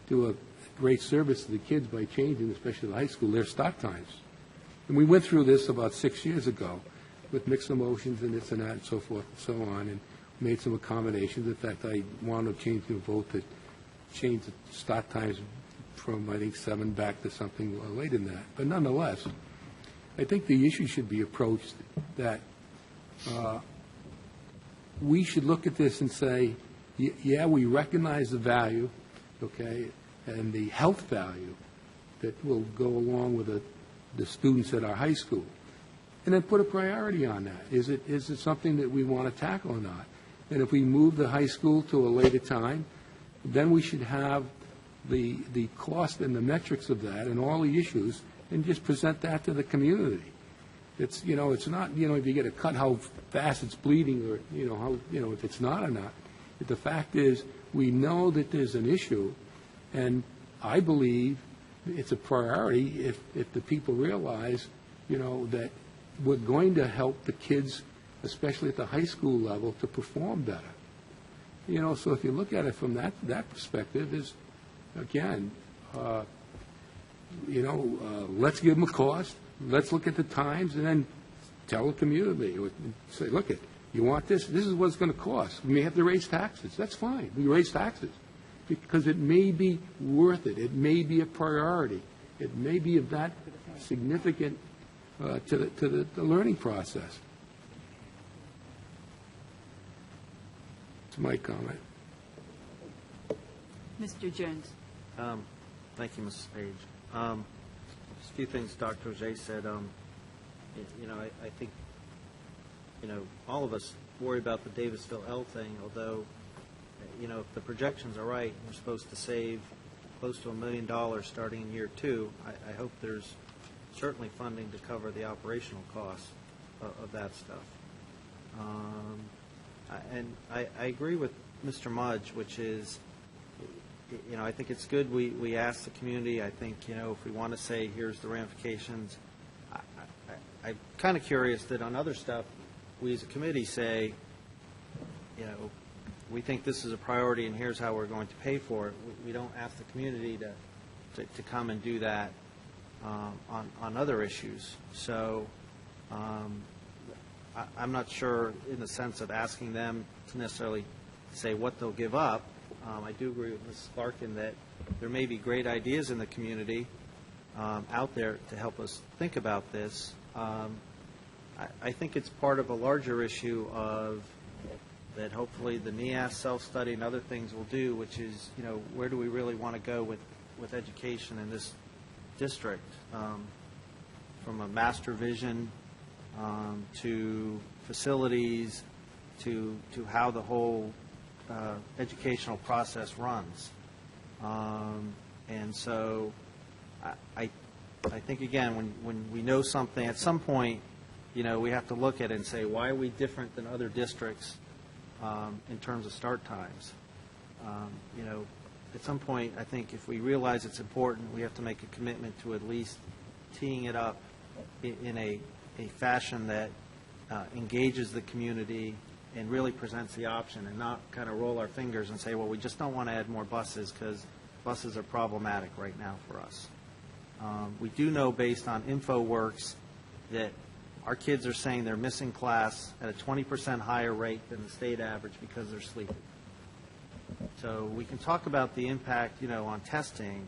do a great service to the kids by changing, especially the high school, their start times. And we went through this about 6 years ago with mixed emotions and this and that and so forth and so on, and made some accommodations. In fact, I wound up changing the vote to change the start times from, I think, 7 back to something later than that. But nonetheless, I think the issue should be approached that we should look at this and say, yeah, we recognize the value, okay, and the health value that will go along with the students at our high school, and then put a priority on that. Is it something that we want to tackle or not? And if we move the high school to a later time, then we should have the cost and the metrics of that and all the issues, and just present that to the community. It's it's not if you get a cut how fast it's bleeding, or how if it's not or not. But the fact is, we know that there's an issue, and I believe it's a priority if the people realize that we're going to help the kids, especially at the high school level, to perform better. So if you look at it from that perspective, is again, let's give them a cost. Let's look at the times, and then tell the community, say, look, you want this? This is what it's going to cost. We may have to raise taxes. That's fine. We raise taxes because it may be worth it. It may be a priority. It may be of that significant to the learning process. That's my comment. Mr. Jones. Thank you, Mrs. Page. Just a few things Dr. Ojay said. I think, all of us worry about the Davisville L thing, although, if the projections are right, we're supposed to save close to $1 million starting in year 2. I hope there's certainly funding to cover the operational costs of that stuff. And I agree with Mr. Mudge, which is, I think it's good we ask the community. I think, if we want to say, here's the ramifications, I'm kind of curious that on other stuff, we as a committee say, we think this is a priority and here's how we're going to pay for it. We don't ask the community to come and do that on other issues. So I'm not sure in the sense of asking them to necessarily say what they'll give up. I do agree with Mrs. Larkin that there may be great ideas in the community out there to help us think about this. I think it's part of a larger issue of that hopefully the NEAS self-study and other things will do, which is, where do we really want to go with education in this district, from a master vision to facilities to how the whole educational process runs. And so I think, again, when we know something, at some point, we have to look at it and say, why are we different than other districts in terms of start times? At some point, I think if we realize it's important, we have to make a commitment to at least teeing it up in a fashion that engages the community and really presents the option, and not kind of roll our fingers and say, well, we just don't want to add more buses because buses are problematic right now for us. We do know, based on InfoWorks, that our kids are saying they're missing class at a 20% higher rate than the state average because they're sleeping. So we can talk about the impact, on testing,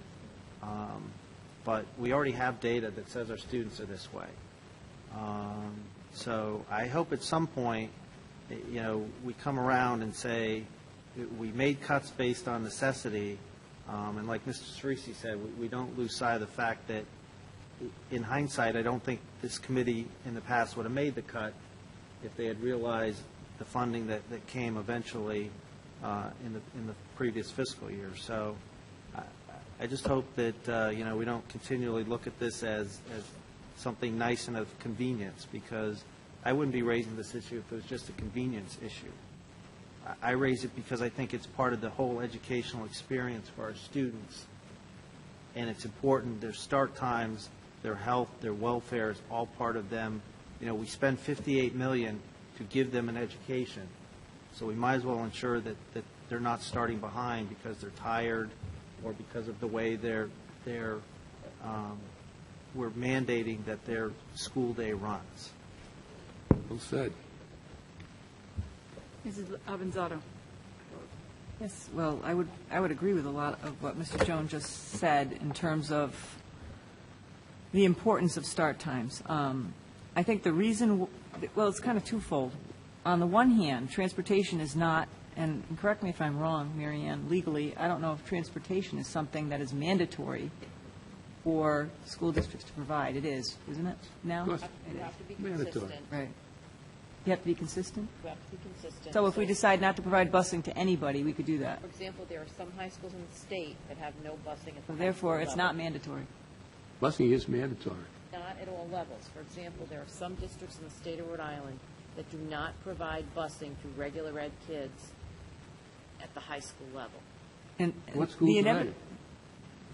but we already have data that says our students are this way. So I hope at some point, we come around and say we made cuts based on necessity, and like Mr. Cerisi said, we don't lose sight of the fact that in hindsight, I don't think this committee in the past would have made the cut if they had realized the funding that came eventually in the previous fiscal year. So I just hope that, we don't continually look at this as something nice and of convenience, because I wouldn't be raising this issue if it was just a convenience issue. I raise it because I think it's part of the whole educational experience for our students, and it's important. Their start times, their health, their welfare is all part of them. We spend $58 million to give them an education, so we might as well ensure that they're not starting behind because they're tired or because of the way we're mandating that their school day runs. Well said. Mrs. Avanzato. Yes, well, I would agree with a lot of what Mr. Jones just said in terms of the importance of start times. I think the reason, well, it's kind of twofold. On the one hand, transportation is not, and correct me if I'm wrong, Mary Ann, legally, I don't know if transportation is something that is mandatory for school districts to provide. It is, isn't it, now? You have to be consistent. Right. You have to be consistent? You have to be consistent. So if we decide not to provide busing to anybody, we could do that. For example, there are some high schools in the state that have no busing at the high Therefore, school it's level. not mandatory. Busing is mandatory. Not at all levels. For example, there are some districts in the state of Rhode Island that do not provide busing to regular ed kids at the high school level. And What schools are they?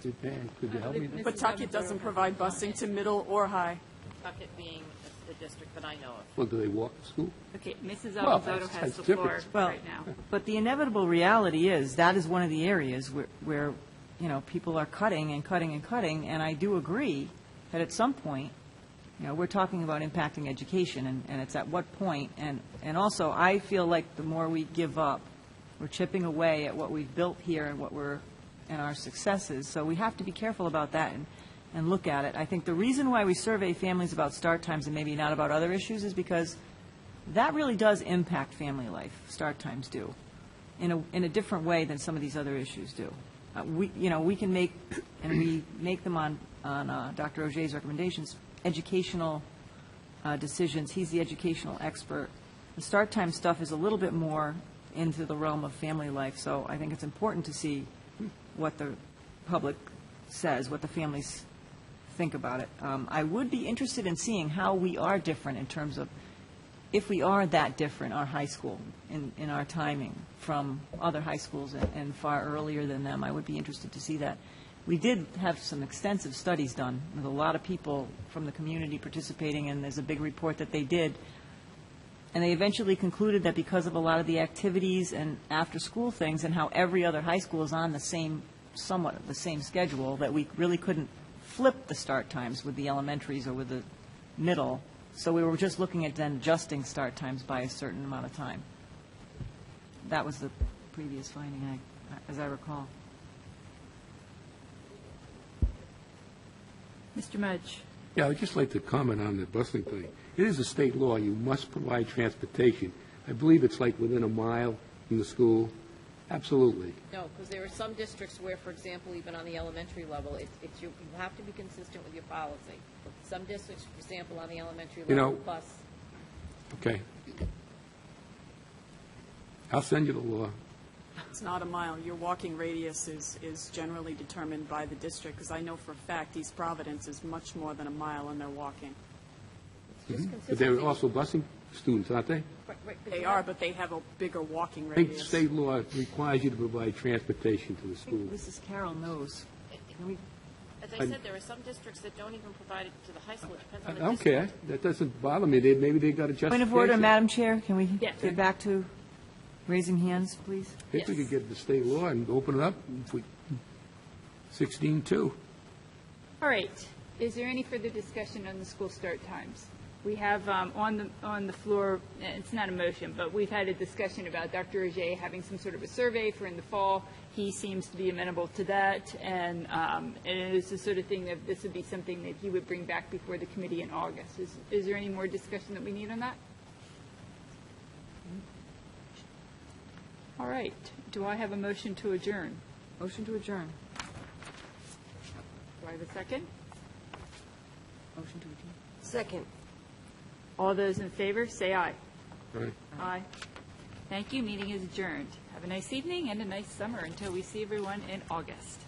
Could you help me? Pawtucket doesn't provide busing to middle or high. Pawtucket being the district that I know of. Well, do they walk to school? Okay, Mrs. Well, Avanzato has that's the different. floor Well, right now. but the inevitable reality is that is one of the areas where people are cutting and cutting and cutting, and I do agree that at some point, we're talking about impacting education, and it's at what point, and also I feel like the more we give up, we're chipping away at what we've built here and our successes, so we have to be careful about that and look at it. I think the reason why we survey families about start times and maybe not about other issues is because that really does impact family life, start times do, in a different way than some of these other issues do. We can make, and we make them on Dr. Auger's recommendations, educational decisions. He's the educational expert. The start time stuff is a little bit more into the realm of family life, so I think it's important to see what the public says, what the families think about it. I would be interested in seeing how we are different in terms of, if we are that different, our high school, in our timing from other high schools and far earlier than them. I would be interested to see that. We did have some extensive studies done with a lot of people from the community participating, and there's a big report that they did. And they eventually concluded that because of a lot of the activities and after-school things and how every other high school is on somewhat the same schedule, that we really couldn't flip the start times with the elementaries or with the middle. So we were just looking at then adjusting start times by a certain amount of time. That was the previous finding, as I recall. Mr. Mudge. Yeah, I'd just like to comment on the busing thing. It is a state law. You must provide transportation. I believe it's like within a mile from the school. Absolutely. No, because there are some districts where, for example, even on the elementary level, you have to be consistent with your policy. Some districts, for example, on the elementary level, bus. Okay. I'll send you the law. It's not a mile. Your walking radius is generally determined by the district, because I know for a fact East Providence is much more than a mile and they're walking. But they're also busing students, aren't they? They are, but they have a bigger walking I think radius. state law requires you to provide transportation to the school. Mrs. Carroll knows. As I said, there are some districts that don't even provide it to the high school. It depends on the I don't district. care. That doesn't bother me. Maybe they got a justification. Point of order, Madam Chair. Can we Yes. get back to raising hands, please? If we could get the state law and open it up, 16-2. All right. Is there any further discussion on the school start times? We have on the floor, it's not a motion, but we've had a discussion about Dr. Auger having some sort of a survey for in the fall. He seems to be amenable to that, and it is the sort of thing that this would be something that he would bring back before the committee in August. Is there any more discussion that we need on that? All right. Do I have a motion to adjourn? Motion to adjourn. Do I have a second? Motion to adjourn. Second. All those in favor, say aye. Right. Aye. Thank you. Meeting is adjourned. Have a nice evening and a nice summer until we see everyone in August.